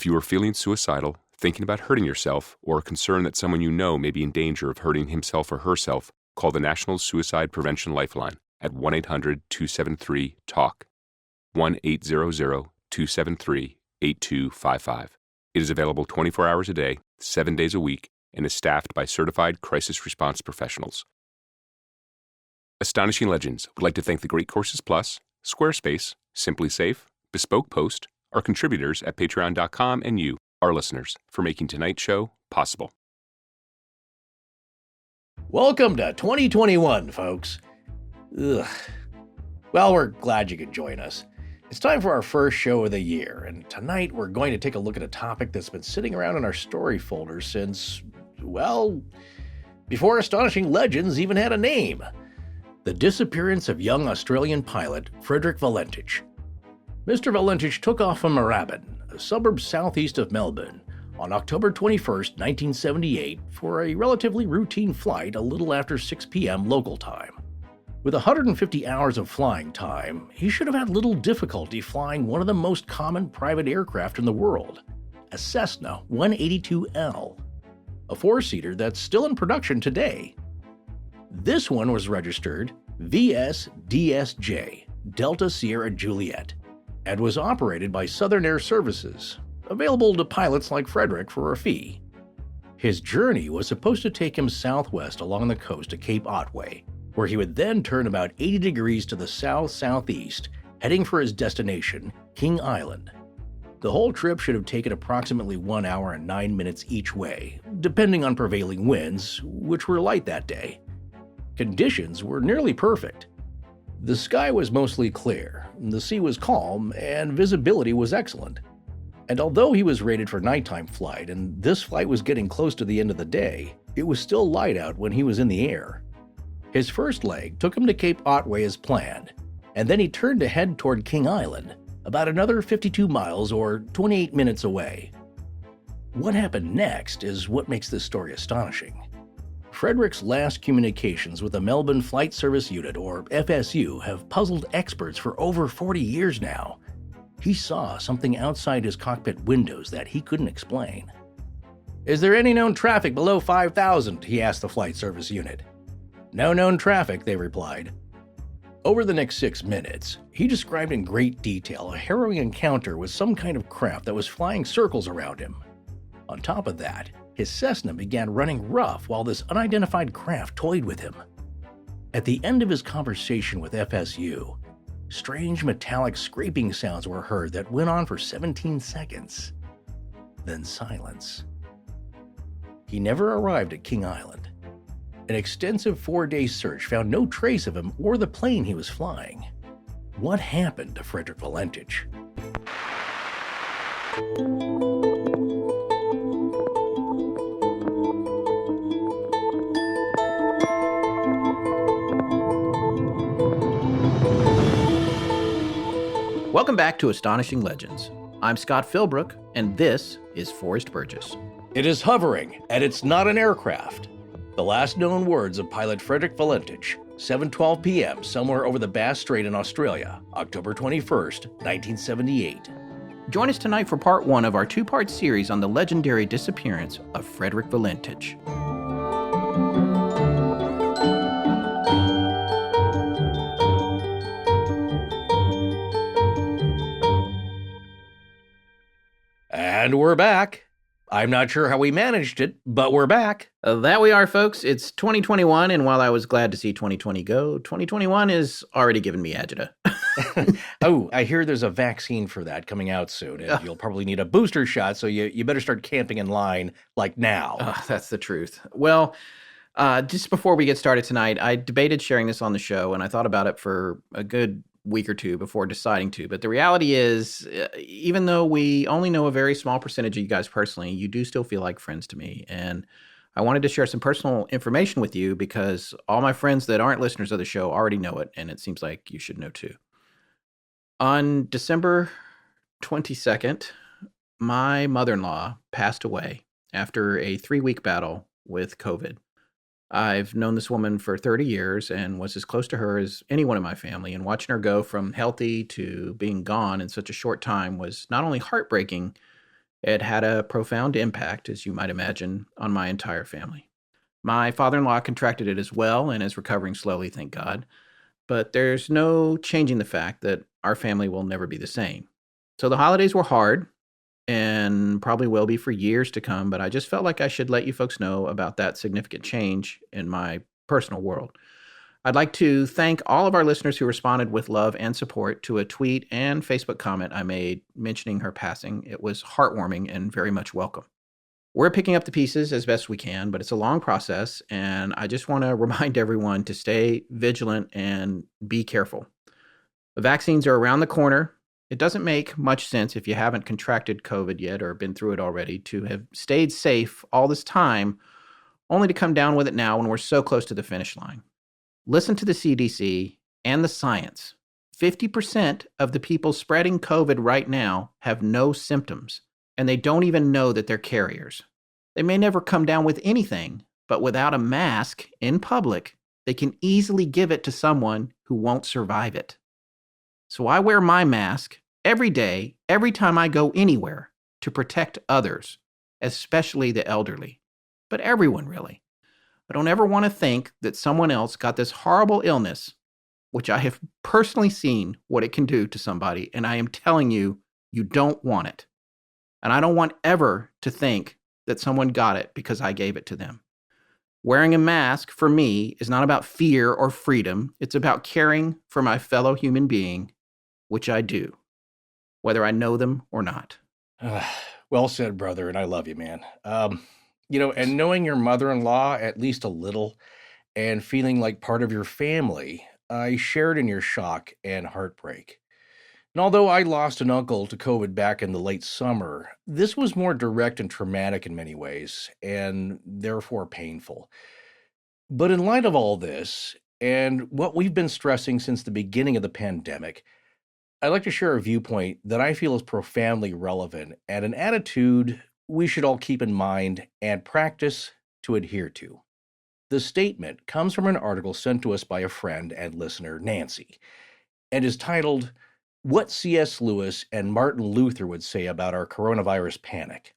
If you are feeling suicidal, thinking about hurting yourself, or are concerned that someone you know may be in danger of hurting himself or herself, call the National Suicide Prevention Lifeline at 1-800-273-TALK, 1-800-273-8255. It is available 24 hours a day, 7 days a week, and is staffed by certified crisis response professionals. Astonishing Legends would like to thank the Great Courses Plus, Squarespace, Simply Safe, Bespoke Post, our contributors at patreon.com, and you, our listeners, for making tonight's show possible. Welcome to 2021, folks. Ugh. Well, we're glad you could join us. It's time for our first show of the year, and tonight we're going to take a look at a topic that's been sitting around in our story folder since, well, before Astonishing Legends even had a name. The disappearance of young Australian pilot Frederick Valentich. Mr. Valentich took off from Moorabbin, a suburb southeast of Melbourne, on October 21st, 1978, for a relatively routine flight a little after 6 p.m. local time. With 150 hours of flying time, he should have had little difficulty flying one of the most common private aircraft in the world, a Cessna 182L, a four-seater that's still in production today. This one was registered VH-DSJ, Delta Sierra Juliet, and was operated by Southern Air Services, available to pilots like Frederich for a fee. His journey was supposed to take him southwest along the coast to Cape Otway, where he would then turn about 80 degrees to the south-southeast, heading for his destination, King Island. The whole trip should have taken approximately 1 hour and 9 minutes each way, depending on prevailing winds, which were light that day. Conditions were nearly perfect. The sky was mostly clear, the sea was calm, and visibility was excellent. And although he was rated for nighttime flight, and this flight was getting close to the end of the day, it was still light out when he was in the air. His first leg took him to Cape Otway as planned, and then he turned to head toward King Island, about another 52 miles or 28 minutes away. What happened next is what makes this story astonishing. Frederick's last communications with the Melbourne Flight Service Unit, or FSU, have puzzled experts for over 40 years now. He saw something outside his cockpit windows that he couldn't explain. "Is there any known traffic below 5,000? He asked the Flight Service Unit. "No known traffic," they replied. Over the next 6 minutes, he described in great detail a harrowing encounter with some kind of craft that was flying circles around him. On top of that, his Cessna began running rough while this unidentified craft toyed with him. At the end of his conversation with FSU, strange metallic scraping sounds were heard that went on for 17 seconds. Then silence. He never arrived at King Island. An extensive 4-day search found no trace of him or the plane he was flying. What happened to Frederick Valentich? Welcome back to Astonishing Legends. I'm Scott Philbrook, and this is Forrest Burgess. It is hovering, and it's not an aircraft. The last known words of pilot Frederick Valentich, 7:12 p.m. somewhere over the Bass Strait in Australia, October 21st, 1978. Join us tonight for part one of our two-part series on the legendary disappearance of Frederick Valentich. And we're back. I'm not sure how we managed it, but we're back. That we are, folks. It's 2021, and while I was glad to see 2020 go, 2021 is already giving me agita. Oh, I hear there's a vaccine for that coming out soon, and you'll probably need a booster shot, so you better start camping in line, like now. That's the truth. Well, just before we get started tonight, I debated sharing this on the show, and I thought about it for a good week or two before deciding to. But the reality is, even though we only know a very small percentage of you guys personally, you do still feel like friends to me. And I wanted to share some personal information with you because all my friends that aren't listeners of the show already know it, and it seems like you should know too. On December 22nd, my mother-in-law passed away after a 3-week battle with COVID. I've known this woman for 30 years and was as close to her as anyone in my family, and watching her go from healthy to being gone in such a short time was not only heartbreaking, It had a profound impact, as you might imagine, on my entire family. My father-in-law contracted it as well and is recovering slowly, thank God. But there's no changing the fact that our family will never be the same. So the holidays were hard and probably will be for years to come, but I just felt like I should let you folks know about that significant change in my personal world. I'd like to thank all of our listeners who responded with love and support to a tweet and Facebook comment I made mentioning her passing. It was heartwarming and very much welcome. We're picking up the pieces as best we can, but it's a long process, and I just want to remind everyone to stay vigilant and be careful. The vaccines are around the corner. It doesn't make much sense if you haven't contracted COVID yet or been through it already to have stayed safe all this time, only to come down with it now when we're so close to the finish line. Listen to the CDC and the science. 50% of the people spreading COVID right now have no symptoms, and they don't even know that they're carriers. They may never come down with anything, but without a mask in public, they can easily give it to someone who won't survive it. So I wear my mask every day, every time I go anywhere, to protect others, especially the elderly, but everyone really. I don't ever want to think that someone else got this horrible illness, which I have personally seen what it can do to somebody, and I am telling you, you don't want it. And I don't want ever to think that someone got it because I gave it to them. Wearing a mask, for me, is not about fear or freedom. It's about caring for my fellow human being, which I do, whether I know them or not. Well said, brother, and I love you, man. And knowing your mother-in-law at least a little and feeling like part of your family, I shared in your shock and heartbreak. And although I lost an uncle to COVID back in the late summer, this was more direct and traumatic in many ways, and therefore painful. But in light of all this, and what we've been stressing since the beginning of the pandemic, I'd like to share a viewpoint that I feel is profoundly relevant and an attitude we should all keep in mind and practice to adhere to. The statement comes from an article sent to us by a friend and listener, Nancy, and is titled, "What C.S. Lewis and Martin Luther Would Say About Our Coronavirus Panic."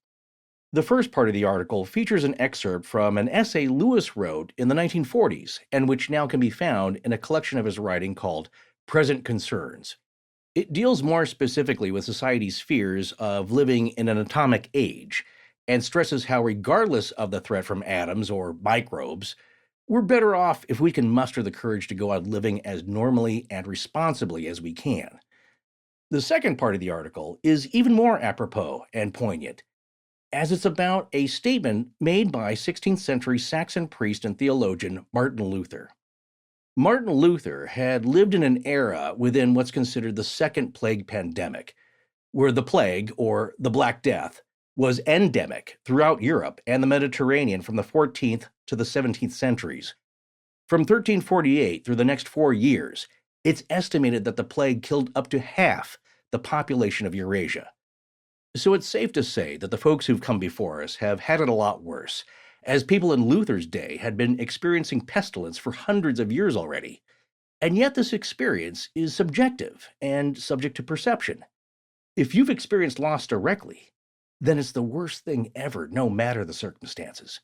The first part of the article features an excerpt from an essay Lewis wrote in the 1940s, and which now can be found in a collection of his writing called Present Concerns. It deals more specifically with society's fears of living in an atomic age, and stresses how regardless of the threat from atoms or microbes, we're better off if we can muster the courage to go on living as normally and responsibly as we can. The second part of the article is even more apropos and poignant, as it's about a statement made by 16th century Saxon priest and theologian Martin Luther. Martin Luther had lived in an era within what's considered the Second Plague pandemic, where the plague, or the Black Death, was endemic throughout Europe and the Mediterranean from the 14th to the 17th centuries. From 1348 through the next 4 years, it's estimated that the plague killed up to half the population of Eurasia. So it's safe to say that the folks who've come before us have had it a lot worse, as people in Luther's day had been experiencing pestilence for hundreds of years already. And yet this experience is subjective and subject to perception. If you've experienced loss directly, then it's the worst thing ever, no matter the circumstances.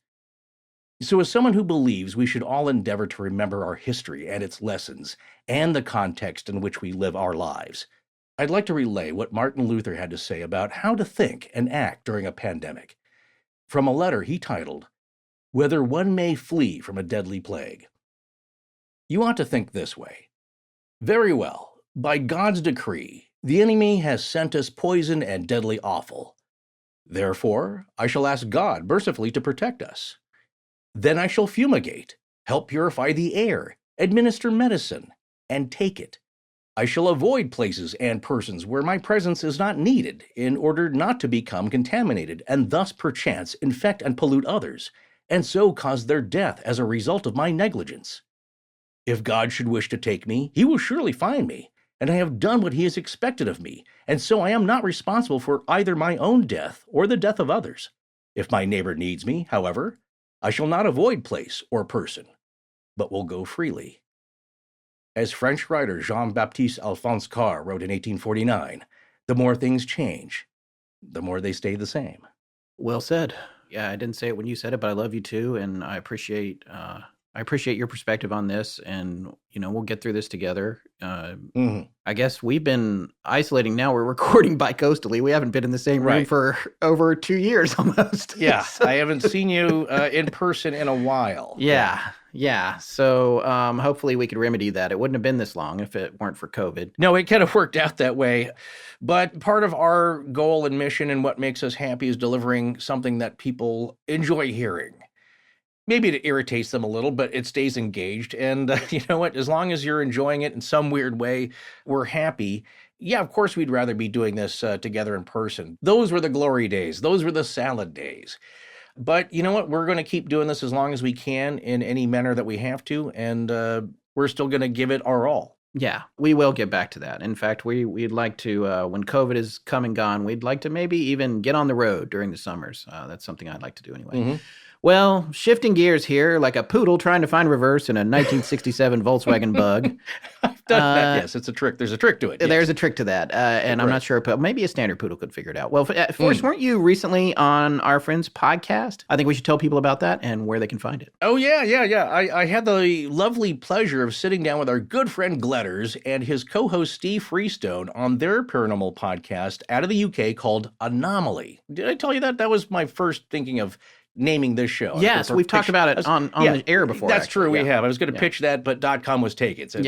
So as someone who believes we should all endeavor to remember our history and its lessons, and the context in which we live our lives, I'd like to relay what Martin Luther had to say about how to think and act during a pandemic, from a letter he titled, "Whether One May Flee from a Deadly Plague." You ought to think this way. Very well, by God's decree, the enemy has sent us poison and deadly offal. Therefore, I shall ask God mercifully to protect us. Then I shall fumigate, help purify the air, administer medicine, and take it. I shall avoid places and persons where my presence is not needed in order not to become contaminated and thus perchance infect and pollute others, and so cause their death as a result of my negligence. If God should wish to take me, he will surely find me, and I have done what he has expected of me, and so I am not responsible for either my own death or the death of others. If my neighbor needs me, however, I shall not avoid place or person, but will go freely. As French writer Jean-Baptiste Alphonse Carr wrote in 1849, the more things change, the more they stay the same. Well said. Yeah, I didn't say it when you said it, but I love you too, and I appreciate your perspective on this, and we'll get through this together. I guess we've been isolating now. We're recording bi-coastally. We haven't been in the same room for over 2 years almost. Yeah, I haven't seen you in person in a while. Yeah. So hopefully we could remedy that. It wouldn't have been this long if it weren't for COVID. No, it kind of worked out that way. But part of our goal and mission and what makes us happy is delivering something that people enjoy hearing. Maybe it irritates them a little, but it stays engaged. And you know what? As long as you're enjoying it in some weird way, we're happy. Yeah, of course, we'd rather be doing this together in person. Those were the glory days. Those were the salad days. But you know what? We're going to keep doing this as long as we can in any manner that we have to. And we're still going to give it our all. Yeah, we will get back to that. In fact, we'd like to, when COVID is come and gone, we'd like to maybe even get on the road during the summers. That's something I'd like to do anyway. Mm-hmm. Well, shifting gears here, like a poodle trying to find reverse in a 1967 Volkswagen Bug. I've done that. Yes, it's a trick. There's a trick to it. Yes. There's a trick to that. And I'm not sure, but maybe a standard poodle could figure it out. Well, Forrest, weren't you recently on our friend's podcast? I think we should tell people about that and where they can find it. Oh, yeah. I had the lovely pleasure of sitting down with our good friend Gletters and his co-host Steve Freestone on their paranormal podcast out of the UK called Anomaly. Did I tell you that? That was my first thinking of naming this show. Yes, we've talked about it on the air before. That's true, we have. I was going to pitch that, but .com was taken. So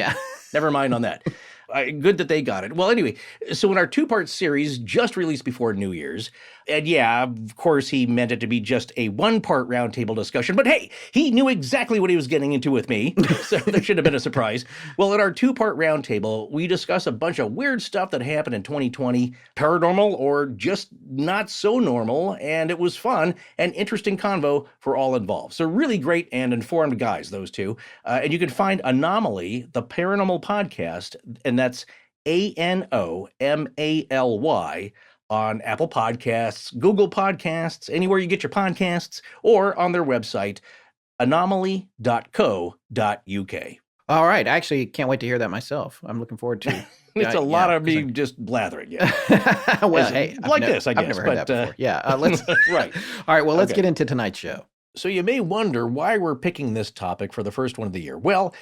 never mind on that. Good that they got it. Well, anyway, so in our two-part series, just released before New Year's, and yeah, of course, he meant it to be just a one-part roundtable discussion, but hey, he knew exactly what he was getting into with me, so that should have been a surprise. Well, in our two-part roundtable, we discuss a bunch of weird stuff that happened in 2020, paranormal or just not so normal, and it was fun and interesting convo for all involved. So really great and informed guys, those two. And you can find Anomaly, the paranormal podcast, and that's ANOMALY, on Apple Podcasts, Google Podcasts, anywhere you get your podcasts, or on their website, anomaly.co.uk. All right. I actually can't wait to hear that myself. I'm looking forward to It's a lot of me just blathering. Yeah. Well, hey, this, I guess. I've never heard that before. Yeah. Let's right. All right. Well, let's get into tonight's show. So you may wonder why we're picking this topic for the first one of the year. Well,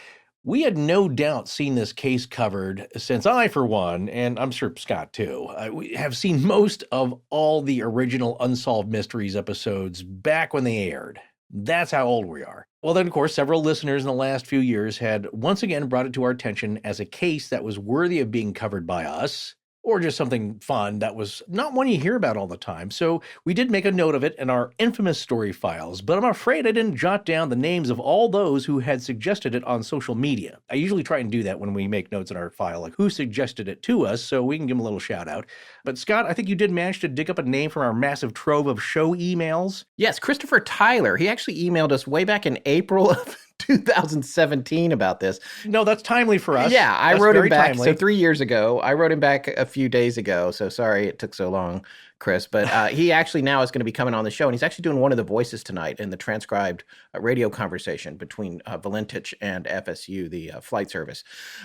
we had no doubt seen this case covered since I, for one, and I'm sure Scott too, we have seen most of all the original Unsolved Mysteries episodes back when they aired. That's how old we are. Well, then, of course, several listeners in the last few years had once again brought it to our attention as a case that was worthy of being covered by us, or just something fun that was not one you hear about all the time. So we did make a note of it in our infamous story files, but I'm afraid I didn't jot down the names of all those who had suggested it on social media. I usually try and do that when we make notes in our file, like who suggested it to us, so we can give them a little shout out. But Scott, I think you did manage to dig up a name from our massive trove of show emails. Yes, Christopher Tyler. He actually emailed us way back in April of 2017 about this. No, that's timely for us. Yeah, I wrote him back. Timely. So 3 years ago, I wrote him back a few days ago. So sorry it took so long, Chris. But he actually now is going to be coming on the show. And he's actually doing one of the voices tonight in the transcribed radio conversation between Valentich and FSU, the flight service.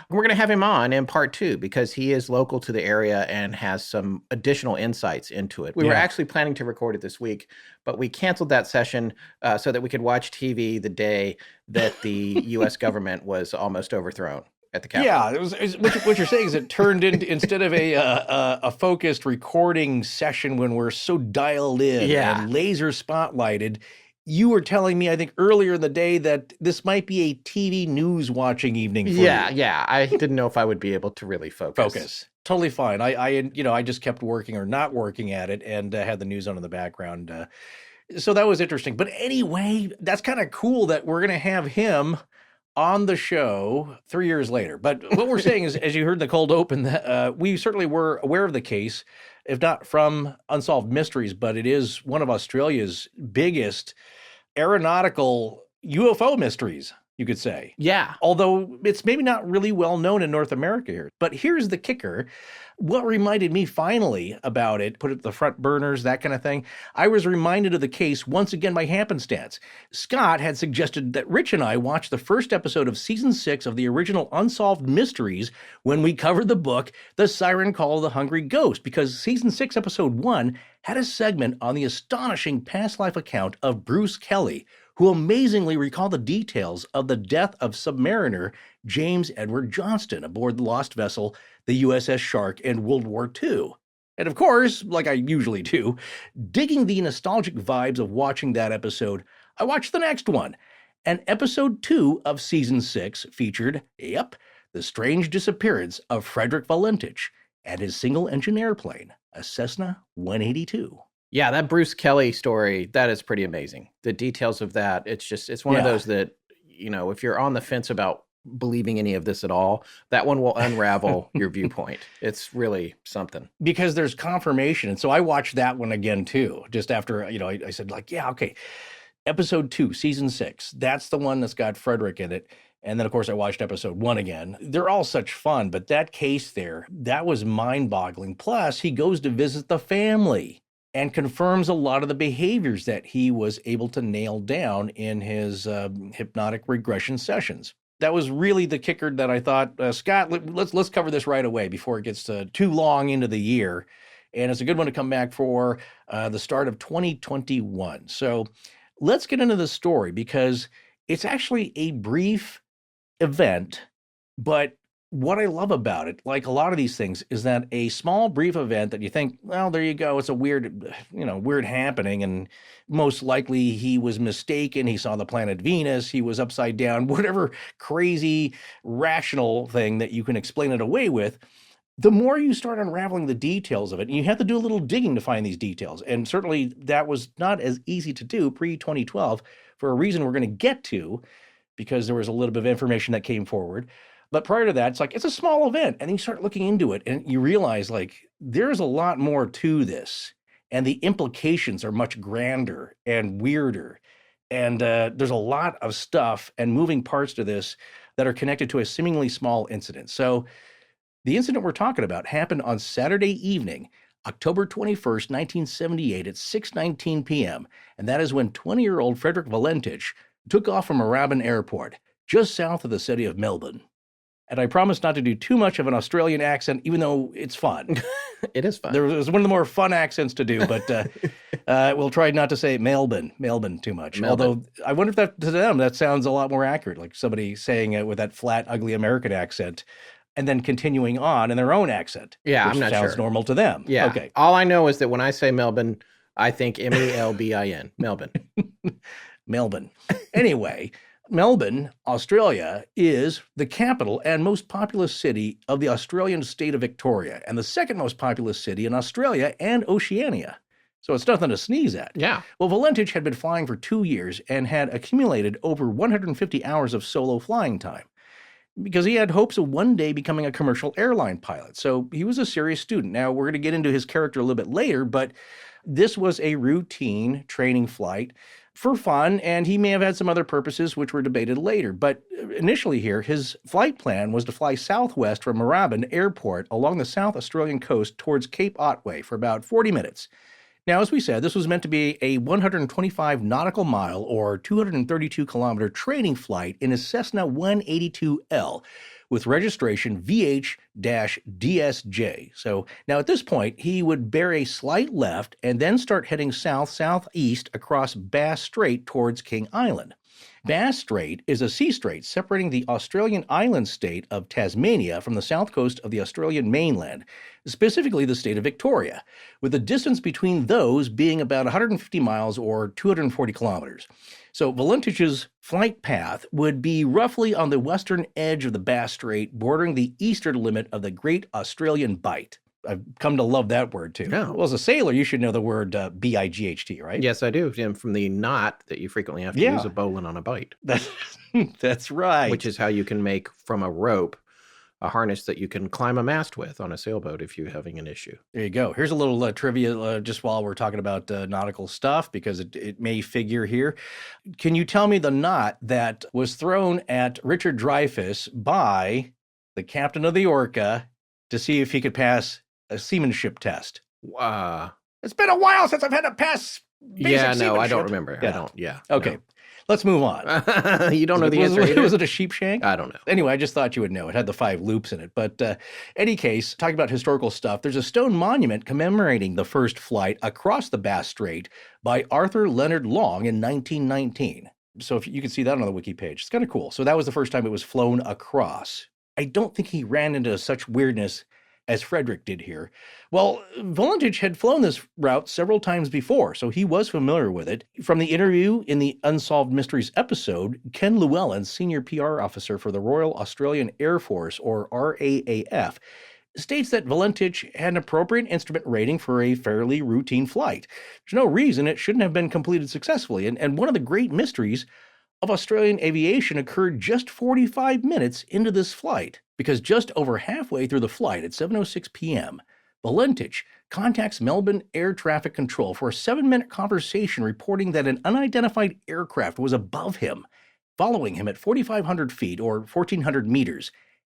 We're going to have him on in part 2 because he is local to the area and has some additional insights into it. We were actually planning to record it this week, but we canceled that session so that we could watch TV the day that the U.S. government was almost overthrown at the Capitol. Yeah, what you're saying is it turned into, instead of a focused recording session when we're so dialed in and laser spotlighted, you were telling me, I think, earlier in the day that this might be a TV news watching evening for you. Yeah. I didn't know if I would be able to really focus. Totally fine. I just kept working or not working at it and had the news on in the background. So that was interesting. But anyway, that's kind of cool that we're going to have him on the show 3 years later. But what we're saying is, as you heard the cold open, we certainly were aware of the case, if not from Unsolved Mysteries, but it is one of Australia's biggest aeronautical UFO mysteries. you could say. Yeah. Although it's maybe not really well known in North America here. But here's the kicker. What reminded me finally about it, put it at the front burners, that kind of thing, I was reminded of the case once again by happenstance. Scott had suggested that Rich and I watch the first episode of season 6 of the original Unsolved Mysteries when we covered the book The Siren Call of the Hungry Ghost, because season 6, episode 1 had a segment on the astonishing past life account of Bruce Kelly, who amazingly recalled the details of the death of submariner James Edward Johnston aboard the lost vessel, the USS Shark, in World War II. And of course, like I usually do, digging the nostalgic vibes of watching that episode, I watched the next one. And episode 2 of season 6 featured, the strange disappearance of Frederick Valentich and his single-engine airplane, a Cessna 182. Yeah, that Bruce Kelly story, that is pretty amazing. The details of that, it's one of those that, if you're on the fence about believing any of this at all, that one will unravel your viewpoint. It's really something. Because there's confirmation. And so I watched that one again too, just after, I said okay, episode 2, season 6, that's the one that's got Frederich in it. And then, of course, I watched episode 1 again. They're all such fun, but that case there, that was mind-boggling. Plus, he goes to visit the family and confirms a lot of the behaviors that he was able to nail down in his hypnotic regression sessions. That was really the kicker that I thought, Scott, let's cover this right away before it gets too long into the year. And it's a good one to come back for the start of 2021. So let's get into the story, because it's actually a brief event, but what I love about it, like a lot of these things, is that a small, brief event that you think, well, there you go, it's a weird happening, and most likely he was mistaken, he saw the planet Venus, he was upside down, whatever crazy, rational thing that you can explain it away with, the more you start unraveling the details of it, and you have to do a little digging to find these details, and certainly that was not as easy to do pre-2012 for a reason we're going to get to, because there was a little bit of information that came forward. But prior to that, it's a small event. And then you start looking into it and you realize there's a lot more to this. And the implications are much grander and weirder. And there's a lot of stuff and moving parts to this that are connected to a seemingly small incident. So the incident we're talking about happened on Saturday evening, October 21st, 1978 at 6:19 p.m. And that is when 20-year-old Frederick Valentich took off from Moorabbin Airport, just south of the city of Melbourne. And I promise not to do too much of an Australian accent, even though it's fun. It is fun. It was one of the more fun accents to do, but we'll try not to say Melbourne too much. Melbourne. Although I wonder if that to them, that sounds a lot more accurate, like somebody saying it with that flat, ugly American accent and then continuing on in their own accent. Yeah, which I'm not sounds sure. normal to them. Yeah. Okay. All I know is that when I say Melbourne, I think Melbin. Melbourne. Melbourne. Anyway, Melbourne, Australia, is the capital and most populous city of the Australian state of Victoria, and the second most populous city in Australia and Oceania. So it's nothing to sneeze at. Yeah. Well, Valentich had been flying for 2 years and had accumulated over 150 hours of solo flying time, because he had hopes of one day becoming a commercial airline pilot. So he was a serious student. Now, we're going to get into his character a little bit later, but this was a routine training flight for fun, and he may have had some other purposes which were debated later. But initially here, his flight plan was to fly southwest from Moorabbin Airport along the South Australian coast towards Cape Otway for about 40 minutes. Now, as we said, this was meant to be a 125 nautical mile or 232 kilometer training flight in a Cessna 182L with registration VH-DSJ. So now at this point, he would bear a slight left and then start heading south-southeast across Bass Strait towards King Island. Bass Strait is a sea strait separating the Australian island state of Tasmania from the south coast of the Australian mainland, specifically the state of Victoria, with the distance between those being about 150 miles or 240 kilometers. So Valentich's flight path would be roughly on the western edge of the Bass Strait, bordering the eastern limit of the Great Australian Bight. I've come to love that word, too. Yeah. Well, as a sailor, you should know the word B-I-G-H-T, right? Yes, I do. And from the knot that you frequently have to use a bowline on a bight. That's right. Which is how you can make from a rope a harness that you can climb a mast with on a sailboat if you're having an issue. There you go. Here's a little trivia just while we're talking about nautical stuff, because it may figure here. Can you tell me the knot that was thrown at Richard Dreyfus by the captain of the Orca to see if he could pass a seamanship test? It's been a while since I've had to pass basic seamanship. I don't remember. Okay. No. Let's move on. You don't know the answer either? Was it a sheepshank? I don't know. Anyway, I just thought you would know. It had the 5 loops in it. But any case, talking about historical stuff, there's a stone monument commemorating the first flight across the Bass Strait by Arthur Leonard Long in 1919. So if you can see that on the wiki page. It's kind of cool. So that was the first time it was flown across. I don't think he ran into such weirdness as Frederich did here. Well, Valentich had flown this route several times before, so he was familiar with it. From the interview in the Unsolved Mysteries episode, Ken Llewellyn, senior PR officer for the Royal Australian Air Force, or RAAF, states that Valentich had an appropriate instrument rating for a fairly routine flight. There's no reason it shouldn't have been completed successfully, and one of the great mysteries of Australian aviation occurred just 45 minutes into this flight, because just over halfway through the flight at 7:06 p.m., Valentich contacts Melbourne Air Traffic Control for a 7-minute conversation reporting that an unidentified aircraft was above him, following him at 4,500 feet or 1,400 meters,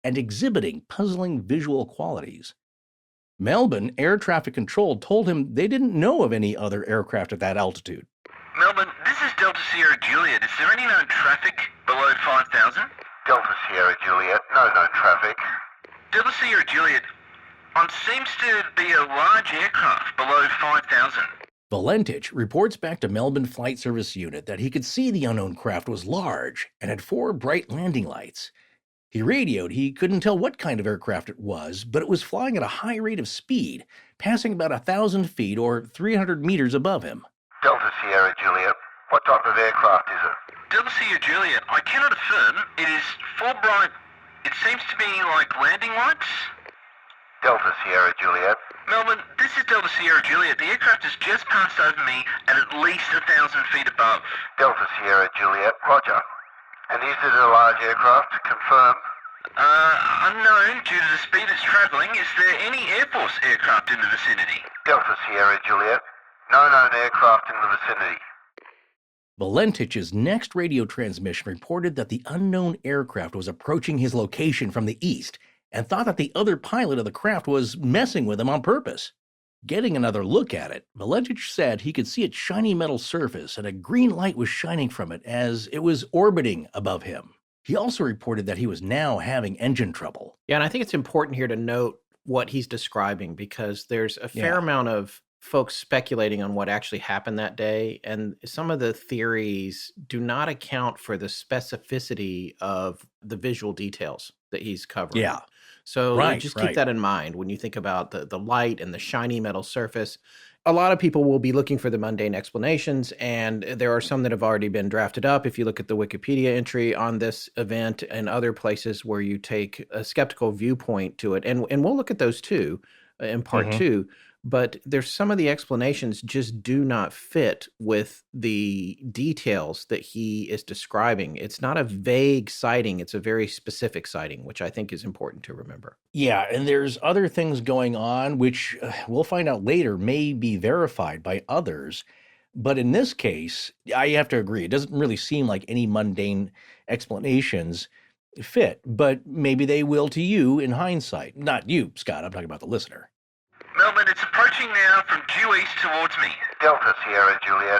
and exhibiting puzzling visual qualities. Melbourne Air Traffic Control told him they didn't know of any other aircraft at that altitude. Melbourne, this is Delta Sierra Juliet. Is there any known traffic below 5,000? Delta Sierra Juliet, no known traffic. Delta Sierra Juliet, seems to be a large aircraft below 5,000. Valentich reports back to Melbourne Flight Service Unit that he could see the unknown craft was large and had 4 bright landing lights. He radioed he couldn't tell what kind of aircraft it was, but it was flying at a high rate of speed, passing about 1,000 feet or 300 meters above him. Delta Sierra Juliet, what type of aircraft is it? Delta Sierra Juliet, I cannot affirm. It is 4 bright. It seems to be like landing lights. Delta Sierra Juliet. Melbourne, this is Delta Sierra Juliet. The aircraft has just passed over me at least 1,000 feet above. Delta Sierra Juliet, roger. And is it a large aircraft? Confirm. Unknown due to the speed it's travelling. Is there any Air Force aircraft in the vicinity? Delta Sierra Juliet, no known aircraft in the vicinity. Valentich's next radio transmission reported that the unknown aircraft was approaching his location from the east and thought that the other pilot of the craft was messing with him on purpose. Getting another look at it, Valentich said he could see its shiny metal surface and a green light was shining from it as it was orbiting above him. He also reported that he was now having engine trouble. Yeah, and I think it's important here to note what he's describing, because there's a fair amount of folks speculating on what actually happened that day, and some of the theories do not account for the specificity of the visual details that he's covering. Yeah. So just keep that in mind when you think about the light and the shiny metal surface. A lot of people will be looking for the mundane explanations, and there are some that have already been drafted up. If you look at the Wikipedia entry on this event and other places where you take a skeptical viewpoint to it, and we'll look at those too in part 2. But there's some of the explanations just do not fit with the details that he is describing. It's not a vague sighting. It's a very specific sighting, which I think is important to remember. Yeah, and there's other things going on, which we'll find out later may be verified by others. But in this case, I have to agree. It doesn't really seem like any mundane explanations fit, but maybe they will to you in hindsight. Not you, Scott. I'm talking about the listener. Melbourne, it's approaching now from due east towards me. Delta Sierra Juliet.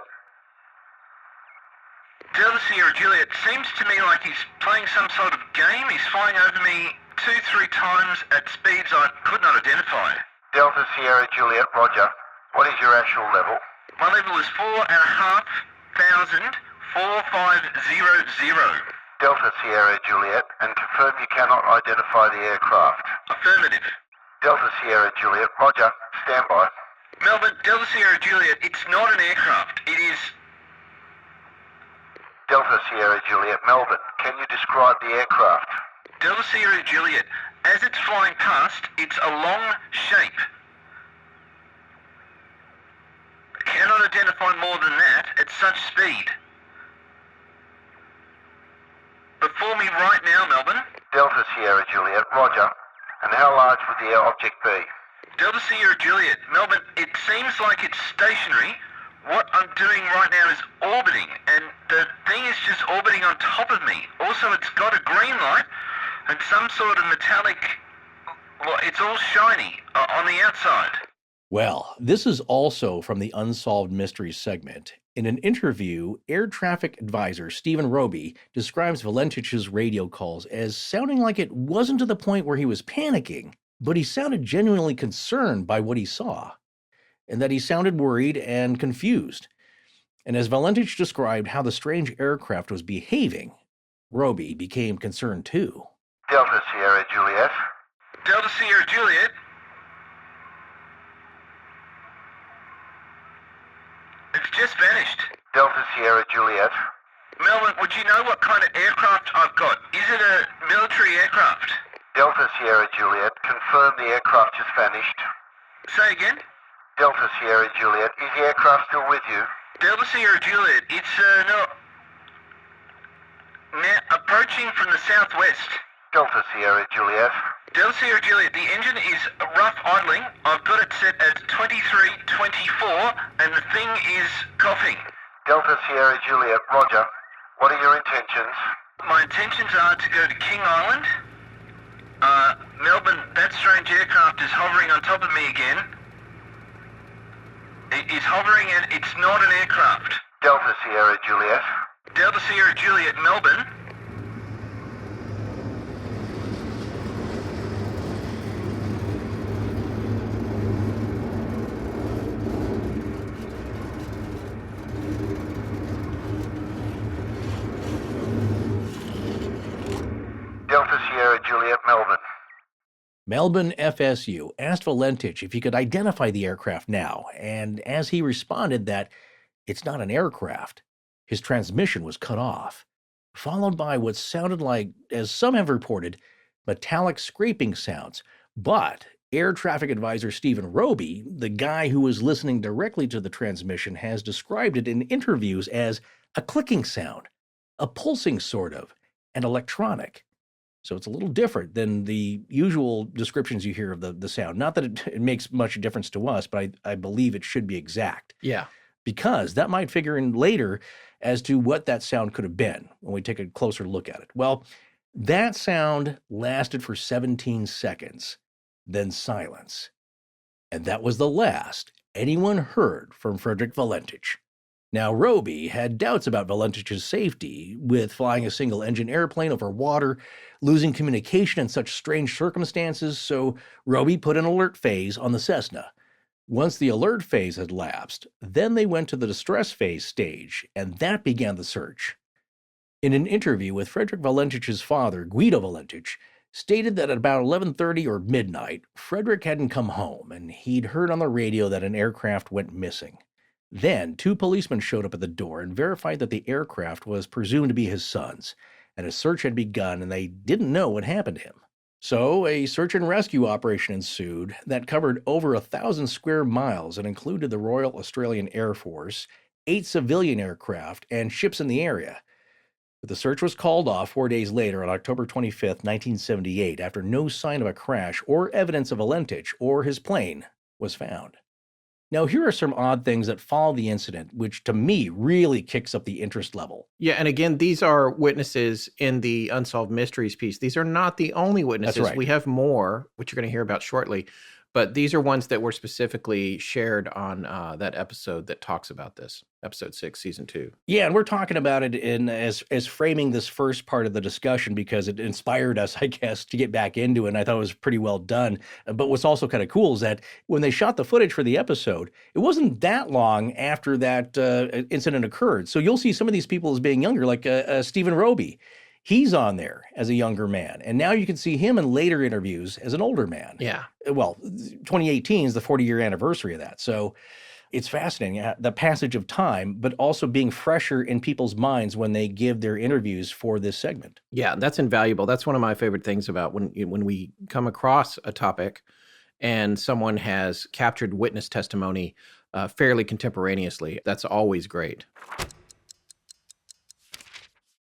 Delta Sierra Juliet, seems to me like he's playing some sort of game. He's flying over me 2-3 times at speeds I could not identify. Delta Sierra Juliet, roger. What is your actual level? My level is 4,500, 4500. Delta Sierra Juliet, and confirm you cannot identify the aircraft. Affirmative. Delta Sierra Juliet, roger. Stand by. Melbourne, Delta Sierra Juliet, it's not an aircraft. It is... Delta Sierra Juliet, Melbourne, can you describe the aircraft? Delta Sierra Juliet, as it's flying past, it's a long shape. Cannot identify more than that at such speed. Before me right now, Melbourne. Delta Sierra Juliet, roger. And how large would the object be? Delta Sierra Juliet, Melbourne, it seems like it's stationary. What I'm doing right now is orbiting, and the thing is just orbiting on top of me. Also, it's got a green light and some sort of metallic, well, it's all shiny on the outside. Well, this is also from the Unsolved Mysteries segment. In an interview, air traffic advisor Stephen Roby describes Valentich's radio calls as sounding like it wasn't to the point where he was panicking, but he sounded genuinely concerned by what he saw, and that he sounded worried and confused. And as Valentich described how the strange aircraft was behaving, Roby became concerned too. Delta Sierra Juliet. Delta Sierra Juliet. It's just vanished. Delta Sierra Juliet. Melbourne, would you know what kind of aircraft I've got? Is it a military aircraft? Delta Sierra Juliet, confirm the aircraft just vanished. Say again? Delta Sierra Juliet, is the aircraft still with you? Delta Sierra Juliet, it's now approaching from the southwest. Delta Sierra Juliet. Delta Sierra Juliet, the engine is rough idling. I've got it set at 2324 and the thing is coughing. Delta Sierra Juliet, roger. What are your intentions? My intentions are to go to King Island. Melbourne, that strange aircraft is hovering on top of me again. It is hovering and it's not an aircraft. Delta Sierra Juliet. Delta Sierra Juliet, Melbourne. Delta Sierra Juliet, Melbourne. Melbourne FSU asked Valentich if he could identify the aircraft now, and as he responded that it's not an aircraft, his transmission was cut off, followed by what sounded like, as some have reported, metallic scraping sounds. But air traffic advisor Stephen Roby, the guy who was listening directly to the transmission, has described it in interviews as a clicking sound, a pulsing sort of, and electronic. So it's a little different than the usual descriptions you hear of the sound. Not that it makes much difference to us, but I believe it should be exact. Yeah. Because that might figure in later as to what that sound could have been when we take a closer look at it. Well, that sound lasted for 17 seconds, then silence. And that was the last anyone heard from Frederick Valentich. Now, Roby had doubts about Valentich's safety, with flying a single-engine airplane over water, losing communication in such strange circumstances, so Roby put an alert phase on the Cessna. Once the alert phase had lapsed, then they went to the distress phase stage, and that began the search. In an interview with Frederick Valentich's father, Guido Valentich, stated that at about 11:30 or midnight, Frederich hadn't come home, and he'd heard on the radio that an aircraft went missing. Then, 2 policemen showed up at the door and verified that the aircraft was presumed to be his son's, and a search had begun and they didn't know what happened to him. So, a search and rescue operation ensued that covered over 1,000 square miles and included the Royal Australian Air Force, 8 civilian aircraft, and ships in the area. But the search was called off 4 days later on October 25, 1978, after no sign of a crash or evidence of Valentich or his plane was found. Now, here are some odd things that follow the incident, which to me really kicks up the interest level. Yeah, and again, these are witnesses in the Unsolved Mysteries piece. These are not the only witnesses. That's right. We have more, which you're going to hear about shortly. But these are ones that were specifically shared on that episode that talks about this, episode 6, season 2. Yeah, and we're talking about it in as framing this first part of the discussion because it inspired us, I guess, to get back into it, and I thought it was pretty well done. But what's also kind of cool is that when they shot the footage for the episode, it wasn't that long after that incident occurred. So you'll see some of these people as being younger, like Stephen Roby. He's on there as a younger man, and now you can see him in later interviews as an older man. Yeah. Well, 2018 is the 40-year anniversary of that, so it's fascinating, the passage of time, but also being fresher in people's minds when they give their interviews for this segment. Yeah, that's invaluable. That's one of my favorite things about when we come across a topic and someone has captured witness testimony fairly contemporaneously. That's always great.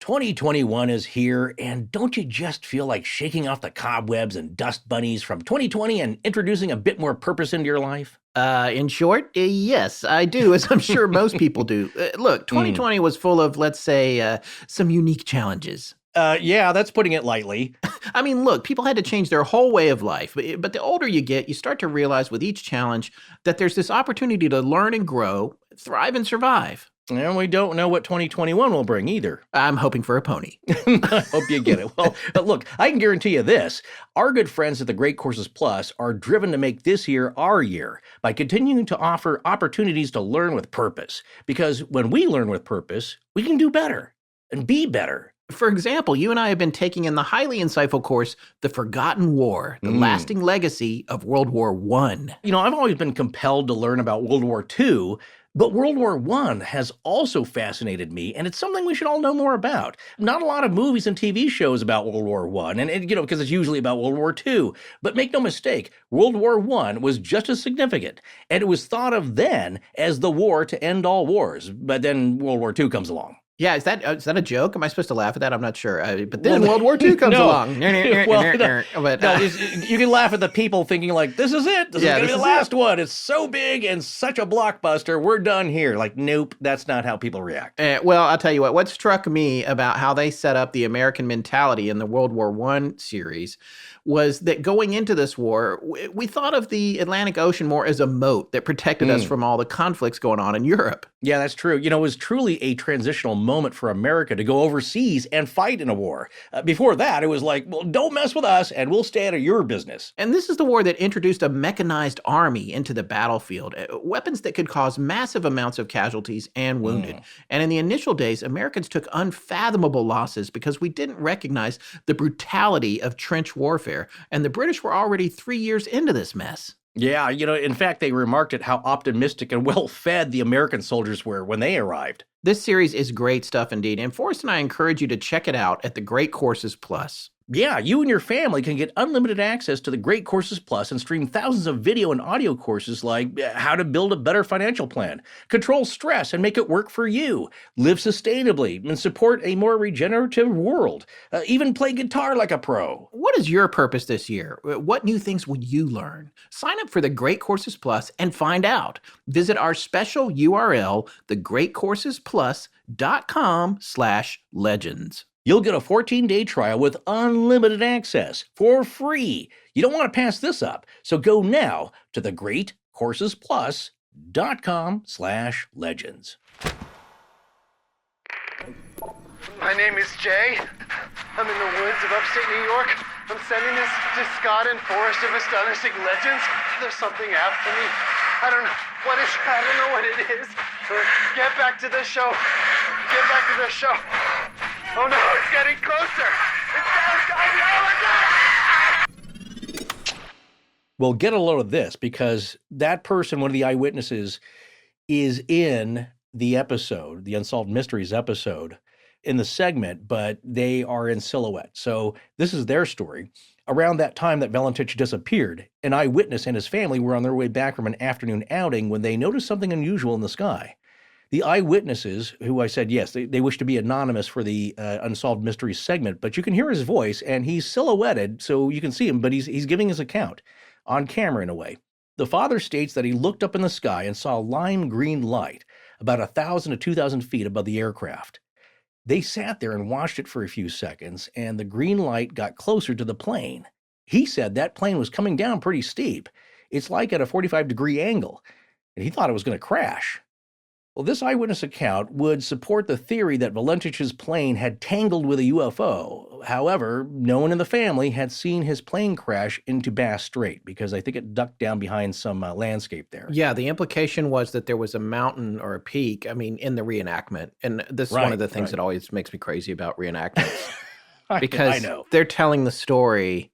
2021 is here, and don't you just feel like shaking off the cobwebs and dust bunnies from 2020 and introducing a bit more purpose into your life? In short, yes, I do, as I'm sure most people do. Look, 2020 was full of, let's say, some unique challenges. Yeah, that's putting it lightly. I mean, look, people had to change their whole way of life. But the older you get, you start to realize with each challenge that there's this opportunity to learn and grow, thrive and survive. And we don't know what 2021 will bring either. I'm hoping for a pony. I hope you get it. Well, look, I can guarantee you this. Our good friends at the Great Courses Plus are driven to make this year our year by continuing to offer opportunities to learn with purpose. Because when we learn with purpose, we can do better and be better. For example, you and I have been taking in the highly insightful course, The Forgotten War, the lasting legacy of World War I. You know, I've always been compelled to learn about World War II, but World War I has also fascinated me, and it's something we should all know more about. Not a lot of movies and TV shows about World War I, and because it's usually about World War II. But make no mistake, World War I was just as significant, and it was thought of then as the war to end all wars. But then World War II comes along. Yeah, is that a joke? Am I supposed to laugh at that? I'm not sure. But then World War II comes along. You can laugh at the people thinking like, this is it. This is going to be the last one. It's so big and such a blockbuster. We're done here. Like, nope, that's not how people react. Well, I'll tell you what struck me about how they set up the American mentality in the World War I series was that going into this war, we thought of the Atlantic Ocean more as a moat that protected us from all the conflicts going on in Europe. Yeah, that's true. You know, it was truly a transitional moment for America to go overseas and fight in a war. Before that, it was like, well, don't mess with us and we'll stay out of your business. And this is the war that introduced a mechanized army into the battlefield, weapons that could cause massive amounts of casualties and wounded. And in the initial days, Americans took unfathomable losses because we didn't recognize the brutality of trench warfare. And the British were already 3 years into this mess. Yeah, you know, in fact, they remarked at how optimistic and well-fed the American soldiers were when they arrived. This series is great stuff indeed, and Forrest and I encourage you to check it out at the Great Courses Plus. Yeah, you and your family can get unlimited access to the Great Courses Plus and stream thousands of video and audio courses like how to build a better financial plan, control stress and make it work for you, live sustainably and support a more regenerative world, even play guitar like a pro. What is your purpose this year? What new things would you learn? Sign up for the Great Courses Plus and find out. Visit our special URL, thegreatcoursesplus.com/legends. You'll get a 14-day trial with unlimited access for free. You don't want to pass this up, so go now to thegreatcoursesplus.com/legends. My name is Jay. I'm in the woods of upstate New York. I'm sending this to Scott and Forrest of Astonishing Legends. There's something after me. I don't know what it is. Get back to the show. Get back to the show. Oh no, it's getting closer! It's down, oh my God! Well, get a load of this, because that person, one of the eyewitnesses, is in the episode, the Unsolved Mysteries episode, in the segment, but they are in silhouette. So this is their story. Around that time that Valentich disappeared, an eyewitness and his family were on their way back from an afternoon outing when they noticed something unusual in the sky. The eyewitnesses, who I said, yes, they wish to be anonymous for the Unsolved Mysteries segment, but you can hear his voice, and he's silhouetted, so you can see him, but he's giving his account on camera in a way. The father states that he looked up in the sky and saw lime green light about 1,000 to 2,000 feet above the aircraft. They sat there and watched it for a few seconds, and the green light got closer to the plane. He said that plane was coming down pretty steep. It's like at a 45-degree angle, and he thought it was going to crash. Well, this eyewitness account would support the theory that Valentich's plane had tangled with a UFO. However, no one in the family had seen his plane crash into Bass Strait because I think it ducked down behind some landscape there. Yeah, the implication was that there was a mountain or a peak, in the reenactment. And this is one of the things that always makes me crazy about reenactments. Because I know. They're telling the story,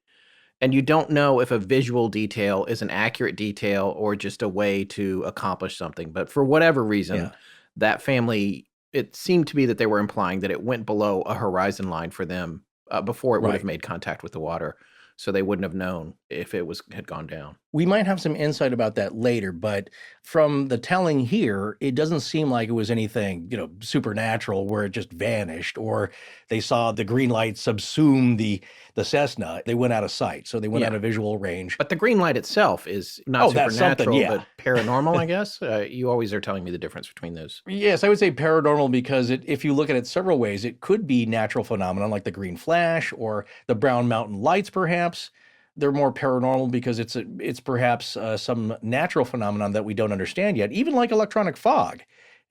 and you don't know if a visual detail is an accurate detail or just a way to accomplish something. But for whatever reason, that family, it seemed to be that they were implying that it went below a horizon line for them before it would have made contact with the water. so they wouldn't have known if it had gone down. We might have some insight about that later, but from the telling here, it doesn't seem like it was anything, supernatural where it just vanished, or they saw the green light subsume the Cessna. They went out of sight, so they went out of visual range. But the green light itself is not supernatural, but paranormal, I guess. You always are telling me the difference between those. Yes, I would say paranormal because if you look at it several ways, it could be natural phenomenon like the green flash or the brown mountain lights, perhaps. They're more paranormal because it's perhaps some natural phenomenon that we don't understand yet, even like electronic fog.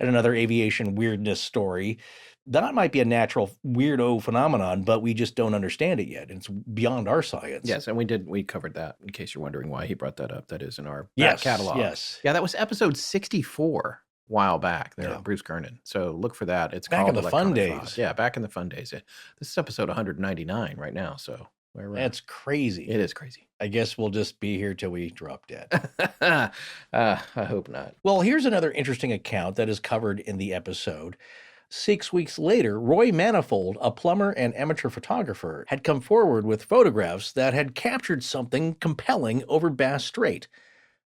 And another aviation weirdness story, that might be a natural weirdo phenomenon, but we just don't understand it yet. It's beyond our science. Yes, and we covered that, in case you're wondering why he brought that up. That is in our back catalog. Yes. Yeah, that was episode 64 a while back there, Bruce Kernan. So look for that. It's back called in the fun days. Fog. Yeah, back in the fun days. This is episode 199 right now, so... That's crazy. It is crazy. I guess we'll just be here till we drop dead. I hope not. Well, here's another interesting account that is covered in the episode. 6 weeks later, Roy Manifold, a plumber and amateur photographer, had come forward with photographs that had captured something compelling over Bass Strait.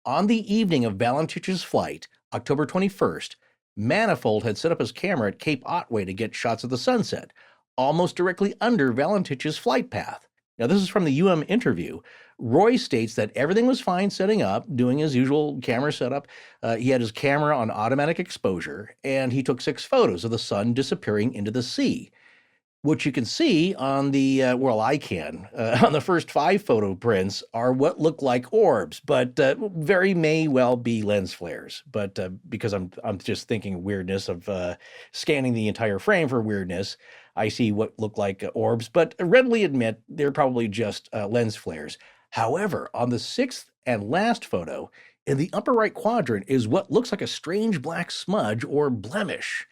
On the evening of Valentich's flight, October 21st, Manifold had set up his camera at Cape Otway to get shots of the sunset, almost directly under Valentich's flight path. Now, this is from the UM interview. Roy states that everything was fine setting up, doing his usual camera setup. He had his camera on automatic exposure, and he took 6 photos of the sun disappearing into the sea. What you can see on the, on the first 5 photo prints are what look like orbs, but very may well be lens flares. But because I'm just thinking weirdness of scanning the entire frame for weirdness, I see what look like orbs, but readily admit they're probably just lens flares. However, on the 6th and last photo, in the upper right quadrant is what looks like a strange black smudge or blemish.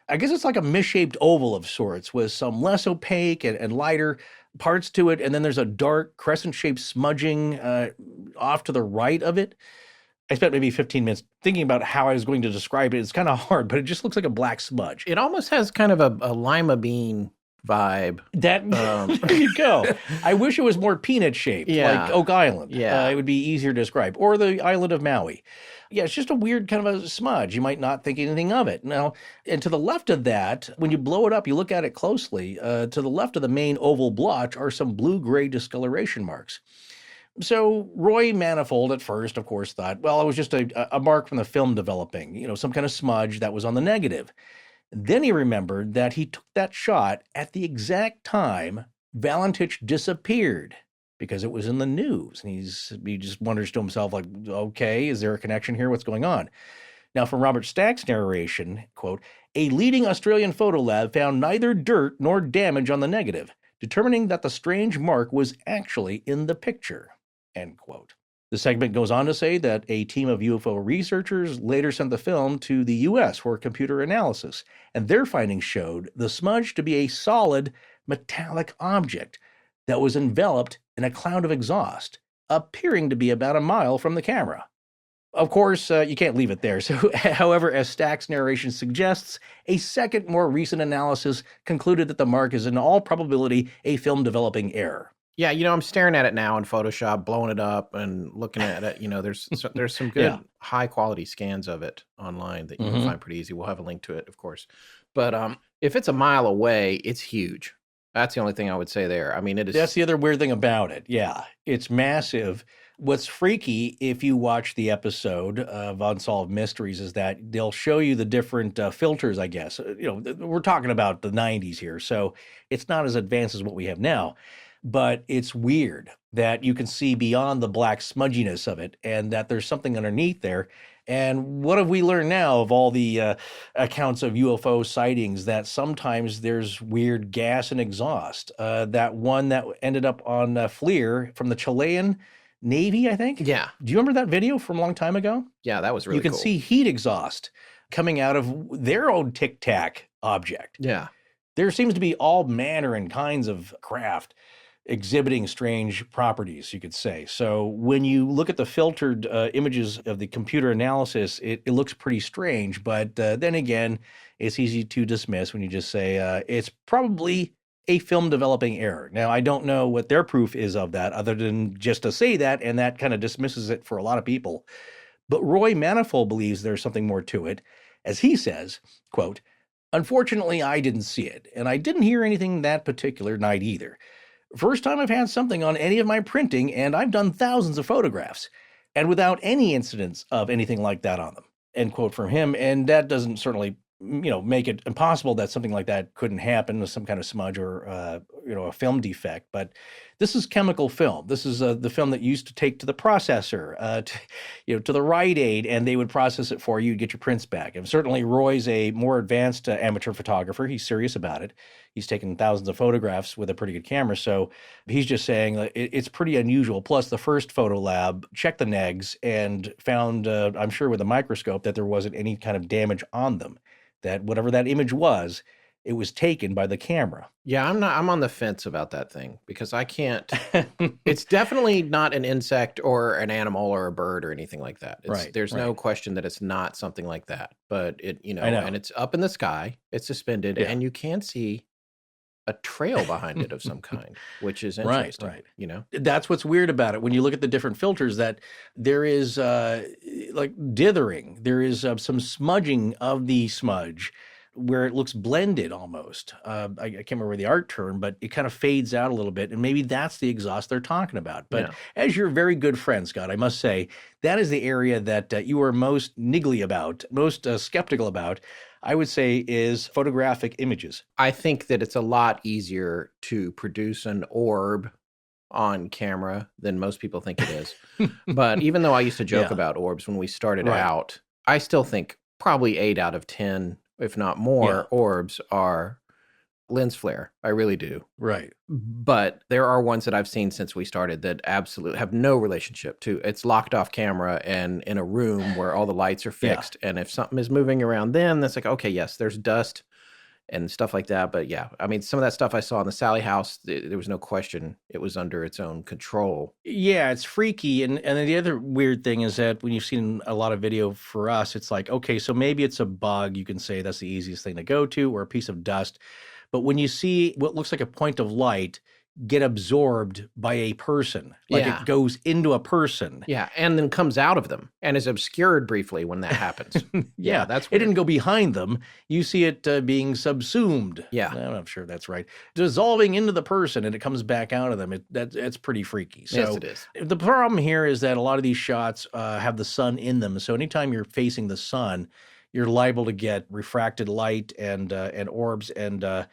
I guess it's like a misshaped oval of sorts with some less opaque and lighter parts to it, and then there's a dark crescent-shaped smudging off to the right of it. I spent maybe 15 minutes thinking about how I was going to describe it. It's kind of hard, but it just looks like a black smudge. It almost has kind of a lima bean vibe. There you go. I wish it was more peanut-shaped, like Oak Island. Yeah. It would be easier to describe. Or the island of Maui. Yeah, it's just a weird kind of a smudge. You might not think anything of it. Now, and to the left of that, when you blow it up, you look at it closely, to the left of the main oval blotch are some blue-gray discoloration marks. So Roy Manifold at first, of course, thought, well, it was just a mark from the film developing, some kind of smudge that was on the negative. Then he remembered that he took that shot at the exact time Valentich disappeared because it was in the news. And he just wonders to himself, like, okay, is there a connection here? What's going on? Now, from Robert Stack's narration, quote, a leading Australian photo lab found neither dirt nor damage on the negative, determining that the strange mark was actually in the picture. End quote. The segment goes on to say that a team of UFO researchers later sent the film to the U.S. for computer analysis, and their findings showed the smudge to be a solid metallic object that was enveloped in a cloud of exhaust, appearing to be about a mile from the camera. Of course, you can't leave it there. So, however, as Stack's narration suggests, a second, more recent analysis concluded that the mark is in all probability a film-developing error. Yeah, I'm staring at it now in Photoshop, blowing it up and looking at it. There's some good high-quality scans of it online that you can find pretty easy. We'll have a link to it, of course. But if it's a mile away, it's huge. That's the only thing I would say there. I mean, it is. That's the other weird thing about it. Yeah, it's massive. What's freaky, if you watch the episode of Unsolved Mysteries, is that they'll show you the different filters, I guess. We're talking about the 90s here, so it's not as advanced as what we have now. But it's weird that you can see beyond the black smudginess of it and that there's something underneath there. And what have we learned now of all the accounts of UFO sightings, that sometimes there's weird gas and exhaust? That one that ended up on FLIR from the Chilean Navy, I think? Yeah. Do you remember that video from a long time ago? Yeah, that was really cool. You can see heat exhaust coming out of their own Tic Tac object. Yeah. There seems to be all manner and kinds of craft exhibiting strange properties, you could say. So when you look at the filtered images of the computer analysis, it looks pretty strange. But then again, it's easy to dismiss when you just say it's probably a film developing error. Now, I don't know what their proof is of that other than just to say that, and that kind of dismisses it for a lot of people. But Roy Manifold believes there's something more to it. As he says, quote, "Unfortunately, I didn't see it, and I didn't hear anything that particular night either. First time I've had something on any of my printing, and I've done thousands of photographs, and without any incidents of anything like that on them." End quote from him. And that doesn't certainly, make it impossible that something like that couldn't happen with some kind of smudge or, a film defect. But this is chemical film. This is the film that you used to take to the processor, to the Rite Aid, and they would process it for you to get your prints back. And certainly Roy's a more advanced amateur photographer. He's serious about it. He's taken thousands of photographs with a pretty good camera. So he's just saying it's pretty unusual. Plus, the first photo lab checked the negs and found, I'm sure with a microscope, that there wasn't any kind of damage on them. That whatever that image was, it was taken by the camera. Yeah, I'm on the fence about that thing because I can't. It's definitely not an insect or an animal or a bird or anything like that. There's no question that it's not something like that. But I know. And it's up in the sky, it's suspended, and you can see a trail behind it of some kind, which is interesting. Right. That's what's weird about it. When you look at the different filters, that there is like dithering, there is some smudging of the smudge where it looks blended almost. I can't remember the art term, but it kind of fades out a little bit, and maybe that's the exhaust they're talking about. But as your very good friend, Scott, I must say, that is the area that you are most niggly about, most skeptical about, I would say, is photographic images. I think that it's a lot easier to produce an orb on camera than most people think it is. But even though I used to joke about orbs when we started out, I still think probably 8 out of 10, if not more, orbs are lens flare. I really do. Right. But there are ones that I've seen since we started that absolutely have no relationship to it's locked off camera and in a room where all the lights are fixed. And if something is moving around, then that's like, okay, yes, there's dust and stuff like that. But yeah, I mean, some of that stuff I saw in the Sally house, there was no question it was under its own control. Yeah, it's freaky. And then the other weird thing is that when you've seen a lot of video for us, it's like, okay, so maybe it's a bug. You can say that's the easiest thing to go to, or a piece of dust. But when you see what looks like a point of light get absorbed by a person, like it goes into a person. Yeah, and then comes out of them and is obscured briefly when that happens. That's weird. It didn't go behind them. You see it being subsumed. Yeah. I'm not sure that's right. Dissolving into the person, and it comes back out of them. That's pretty freaky. So yes, it is. The problem here is that a lot of these shots have the sun in them. So anytime you're facing the sun, you're liable to get refracted light and orbs and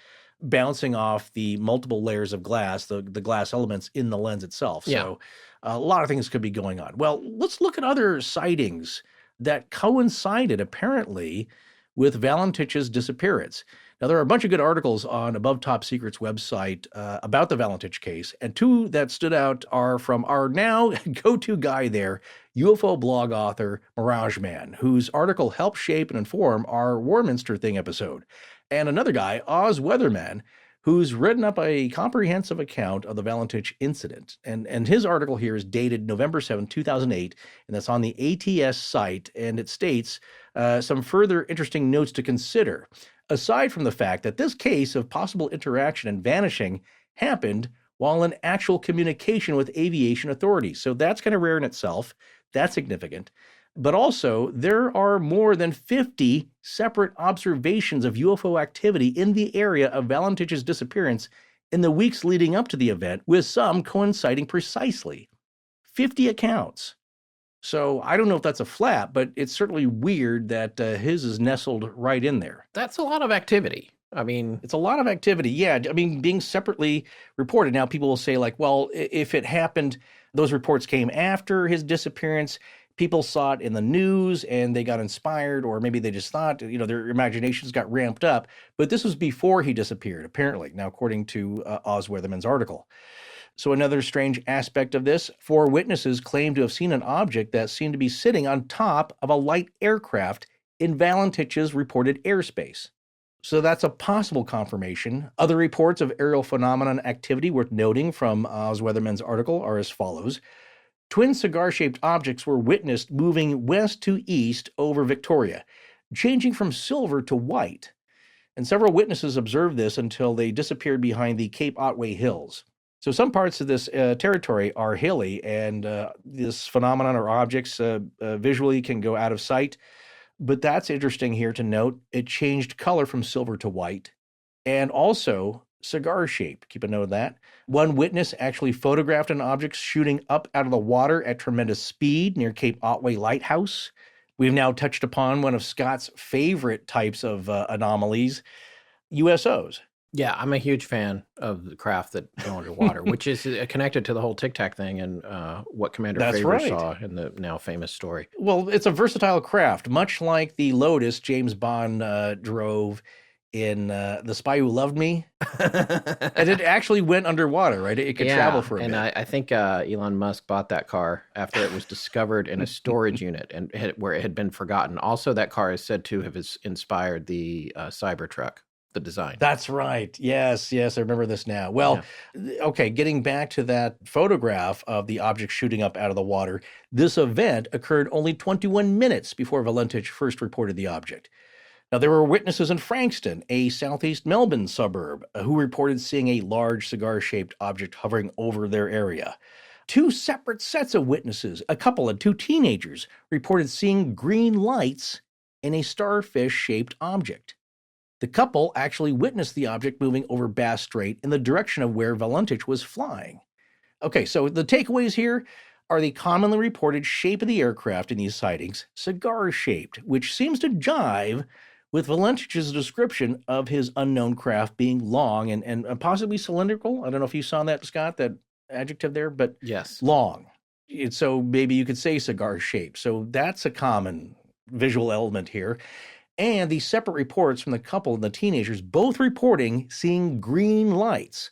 bouncing off the multiple layers of glass, the glass elements in the lens itself. So a lot of things could be going on. Well, let's look at other sightings that coincided apparently with Valentich's disappearance. Now, there are a bunch of good articles on Above Top Secret's website about the Valentich case, and 2 that stood out are from our now go-to guy there, UFO blog author Mirage Man, whose article helped shape and inform our Warminster Thing episode, and another guy, Oz Weatherman, who's written up a comprehensive account of the Valentich incident. And his article here is dated November 7, 2008, and that's on the ATS site, and it states some further interesting notes to consider. Aside from the fact that this case of possible interaction and vanishing happened while in actual communication with aviation authorities. So that's kind of rare in itself. That's significant. But also, there are more than 50 separate observations of UFO activity in the area of Valentich's disappearance in the weeks leading up to the event, with some coinciding precisely. 50 accounts. So I don't know if that's a flap, but it's certainly weird that his is nestled right in there. That's a lot of activity. I mean, it's a lot of activity. Yeah. I mean, being separately reported. Now, people will say, like, well, if it happened, those reports came after his disappearance. People saw it in the news and they got inspired, or maybe they just thought, their imaginations got ramped up. But this was before he disappeared, apparently, now, according to Oz Weatherman's article. So another strange aspect of this, 4 witnesses claim to have seen an object that seemed to be sitting on top of a light aircraft in Valentich's reported airspace. So that's a possible confirmation. Other reports of aerial phenomenon activity worth noting from Oz Weatherman's article are as follows. Twin cigar-shaped objects were witnessed moving west to east over Victoria, changing from silver to white. And several witnesses observed this until they disappeared behind the Cape Otway Hills. So some parts of this territory are hilly, and this phenomenon or objects visually can go out of sight. But that's interesting here to note. It changed color from silver to white, and also cigar shape. Keep a note of that. One witness actually photographed an object shooting up out of the water at tremendous speed near Cape Otway Lighthouse. We've now touched upon one of Scott's favorite types of anomalies, USOs. Yeah, I'm a huge fan of the craft that go underwater, which is connected to the whole Tic Tac thing and what Commander Fravor saw in the now famous story. Well, it's a versatile craft, much like the Lotus James Bond drove in The Spy Who Loved Me. And it actually went underwater, right? It could travel for a bit. And I think Elon Musk bought that car after it was discovered in a storage unit and where it had been forgotten. Also, that car is said to have inspired the Cybertruck. The design. That's right. Yes, I remember this now. Well, okay, getting back to that photograph of the object shooting up out of the water, this event occurred only 21 minutes before Valentich first reported the object. Now, there were witnesses in Frankston, a southeast Melbourne suburb, who reported seeing a large cigar-shaped object hovering over their area. Two separate sets of witnesses, a couple and two teenagers, reported seeing green lights in a starfish-shaped object. The couple actually witnessed the object moving over Bass Strait in the direction of where Valentich was flying. Okay, so the takeaways here are the commonly reported shape of the aircraft in these sightings, cigar-shaped, which seems to jive with Valentich's description of his unknown craft being long and possibly cylindrical. I don't know if you saw that, Scott, that adjective there, but yes, long. So maybe you could say cigar-shaped. So that's a common visual element here. And the separate reports from the couple and the teenagers both reporting seeing green lights,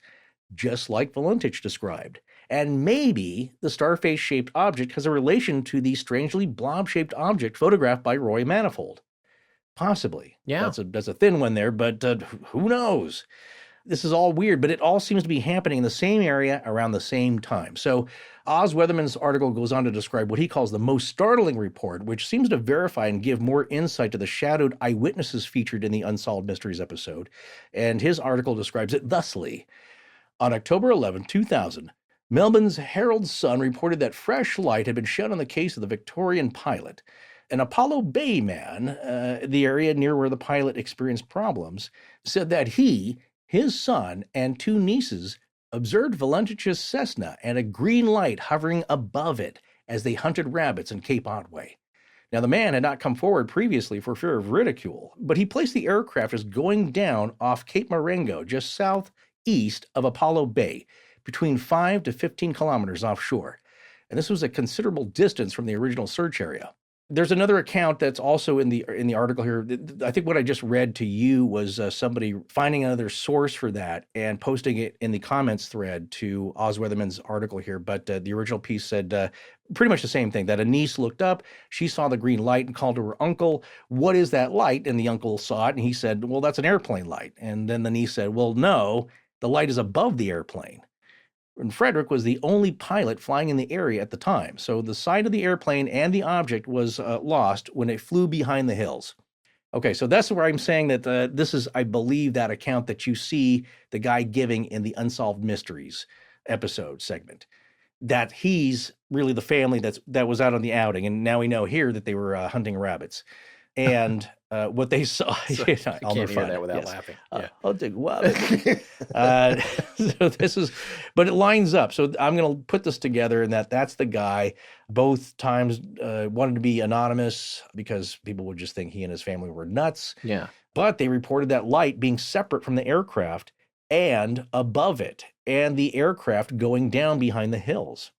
just like Valentich described. And maybe the starfish-shaped object has a relation to the strangely blob-shaped object photographed by Roy Manifold. Possibly. Yeah. That's a thin one there, but who knows? This is all weird, but it all seems to be happening in the same area around the same time. So Oz Weatherman's article goes on to describe what he calls the most startling report, which seems to verify and give more insight to the shadowed eyewitnesses featured in the Unsolved Mysteries episode. And his article describes it thusly. On October 11, 2000, Melbourne's Herald Sun reported that fresh light had been shed on the case of the Victorian pilot. An Apollo Bay man, the area near where the pilot experienced problems, said that he, his son, and two nieces observed Valentich's Cessna and a green light hovering above it as they hunted rabbits in Cape Otway. Now, the man had not come forward previously for fear of ridicule, but he placed the aircraft as going down off Cape Marengo, just southeast of Apollo Bay, between 5 to 15 kilometers offshore. And this was a considerable distance from the original search area. There's another account that's also in the article here. I think what I just read to you was somebody finding another source for that and posting it in the comments thread to Oz Weatherman's article here. But the original piece said pretty much the same thing, that a niece looked up, she saw the green light and called to her uncle, "What is that light?" And the uncle saw it and he said, "Well, that's an airplane light." And then the niece said, "Well, no, the light is above the airplane." And Frederich was the only pilot flying in the area at the time. So the side of the airplane and the object was lost when it flew behind the hills. Okay, so that's where I'm saying that this is, I believe, that account that you see the guy giving in the Unsolved Mysteries episode segment. That he's really the family that was out on the outing. And now we know here that they were hunting rabbits. And what they saw, so you know, I'll can't hear that without laughing. Yeah. I'll take so this is, but it lines up. So I'm going to put this together, and that's the guy. Both times wanted to be anonymous because people would just think he and his family were nuts. Yeah. But they reported that light being separate from the aircraft and above it, and the aircraft going down behind the hills.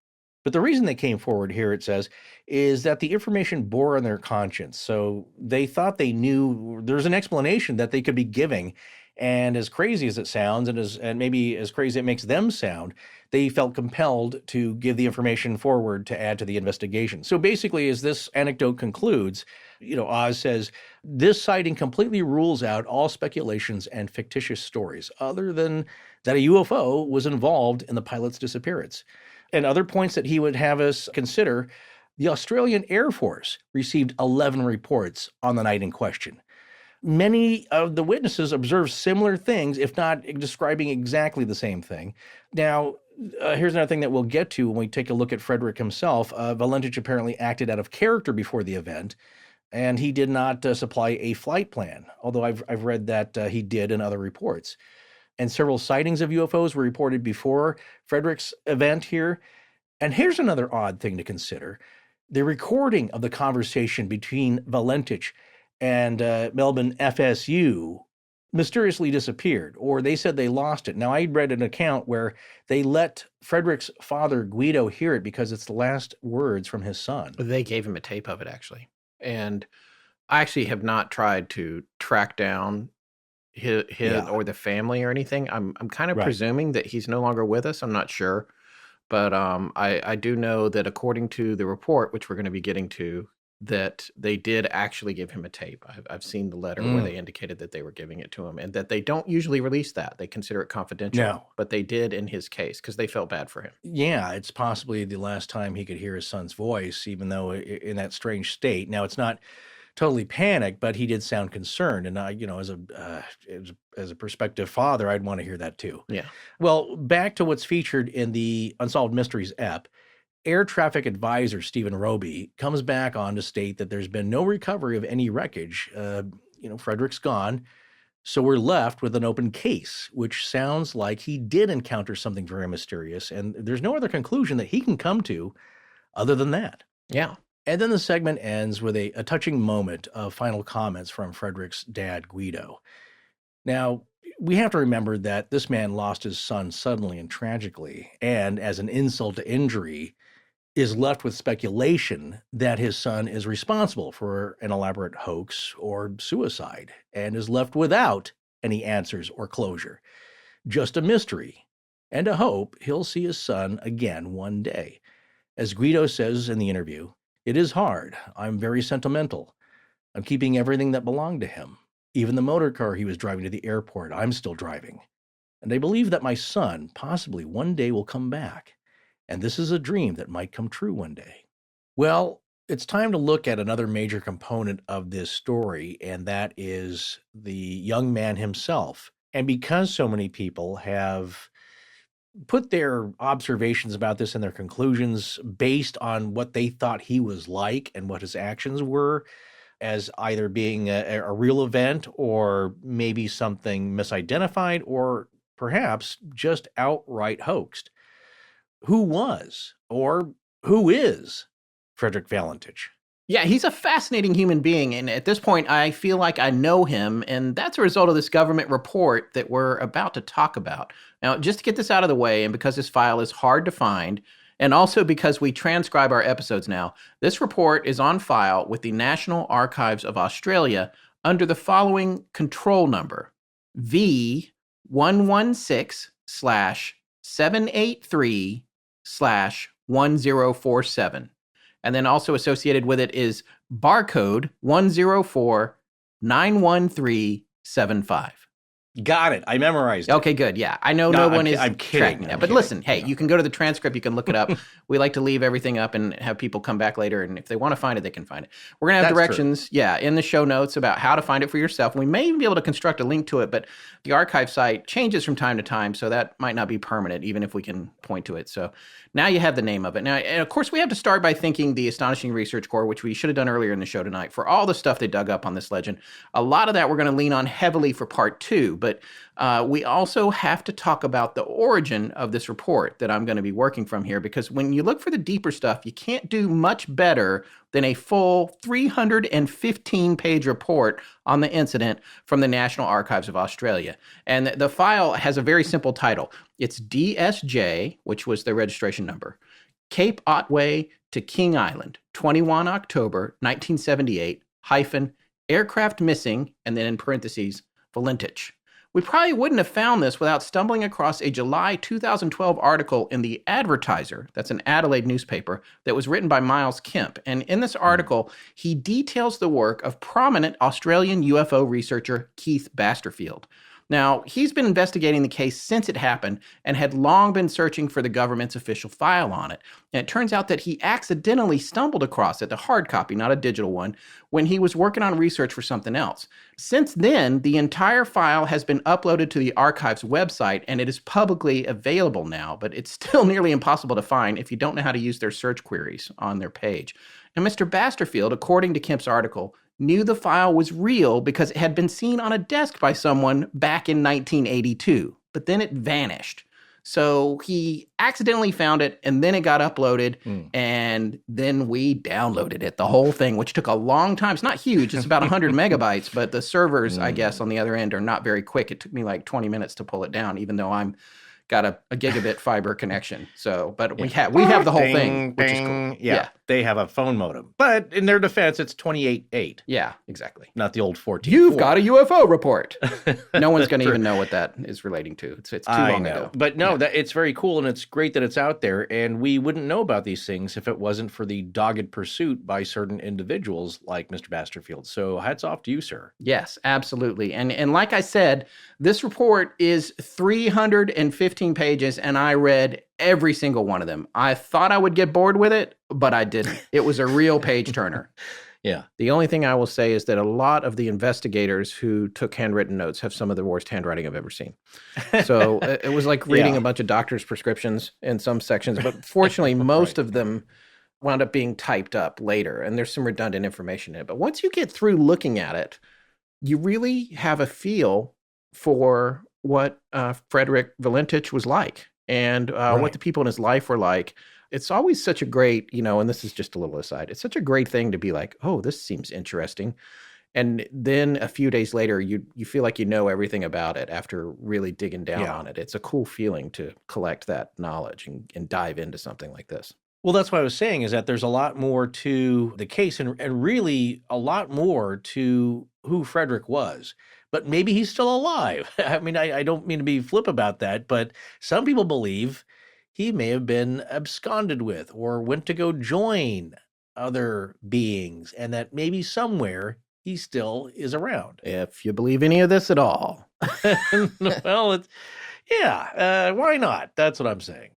But the reason they came forward here, it says, is that the information bore on their conscience. So they thought they knew there's an explanation that they could be giving. And as crazy as it sounds, and maybe as crazy as it makes them sound, they felt compelled to give the information forward to add to the investigation. So basically, as this anecdote concludes, Oz says, this sighting completely rules out all speculations and fictitious stories, other than that a UFO was involved in the pilot's disappearance. And other points that he would have us consider, the Australian Air Force received 11 reports on the night in question. Many of the witnesses observed similar things, if not describing exactly the same thing. Now, here's another thing that we'll get to when we take a look at Frederich himself. Valentich apparently acted out of character before the event, and he did not supply a flight plan, although I've read that he did in other reports. And several sightings of UFOs were reported before Frederick's event here. And here's another odd thing to consider. The recording of the conversation between Valentich and Melbourne FSU mysteriously disappeared, or they said they lost it. Now, I read an account where they let Frederick's father, Guido, hear it because it's the last words from his son. They gave him a tape of it, actually. And I actually have not tried to track down his or the family or anything. I'm kind of presuming that he's no longer with us. I'm not sure. But I do know that according to the report, which we're going to be getting to, that they did actually give him a tape. I've seen the letter where they indicated that they were giving it to him, and that they don't usually release that. They consider it confidential. No. But they did in his case because they felt bad for him. Yeah, it's possibly the last time he could hear his son's voice, even though in that strange state. Now, it's not totally panicked, but he did sound concerned. And as a prospective father, I'd want to hear that too. Yeah. Well, back to what's featured in the Unsolved Mysteries ep. Air traffic advisor Stephen Roby comes back on to state that there's been no recovery of any wreckage. Frederick's gone. So we're left with an open case, which sounds like he did encounter something very mysterious. And there's no other conclusion that he can come to other than that. Yeah. And then the segment ends with a touching moment of final comments from Frederick's dad, Guido. Now, we have to remember that this man lost his son suddenly and tragically, and as an insult to injury, is left with speculation that his son is responsible for an elaborate hoax or suicide, and is left without any answers or closure. Just a mystery, and a hope he'll see his son again one day. As Guido says in the interview, "It is hard. I'm very sentimental. I'm keeping everything that belonged to him. Even the motor car he was driving to the airport, I'm still driving. And I believe that my son possibly one day will come back. And this is a dream that might come true one day." Well, it's time to look at another major component of this story, and that is the young man himself. And because so many people have put their observations about this and their conclusions based on what they thought he was like and what his actions were, as either being a real event or maybe something misidentified or perhaps just outright hoaxed. Who was or who is Frederick Valentich? Yeah, he's a fascinating human being, and at this point, I feel like I know him, and that's a result of this government report that we're about to talk about. Now, just to get this out of the way, and because this file is hard to find, and also because we transcribe our episodes now, this report is on file with the National Archives of Australia under the following control number, V116/783/1047. And then also associated with it is barcode 104-91375. Got it. I memorized it. Okay, good. Yeah. I know no one is I'm kidding. tracking that. But listen, hey, you can go to the transcript. You can look it up. We like to leave everything up and have people come back later. And if they want to find it, they can find it. We're going to have directions, in the show notes about how to find it for yourself. We may even be able to construct a link to it, but the archive site changes from time to time, so that might not be permanent, even if we can point to it. So now you have the name of it. Now, and of course, we have to start by thanking the Astonishing Research Corps, which we should have done earlier in the show tonight, for all the stuff they dug up on this legend. A lot of that we're going to lean on heavily for part 2, but we also have to talk about the origin of this report that I'm going to be working from here, because when you look for the deeper stuff, you can't do much better than a full 315-page report on the incident from the National Archives of Australia. And the file has a very simple title. It's DSJ, which was the registration number, Cape Otway to King Island, 21 October 1978, aircraft missing, and then in parentheses, Valentich. We probably wouldn't have found this without stumbling across a July 2012 article in The Advertiser, that's an Adelaide newspaper, that was written by Miles Kemp. And in this article, he details the work of prominent Australian UFO researcher Keith Basterfield. Now, he's been investigating the case since it happened and had long been searching for the government's official file on it. And it turns out that he accidentally stumbled across it, a hard copy, not a digital one, when he was working on research for something else. Since then, the entire file has been uploaded to the archive's website, and it is publicly available now, but it's still nearly impossible to find if you don't know how to use their search queries on their page. And Mr. Basterfield, according to Kemp's article, knew the file was real because it had been seen on a desk by someone back in 1982, but then it vanished. So he accidentally found it, and then it got uploaded, and then we downloaded it, the whole thing, which took a long time. It's not huge. It's about 100 megabytes, but the servers, I guess, on the other end are not very quick. It took me like 20 minutes to pull it down, even though I'm got a gigabit fiber connection. So, but we have the whole thing, which is cool. Yeah, they have a phone modem. But in their defense, it's 28.8. Yeah, exactly. Not the old 14. You've got a UFO report. No one's going to even know what that is relating to. It's too long ago. But no, that it's very cool, and it's great that it's out there. And we wouldn't know about these things if it wasn't for the dogged pursuit by certain individuals like Mr. Basterfield. So hats off to you, sir. Yes, absolutely. And like I said, this report is 315 pages, and I read every single one of them. I thought I would get bored with it, but I didn't. It was a real page turner. Yeah. The only thing I will say is that a lot of the investigators who took handwritten notes have some of the worst handwriting I've ever seen. So it was like reading a bunch of doctors' prescriptions in some sections, but fortunately, most of them wound up being typed up later, and there's some redundant information in it. But once you get through looking at it, you really have a feel for what Frederick Valentich was like and what the people in his life were like. It's always such a great, and this is just a little aside, it's such a great thing to be like, oh, this seems interesting. And then a few days later, you feel like you know everything about it after really digging down on it. It's a cool feeling to collect that knowledge and dive into something like this. Well, that's what I was saying, is that there's a lot more to the case and really a lot more to who Frederich was. But maybe he's still alive. I mean, I don't mean to be flip about that, but some people believe he may have been absconded with or went to go join other beings, and that maybe somewhere he still is around. If you believe any of this at all. Well, why not? That's what I'm saying.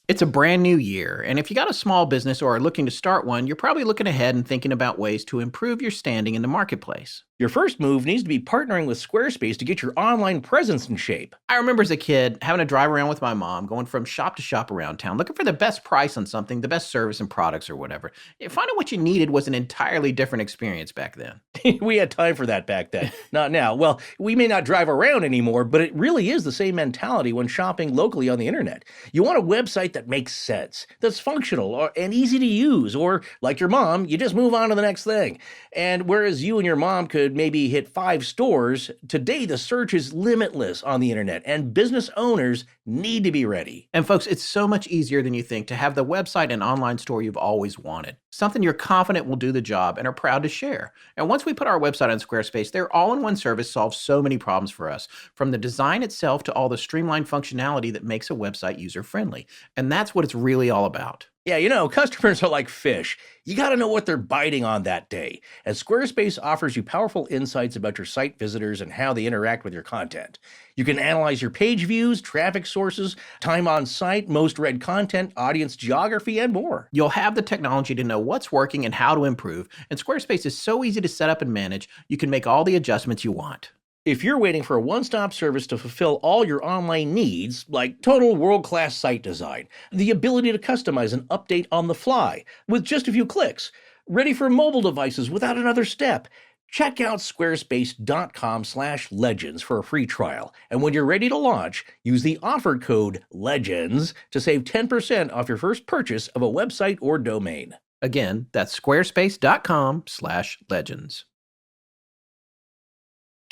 It's a brand new year, and if you got a small business or are looking to start one, you're probably looking ahead and thinking about ways to improve your standing in the marketplace. Your first move needs to be partnering with Squarespace to get your online presence in shape. I remember as a kid having to drive around with my mom, going from shop to shop around town, looking for the best price on something, the best service and products or whatever. Finding what you needed was an entirely different experience back then. We had time for that back then. Not now. Well, we may not drive around anymore, but it really is the same mentality when shopping locally on the internet. You want a website that makes sense, that's functional and easy to use, or like your mom, you just move on to the next thing. And whereas you and your mom could maybe hit 5 stores, today the search is limitless on the internet, and business owners need to be ready. And folks, it's so much easier than you think to have the website and online store you've always wanted. Something you're confident will do the job and are proud to share. And once we put our website on Squarespace, their all-in-one service solves so many problems for us, from the design itself to all the streamlined functionality that makes a website user-friendly. And that's what it's really all about. Yeah, customers are like fish. You got to know what they're biting on that day. And Squarespace offers you powerful insights about your site visitors and how they interact with your content. You can analyze your page views, traffic sources, time on site, most read content, audience geography, and more. You'll have the technology to know what's working and how to improve. And Squarespace is so easy to set up and manage, you can make all the adjustments you want. If you're waiting for a one-stop service to fulfill all your online needs, like total world-class site design, the ability to customize and update on the fly with just a few clicks, ready for mobile devices without another step, check out squarespace.com/legends for a free trial. And when you're ready to launch, use the offer code LEGENDS to save 10% off your first purchase of a website or domain. Again, that's squarespace.com/legends.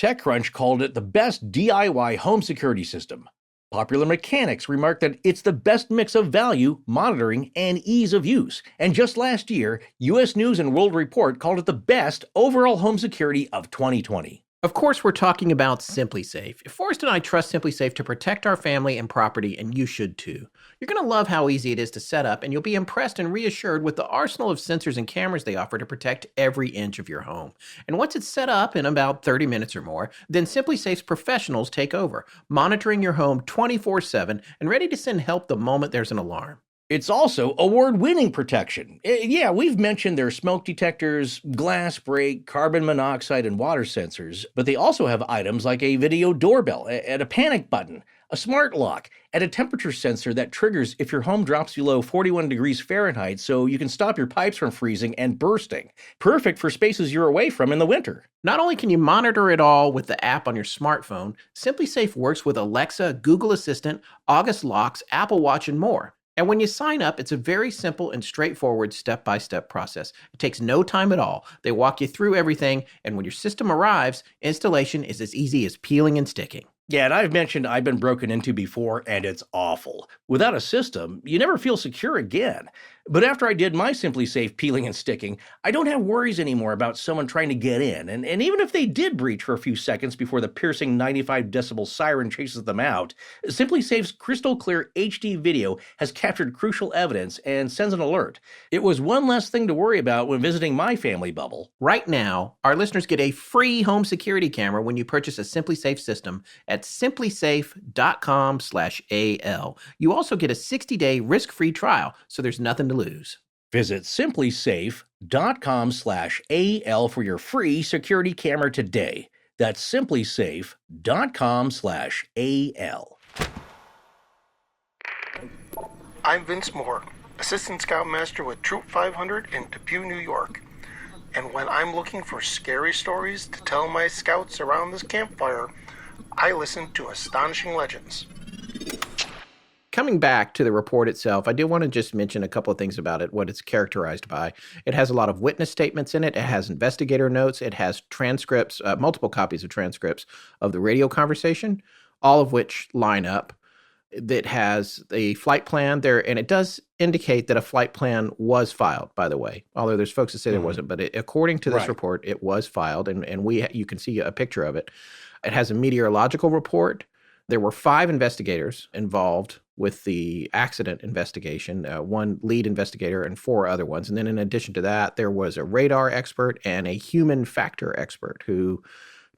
TechCrunch called it the best DIY home security system. Popular Mechanics remarked that it's the best mix of value, monitoring, and ease of use. And just last year, U.S. News & World Report called it the best overall home security of 2020. Of course, we're talking about SimpliSafe. Forrest and I trust SimpliSafe to protect our family and property, and you should too. You're going to love how easy it is to set up, and you'll be impressed and reassured with the arsenal of sensors and cameras they offer to protect every inch of your home. And once it's set up in about 30 minutes or more, then SimpliSafe's professionals take over, monitoring your home 24/7 and ready to send help the moment there's an alarm. It's also award-winning protection. Yeah, we've mentioned their smoke detectors, glass break, carbon monoxide, and water sensors, but they also have items like a video doorbell and a panic button, a smart lock, and a temperature sensor that triggers if your home drops below 41 degrees Fahrenheit so you can stop your pipes from freezing and bursting. Perfect for spaces you're away from in the winter. Not only can you monitor it all with the app on your smartphone, SimpliSafe works with Alexa, Google Assistant, August Locks, Apple Watch, and more. And when you sign up, it's a very simple and straightforward step-by-step process. It takes no time at all. They walk you through everything, and when your system arrives, installation is as easy as peeling and sticking. Yeah, and I've mentioned I've been broken into before, and it's awful. Without a system, you never feel secure again. But after I did my SimpliSafe peeling and sticking, I don't have worries anymore about someone trying to get in. And even if they did breach for a few seconds before the piercing 95 decibel siren chases them out, SimpliSafe's crystal clear HD video has captured crucial evidence and sends an alert. It was one less thing to worry about when visiting my family bubble. Right now, our listeners get a free home security camera when you purchase a SimpliSafe system at simplisafe.com/AL. You also get a 60-day risk-free trial, so there's nothing to lose. Visit simplisafe.com/AL for your free security camera today. That's simplisafe.com/AL. I'm Vince Moore, Assistant Scoutmaster with Troop 500 in Depew, New York. And when I'm looking for scary stories to tell my scouts around this campfire, I listen to Astonishing Legends. Coming back to the report itself, I do want to just mention a couple of things about it, what it's characterized by. It has a lot of witness statements in it. It has investigator notes. It has transcripts, multiple copies of transcripts of the radio conversation, all of which line up. It has a flight plan there, and it does indicate that a flight plan was filed, by the way, although there's folks that say there wasn't. But according to this report, it was filed, and you can see a picture of it. It has a meteorological report. There were 5 investigators involved with the accident investigation, 1 lead investigator and 4 other ones. And then in addition to that, there was a radar expert and a human factor expert who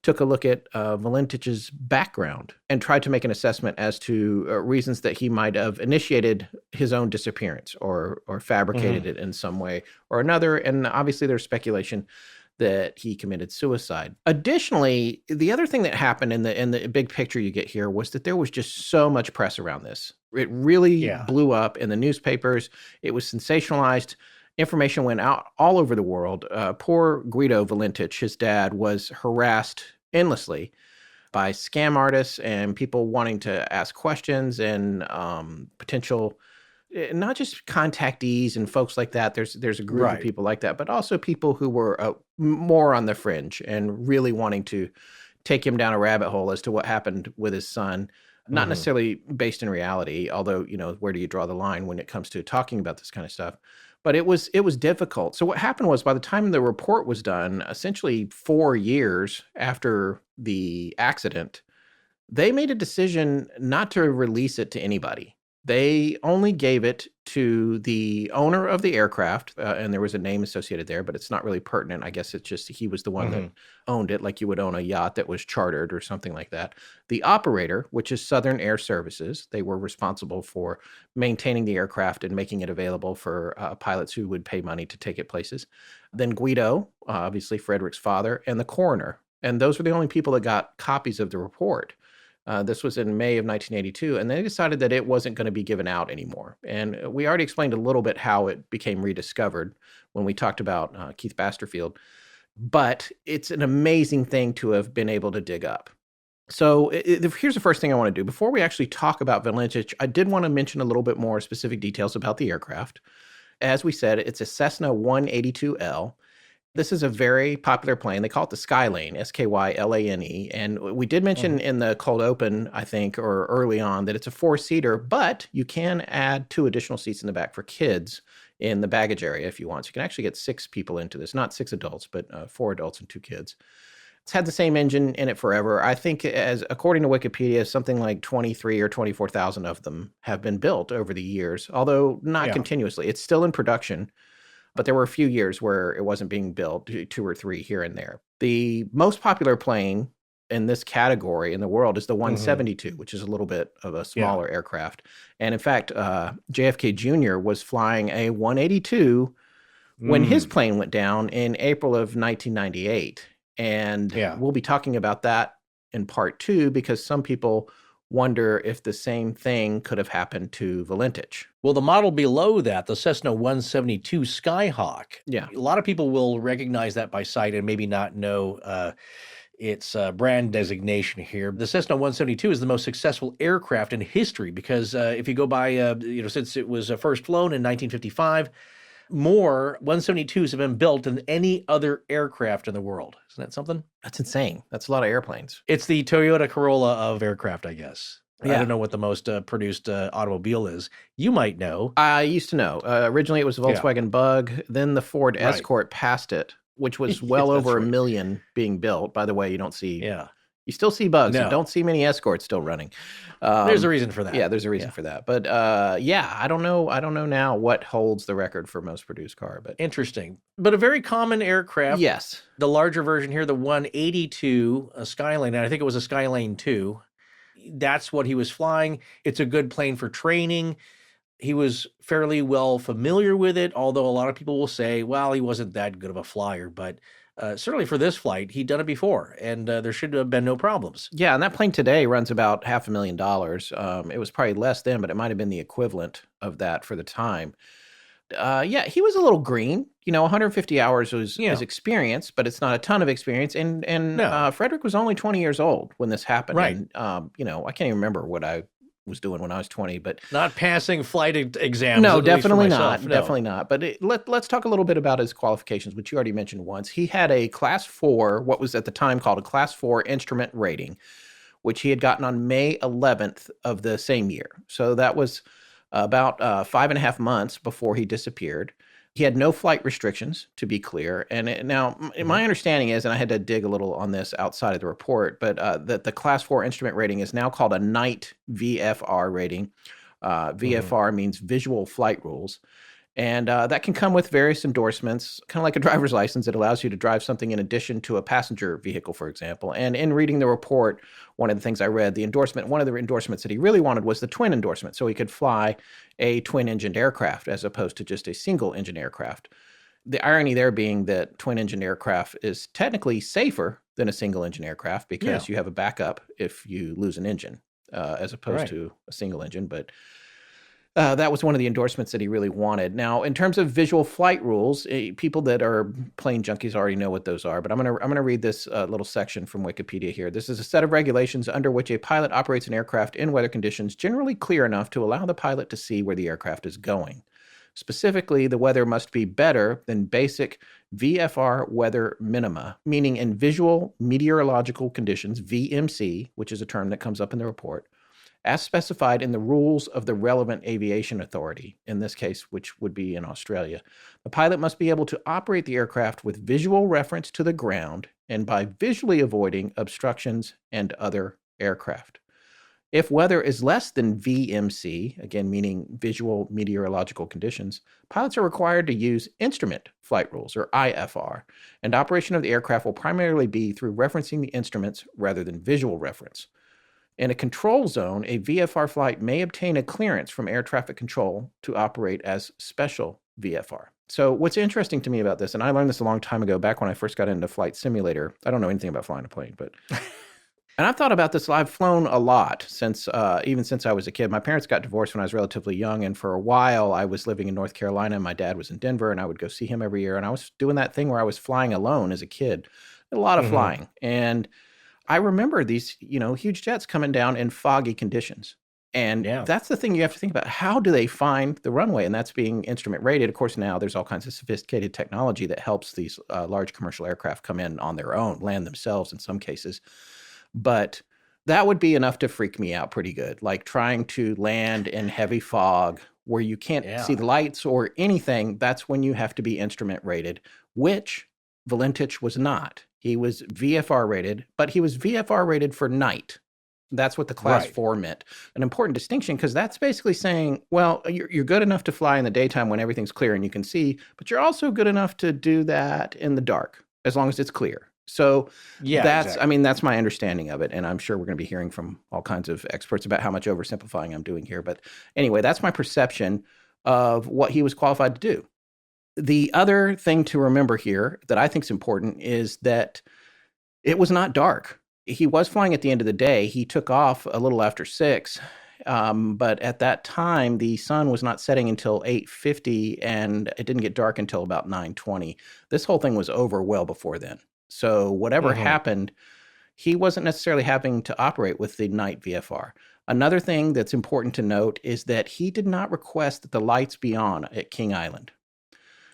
took a look at Valentich's background and tried to make an assessment as to reasons that he might have initiated his own disappearance or fabricated it in some way or another. And obviously there's speculation that he committed suicide. Additionally, the other thing that happened in the big picture you get here was that there was just so much press around this. It really blew up in the newspapers. It was sensationalized. Information went out all over the world. Poor Guido Valentich, his dad, was harassed endlessly by scam artists and people wanting to ask questions and potential, not just contactees and folks like that. There's a group of people like that, but also people who were more on the fringe and really wanting to take him down a rabbit hole as to what happened with his son. Not necessarily based in reality, although, where do you draw the line when it comes to talking about this kind of stuff? But it was difficult. So what happened was, by the time the report was done, essentially 4 years after the accident, they made a decision not to release it to anybody. They only gave it to the owner of the aircraft, and there was a name associated there, but it's not really pertinent. I guess it's just he was the one that owned it, like you would own a yacht that was chartered or something like that. The operator, which is Southern Air Services, they were responsible for maintaining the aircraft and making it available for pilots who would pay money to take it places. Then Guido, obviously Frederick's father, and the coroner. And those were the only people that got copies of the report. This was in May of 1982, and they decided that it wasn't going to be given out anymore. And we already explained a little bit how it became rediscovered when we talked about Keith Basterfield. But it's an amazing thing to have been able to dig up. So here's the first thing I want to do. Before we actually talk about Valentich, I did want to mention a little bit more specific details about the aircraft. As we said, it's a Cessna 182L. This is a very popular plane. They call it the Skylane, Skyline. And we did mention in the cold open, I think, or early on, that it's a 4-seater, but you can add 2 additional seats in the back for kids in the baggage area if you want. So you can actually get 6 people into this, not 6 adults, but 4 adults and 2 kids. It's had the same engine in it forever. I think, as according to Wikipedia, something like 23 or 24,000 of them have been built over the years, although not continuously. It's still in production, but there were a few years where it wasn't being built, 2 or 3 here and there. The most popular plane in this category in the world is the 172, which is a little bit of a smaller aircraft. And in fact, JFK Jr. was flying a 182 when his plane went down in April of 1998. And we'll be talking about that in part 2 because some people wonder if the same thing could have happened to Valentich. Well, the model below that, the Cessna 172 Skyhawk. Yeah. A lot of people will recognize that by sight and maybe not know its brand designation here. The Cessna 172 is the most successful aircraft in history because if you go by, since it was first flown in 1955, more 172s have been built than any other aircraft in the world. Isn't that something? That's insane. That's a lot of airplanes. It's the Toyota Corolla of aircraft, I guess. Yeah. I don't know what the most produced automobile is. You might know. I used to know. Originally, it was a Volkswagen Bug. Then the Ford Escort passed it, which was well over a million being built. By the way, you don't see... You still see Bugs. You don't see many Escorts still running. There's a reason for that. Yeah, there's a reason for that. But I don't know now what holds the record for most produced car. But interesting. But a very common aircraft. Yes. The larger version here, the 182 Skylane, and I think it was a Skylane 2. That's what he was flying. It's a good plane for training. He was fairly well familiar with it, although a lot of people will say, well, he wasn't that good of a flyer. But certainly for this flight, he'd done it before, and there should have been no problems. Yeah, and that plane today runs about $500,000. It was probably less then, but it might have been the equivalent of that for the time. He was a little green. 150 hours is experience, but it's not a ton of experience. And Frederich was only 20 years old when this happened. Right. And, I can't even remember what I was doing when I was 20, but not passing flight exams. No, definitely not. Definitely not. But let's talk a little bit about his qualifications, which you already mentioned once. He had a Class 4, what was at the time called a Class 4 instrument rating, which he had gotten on May 11th of the same year. So that was about 5.5 months before he disappeared. He had no flight restrictions, to be clear. And now, my understanding is, and I had to dig a little on this outside of the report, but that the Class 4 instrument rating is now called a night VFR rating. VFR means Visual Flight Rules. And that can come with various endorsements, kind of like a driver's license. It allows you to drive something in addition to a passenger vehicle, for example. And in reading the report, one of the things I read, one of the endorsements that he really wanted was the twin endorsement, so he could fly a twin-engined aircraft as opposed to just a single-engine aircraft. The irony there being that twin-engine aircraft is technically safer than a single-engine aircraft because you have a backup if you lose an engine, as opposed to a single engine. But that was one of the endorsements that he really wanted. Now, in terms of visual flight rules, people that are plane junkies already know what those are, but I'm gonna read this little section from Wikipedia here. This is a set of regulations under which a pilot operates an aircraft in weather conditions generally clear enough to allow the pilot to see where the aircraft is going. Specifically, the weather must be better than basic VFR weather minima, meaning in visual meteorological conditions, VMC, which is a term that comes up in the report, as specified in the rules of the relevant aviation authority, in this case, which would be in Australia. The pilot must be able to operate the aircraft with visual reference to the ground and by visually avoiding obstructions and other aircraft. If weather is less than VMC, again meaning visual meteorological conditions, pilots are required to use instrument flight rules, or IFR, and operation of the aircraft will primarily be through referencing the instruments rather than visual reference. In a control zone, a VFR flight may obtain a clearance from air traffic control to operate as special VFR. So what's interesting to me about this, and I learned this a long time ago, back when I first got into Flight Simulator. I don't know anything about flying a plane, but... And I've thought about this. I've flown a lot even since I was a kid. My parents got divorced when I was relatively young, and for a while I was living in North Carolina, and my dad was in Denver, and I would go see him every year, and I was doing that thing where I was flying alone as a kid. A lot of flying. And I remember these, huge jets coming down in foggy conditions. And that's the thing you have to think about. How do they find the runway? And that's being instrument rated. Of course, now there's all kinds of sophisticated technology that helps these large commercial aircraft come in on their own, land themselves in some cases. But that would be enough to freak me out pretty good. Like trying to land in heavy fog where you can't see the lights or anything. That's when you have to be instrument rated, which Valentich was not. He was VFR rated, but he was VFR rated for night. That's what the Class 4 meant. An important distinction, because that's basically saying, well, you're good enough to fly in the daytime when everything's clear and you can see, but you're also good enough to do that in the dark, as long as it's clear. So that's my understanding of it. And I'm sure we're going to be hearing from all kinds of experts about how much oversimplifying I'm doing here. But anyway, that's my perception of what he was qualified to do. The other thing to remember here that I think is important is that it was not dark. He was flying at the end of the day. He took off a little after 6. But at that time, the sun was not setting until 8:50, and it didn't get dark until about 9:20. This whole thing was over well before then. So whatever happened, he wasn't necessarily having to operate with the night VFR. Another thing that's important to note is that he did not request that the lights be on at King Island.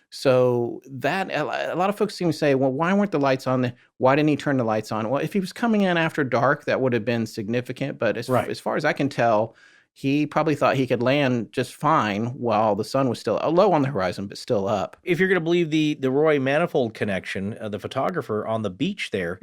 So that a lot of folks seem to say, well, why weren't the lights on? Why didn't he turn the lights on? Well, if he was coming in after dark, that would have been significant. But as far as I can tell, he probably thought he could land just fine while the sun was still low on the horizon, but still up. If you're going to believe the Roy Manifold connection, the photographer on the beach there,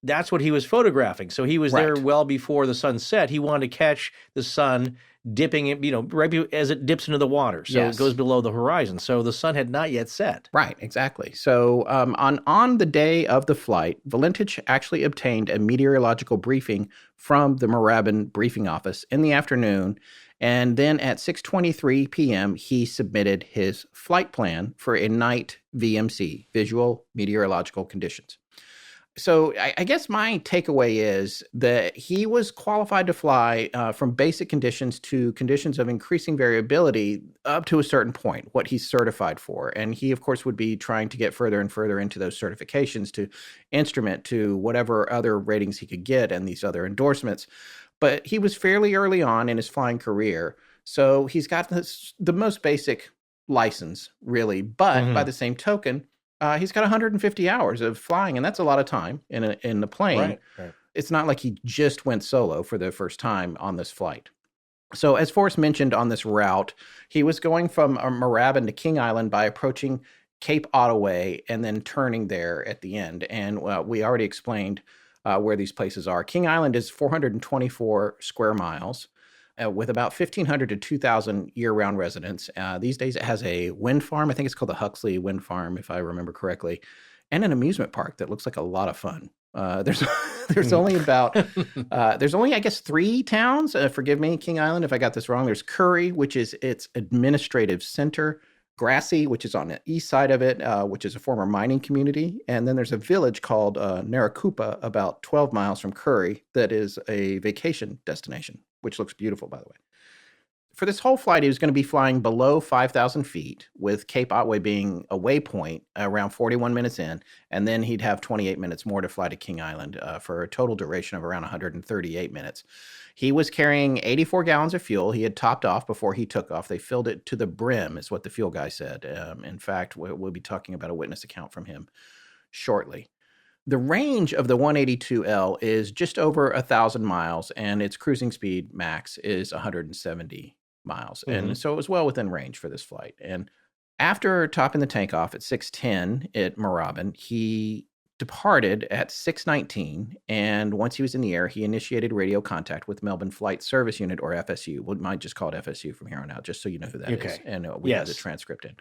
that's what he was photographing. So he was there well before the sun set. He wanted to catch the sun dipping, right as it dips into the water. So it goes below the horizon. So the sun had not yet set. Right, exactly. So on the day of the flight, Valentich actually obtained a meteorological briefing from the Moorabbin briefing office in the afternoon. And then at 6:23 p.m., he submitted his flight plan for a night VMC, visual meteorological conditions. So I guess my takeaway is that he was qualified to fly from basic conditions to conditions of increasing variability up to a certain point, what he's certified for. And he, of course, would be trying to get further and further into those certifications to instrument to whatever other ratings he could get and these other endorsements. But he was fairly early on in his flying career. So he's got the most basic license, really. But by the same token, he's got 150 hours of flying, and that's a lot of time in the plane. Right. It's not like he just went solo for the first time on this flight. So as Forrest mentioned on this route, he was going from Moorabbin to King Island by approaching Cape Otway and then turning there at the end. And we already explained where these places are. King Island is 424 square miles. With about 1,500 to 2,000 year-round residents. These days it has a wind farm. I think it's called the Huxley Wind Farm, if I remember correctly, and an amusement park that looks like a lot of fun. There's only I guess 3 towns. Forgive me, King Island, if I got this wrong. There's Curry, which is its administrative center. Grassy, which is on the east side of it, which is a former mining community. And then there's a village called Narakupa, about 12 miles from Curry, that is a vacation destination, which looks beautiful, by the way. For this whole flight, he was going to be flying below 5,000 feet, with Cape Otway being a waypoint around 41 minutes in, and then he'd have 28 minutes more to fly to King Island for a total duration of around 138 minutes. He was carrying 84 gallons of fuel. He had topped off before he took off. They filled it to the brim, is what the fuel guy said. In fact, we'll be talking about a witness account from him shortly. The range of the 182L is just over 1,000 miles, and its cruising speed max is 170 miles. And so it was well within range for this flight. And after topping the tank off at 6:10 at Moorabbin, he departed at 6:19, and once he was in the air, he initiated radio contact with Melbourne Flight Service Unit, or FSU. We might just call it FSU from here on out, just so you know who that is. And we have the transcript in.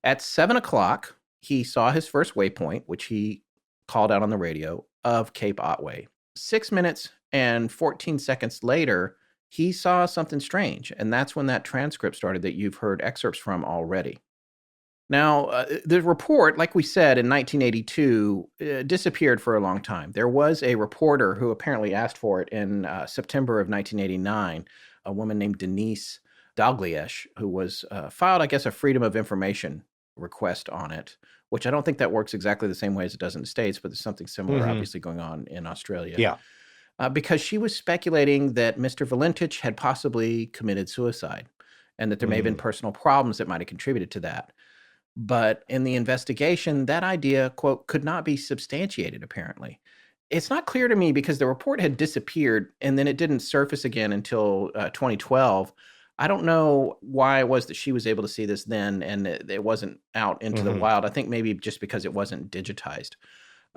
At 7 o'clock, he saw his first waypoint, which he called out on the radio, of Cape Otway. 6 minutes and 14 seconds later, he saw something strange, and that's when that transcript started that you've heard excerpts from already. Now, the report, like we said, in 1982, disappeared for a long time. There was a reporter who apparently asked for it in September of 1989, a woman named Denise Dalgliesh, who was filed, I guess, a Freedom of Information request on it, which I don't think that works exactly the same way as it does in the States, but there's something similar, obviously, going on in Australia. Yeah. Because she was speculating that Mr. Valentich had possibly committed suicide and that there may have been personal problems that might have contributed to that. But in the investigation, that idea, quote, could not be substantiated, apparently. It's not clear to me because the report had disappeared and then it didn't surface again until 2012. I don't know why it was that she was able to see this then and it wasn't out into the wild. I think maybe just because it wasn't digitized.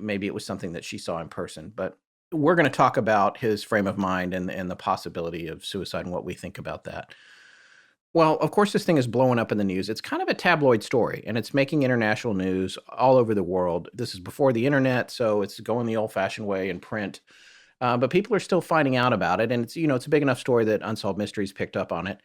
maybe it was something that she saw in person. But we're going to talk about his frame of mind and the possibility of suicide and what we think about that. Well, of course, this thing is blowing up in the news. It's kind of a tabloid story, and it's making international news all over the world. This is before the internet, so it's going the old-fashioned way in print. But people are still finding out about it, and it's a big enough story that Unsolved Mysteries picked up on it.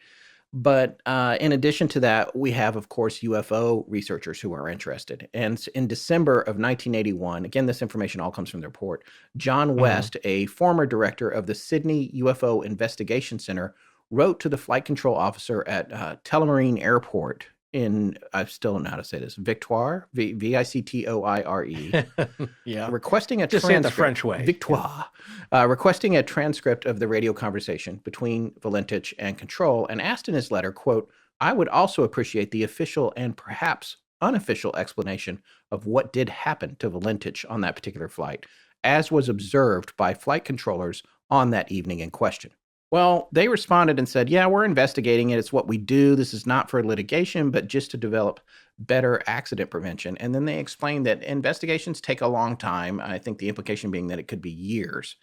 But in addition to that, we have, of course, UFO researchers who are interested. And in December of 1981, again, this information all comes from the report, John West, a former director of the Sydney UFO Investigation Center, wrote to the flight control officer at Moorabbin Airport in, I still don't know how to say this, Victoire, Victoire, Yeah. requesting a Just say it transcript. the French way. Victoire. Requesting a transcript of the radio conversation between Valentich and control, and asked in his letter, quote, "I would also appreciate the official and perhaps unofficial explanation of what did happen to Valentich on that particular flight, as was observed by flight controllers on that evening in question." Well, they responded and said, yeah, we're investigating it. It's what we do. This is not for litigation, but just to develop better accident prevention. And then they explained that investigations take a long time. I think the implication being that it could be years.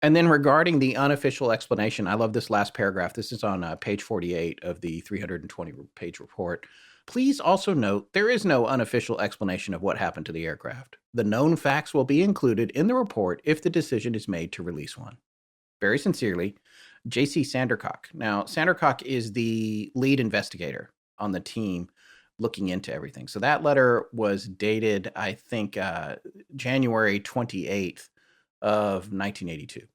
And then regarding the unofficial explanation, I love this last paragraph. This is on page 48 of the 320-page report. Please also note there is no unofficial explanation of what happened to the aircraft. The known facts will be included in the report if the decision is made to release one. Very sincerely, J.C. Sandercock. Now, Sandercock is the lead investigator on the team looking into everything. So that letter was dated, I think, January 28th of 1982.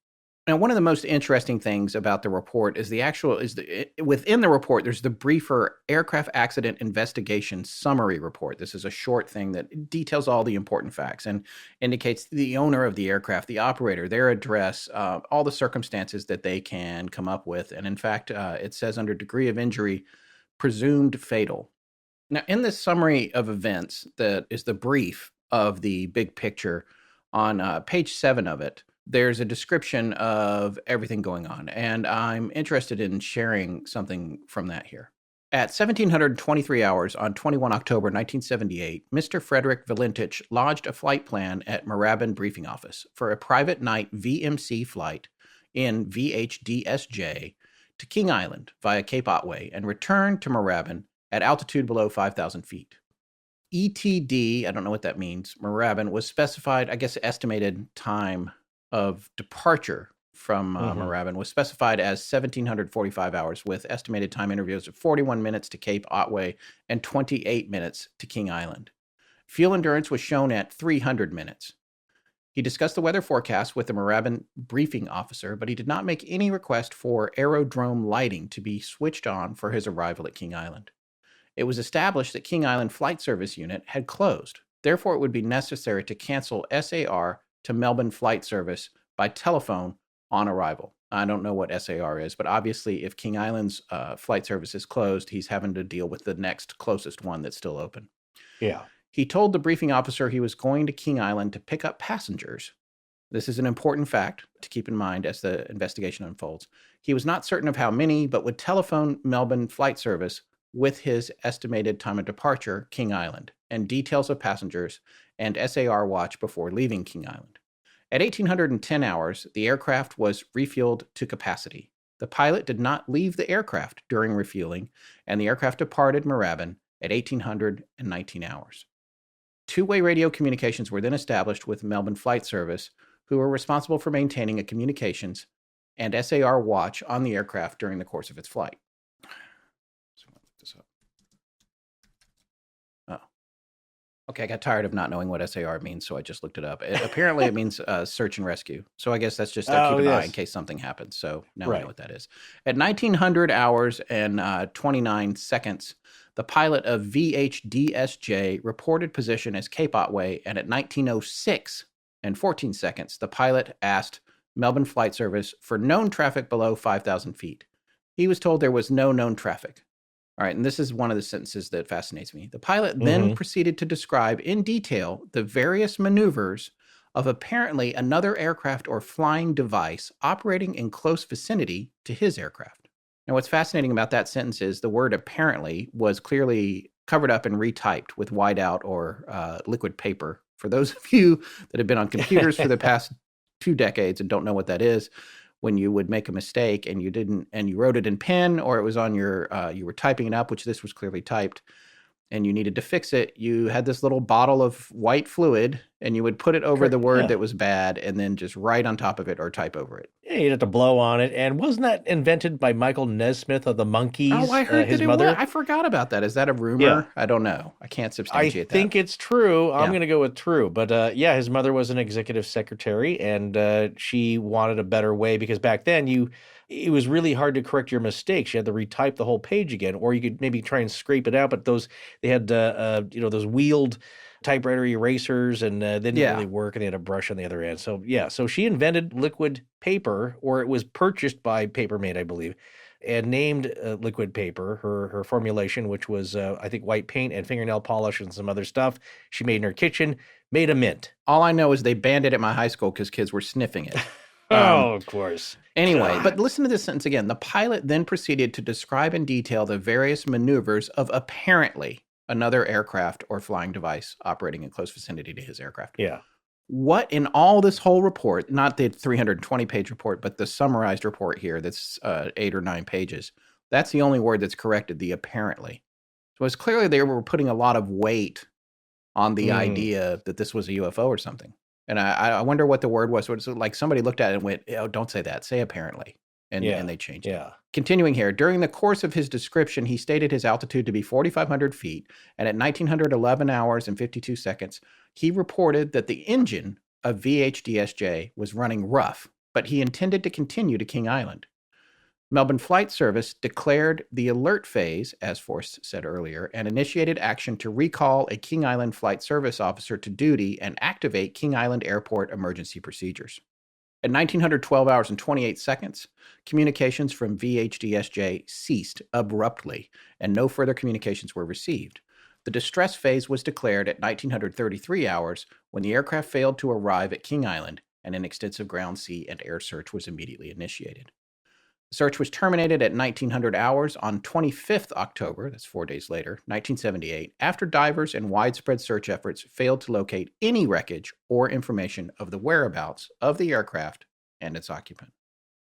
Now, one of the most interesting things about the report is within the report, there's the briefer aircraft accident investigation summary report. This is a short thing that details all the important facts and indicates the owner of the aircraft, the operator, their address, all the circumstances that they can come up with. And in fact, it says under degree of injury, presumed fatal. Now, in this summary of events that is the brief of the big picture on page 7 of it, there's a description of everything going on, and I'm interested in sharing something from that here. At 1723 hours on 21 October 1978, Mr. Frederick Valentich lodged a flight plan at Moorabbin Briefing Office for a private night VMC flight in VH-DSJ to King Island via Cape Otway and returned to Moorabbin at altitude below 5,000 feet. ETD, I don't know what that means, Moorabbin, was specified, I guess estimated time of departure from Moorabbin was specified as 1,745 hours with estimated time intervals of 41 minutes to Cape Otway and 28 minutes to King Island. Fuel endurance was shown at 300 minutes. He discussed the weather forecast with the Moorabbin briefing officer, but he did not make any request for aerodrome lighting to be switched on for his arrival at King Island. It was established that King Island Flight Service Unit had closed. Therefore, it would be necessary to cancel SAR to Melbourne Flight Service by telephone on arrival. I don't know what SAR is, but obviously if King Island's flight service is closed, he's having to deal with the next closest one that's still open. Yeah. He told the briefing officer he was going to King Island to pick up passengers. This is an important fact to keep in mind as the investigation unfolds. He was not certain of how many, but would telephone Melbourne Flight Service with his estimated time of departure, King Island, and details of passengers and SAR watch before leaving King Island. At 1,810 hours, the aircraft was refueled to capacity. The pilot did not leave the aircraft during refueling, and the aircraft departed Moorabbin at 1,819 hours. Two-way radio communications were then established with Melbourne Flight Service, who were responsible for maintaining a communications and SAR watch on the aircraft during the course of its flight. So I'm going to look this up. Okay, I got tired of not knowing what SAR means, so I just looked it up. Apparently, it means search and rescue. So I guess that's just keep an eye in case something happens. So now we know what that is. At 1,900 hours and 29 seconds, the pilot of VH-DSJ reported position as Cape Otway, and at 1906 and 14 seconds, the pilot asked Melbourne Flight Service for known traffic below 5,000 feet. He was told there was no known traffic. All right, and this is one of the sentences that fascinates me. The pilot then proceeded to describe in detail the various maneuvers of apparently another aircraft or flying device operating in close vicinity to his aircraft. Now, what's fascinating about that sentence is the word apparently was clearly covered up and retyped with whiteout or liquid paper For those of you that have been on computers for the past 2 decades and don't know what that is, when you would make a mistake and you wrote it in pen, or it was on your, you were typing it up, which this was clearly typed, and you needed to fix it, you had this little bottle of white fluid and you would put it over the word that was bad and then just write on top of it or type over it. Yeah, you'd have to blow on it. And wasn't that invented by Michael Nesmith of the Monkees? Oh, I heard his that mother. I forgot about that. Is that a rumor? Yeah. I don't know. I can't substantiate that. I think it's true. I'm Yeah. going to go with true. But yeah, his mother was an executive secretary, and she wanted a better way because back then it was really hard to correct your mistakes. You had to retype the whole page again, or you could maybe try and scrape it out. But they had those wheeled typewriter erasers, and they didn't really work, and they had a brush on the other end. So yeah, so she invented liquid paper, or it was purchased by Papermate, I believe, and named liquid paper her formulation, which was I think white paint and fingernail polish and some other stuff she made in her kitchen, made a mint. All I know is they banned it at my high school because kids were sniffing it. Of course. Anyway, but listen to this sentence again. The pilot then proceeded to describe in detail the various maneuvers of apparently another aircraft or flying device operating in close vicinity to his aircraft. Yeah. What in all this whole report, not the 320-page report, but the summarized report here that's 8 or 9 pages, that's the only word that's corrected, the apparently. So it's clearly they were putting a lot of weight on the idea that this was a UFO or something. And I wonder what the word was. So it's like somebody looked at it and went, oh, don't say that. Say apparently. And they changed it. Continuing here, during the course of his description, he stated his altitude to be 4,500 feet. And at 1911 hours and 52 seconds, he reported that the engine of VH-DSJ was running rough, but he intended to continue to King Island. Melbourne Flight Service declared the alert phase, as Forrest said earlier, and initiated action to recall a King Island Flight Service officer to duty and activate King Island Airport emergency procedures. At 1912 hours and 28 seconds, communications from VH-DSJ ceased abruptly, and no further communications were received. The distress phase was declared at 1933 hours when the aircraft failed to arrive at King Island, and an extensive ground, sea, and air search was immediately initiated. The search was terminated at 1900 hours on 25th October, that's 4 days later, 1978, after divers and widespread search efforts failed to locate any wreckage or information of the whereabouts of the aircraft and its occupant.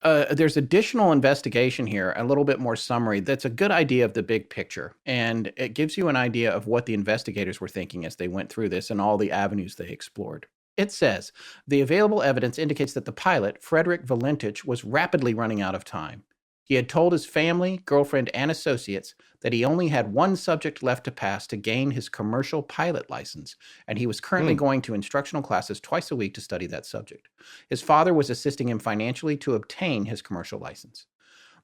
There's additional investigation here, a little bit more summary, that's a good idea of the big picture, and it gives you an idea of what the investigators were thinking as they went through this and all the avenues they explored. It says, the available evidence indicates that the pilot, Frederick Valentich, was rapidly running out of time. He had told his family, girlfriend, and associates that he only had one subject left to pass to gain his commercial pilot license, and he was currently going to instructional classes twice a week to study that subject. His father was assisting him financially to obtain his commercial license.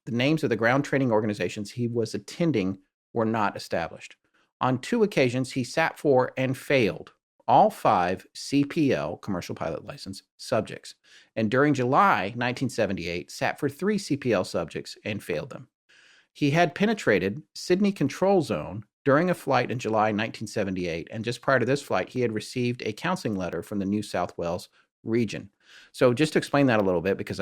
The names of the ground training organizations he was attending were not established. On 2 occasions, he sat for and failed all 5 CPL, commercial pilot license, subjects, and during July 1978, sat for 3 CPL subjects and failed them. He had penetrated Sydney Control Zone during a flight in July 1978, and just prior to this flight, he had received a counseling letter from the New South Wales region. So just to explain that a little bit, because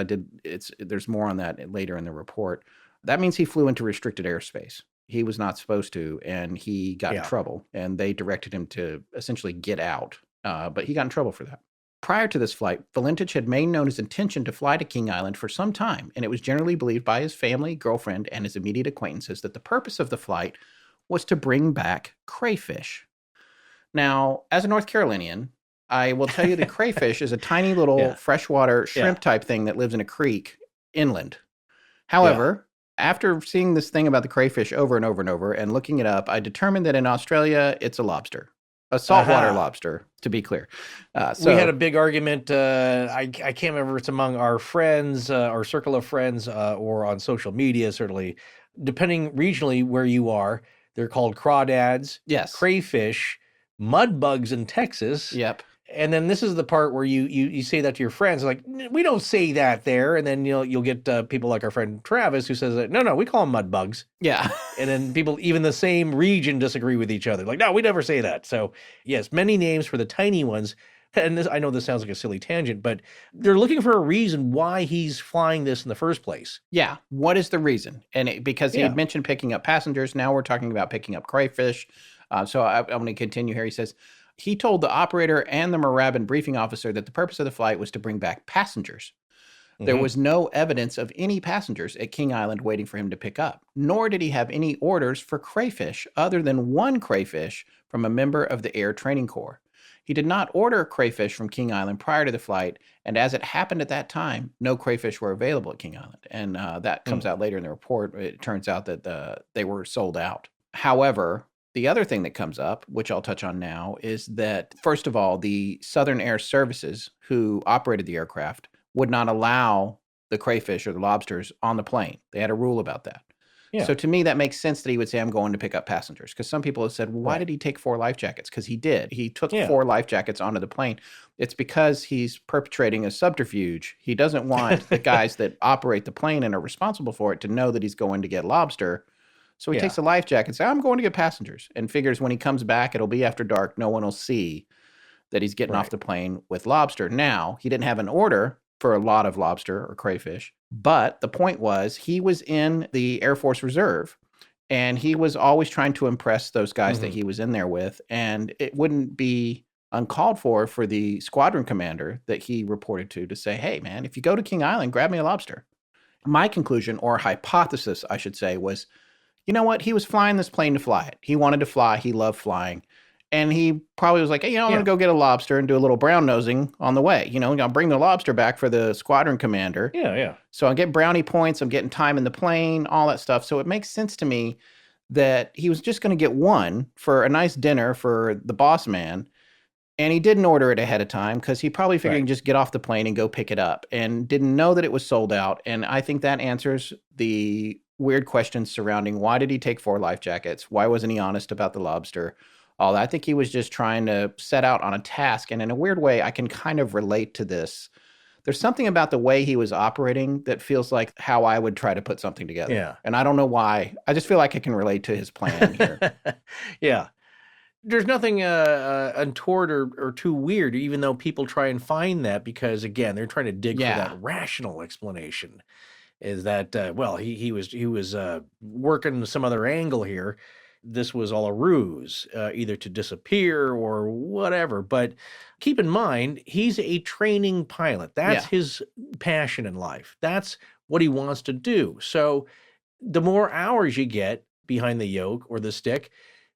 there's more on that later in the report, that means he flew into restricted airspace. He was not supposed to, and he got in trouble, and they directed him to essentially get out, but he got in trouble for that. Prior to this flight, Valentich had made known his intention to fly to King Island for some time, and it was generally believed by his family, girlfriend, and his immediate acquaintances that the purpose of the flight was to bring back crayfish. Now, as a North Carolinian, I will tell you that crayfish is a tiny little freshwater shrimp type thing that lives in a creek inland. However, after seeing this thing about the crayfish over and over and over and looking it up, I determined that in Australia, it's a lobster. A saltwater lobster, to be clear. So we had a big argument. I can't remember if it's among our friends, our circle of friends, or on social media, certainly. Depending regionally where you are, they're called crawdads, crayfish, mud bugs in Texas. Yep. And then this is the part where you say that to your friends, like, we don't say that there. And then you'll get people like our friend Travis who says that, no, we call them mud bugs. Yeah. And then people, even the same region, disagree with each other. Like, no, we never say that. So yes, many names for the tiny ones. And I know this sounds like a silly tangent, but they're looking for a reason why he's flying this in the first place. Yeah. What is the reason? And because he had mentioned picking up passengers, now we're talking about picking up crayfish. So I'm going to continue here. He says, He told the operator and the Moorabbin briefing officer that the purpose of the flight was to bring back passengers. There was no evidence of any passengers at King Island waiting for him to pick up, nor did he have any orders for crayfish other than one crayfish from a member of the Air Training Corps. He did not order crayfish from King Island prior to the flight, and as it happened at that time, no crayfish were available at King Island. And that comes out later in the report. It turns out that they were sold out. However, the other thing that comes up, which I'll touch on now, is that, first of all, the Southern Air Services, who operated the aircraft, would not allow the crayfish or the lobsters on the plane. They had a rule about that. Yeah. So to me, that makes sense that he would say, I'm going to pick up passengers. Because some people have said, well, why did he take 4 life jackets? Because he did. He took 4 life jackets onto the plane. It's because he's perpetrating a subterfuge. He doesn't want the guys that operate the plane and are responsible for it to know that he's going to get lobster. So he takes a life jacket and says, I'm going to get passengers. And figures when he comes back, it'll be after dark. No one will see that he's getting off the plane with lobster. Now, he didn't have an order for a lot of lobster or crayfish. But the point was, he was in the Air Force Reserve, and he was always trying to impress those guys that he was in there with. And it wouldn't be uncalled for the squadron commander that he reported to say, hey, man, if you go to King Island, grab me a lobster. My conclusion, or hypothesis, I should say, was, you know what? He was flying this plane to fly it. He wanted to fly. He loved flying. And he probably was like, hey, I'm going to go get a lobster and do a little brown nosing on the way. I'll bring the lobster back for the squadron commander. Yeah. So I get brownie points. I'm getting time in the plane, all that stuff. So it makes sense to me that he was just going to get one for a nice dinner for the boss man. And he didn't order it ahead of time because he probably figured he can just get off the plane and go pick it up and didn't know that it was sold out. And I think that answers the weird questions surrounding why did he take 4 life jackets? Why wasn't he honest about the lobster? All that. I think he was just trying to set out on a task. And in a weird way, I can kind of relate to this. There's something about the way he was operating that feels like how I would try to put something together. Yeah. And I don't know why. I just feel like I can relate to his plan here. Yeah. There's nothing untoward or too weird, even though people try and find that because, again, they're trying to dig for that rational explanation. Is that, he was working some other angle here. This was all a ruse, either to disappear or whatever. But keep in mind, he's a training pilot. That's his passion in life. That's what he wants to do. So the more hours you get behind the yoke or the stick,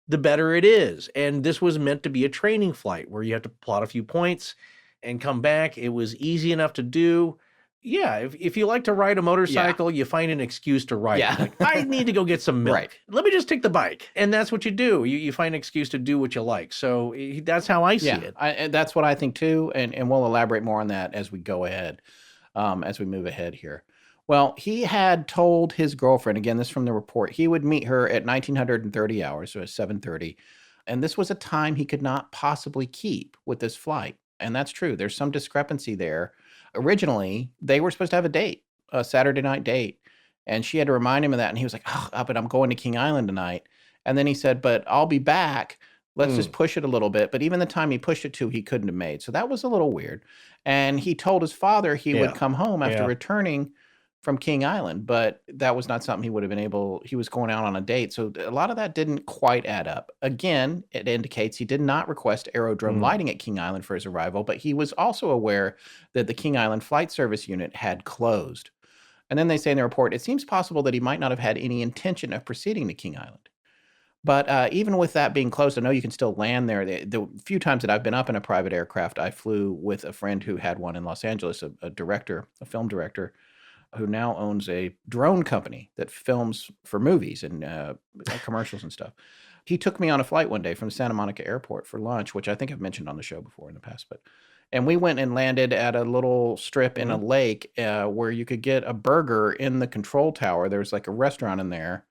the better it is. And this was meant to be a training flight where you have to plot a few points and come back. It was easy enough to do. Yeah, if you like to ride a motorcycle, you find an excuse to ride. Yeah. Like, I need to go get some milk. Let me just take the bike. And that's what you do. You find an excuse to do what you like. So that's how I see it. That's what I think too. And we'll elaborate more on that as we go ahead, as we move ahead here. Well, he had told his girlfriend, again, this from the report, he would meet her at 1930 hours, so at 7:30. And this was a time he could not possibly keep with this flight. And that's true. There's some discrepancy there. Originally, they were supposed to have a date, a Saturday night date. And she had to remind him of that. And he was like, but I'm going to King Island tonight. And then he said, but I'll be back. Let's just push it a little bit. But even the time he pushed it to, he couldn't have made. So that was a little weird. And he told his father he would come home after returning from King Island. But that was not something he would have been able. He was going out on a date. So a lot of that didn't quite add up. Again, it indicates he did not request aerodrome lighting at King Island for his arrival. But he was also aware that the King Island Flight Service Unit had closed. And then they say in the report, it seems possible that he might not have had any intention of proceeding to King Island. But even with that being closed, I know you can still land there. The few times that I've been up in a private aircraft, I flew with a friend who had one in Los Angeles, a director, a film director, who now owns a drone company that films for movies and commercials and stuff. He took me on a flight one day from Santa Monica Airport for lunch, which I think I've mentioned on the show before in the past. And we went and landed at a little strip in a lake where you could get a burger in the control tower. There's like a restaurant in there.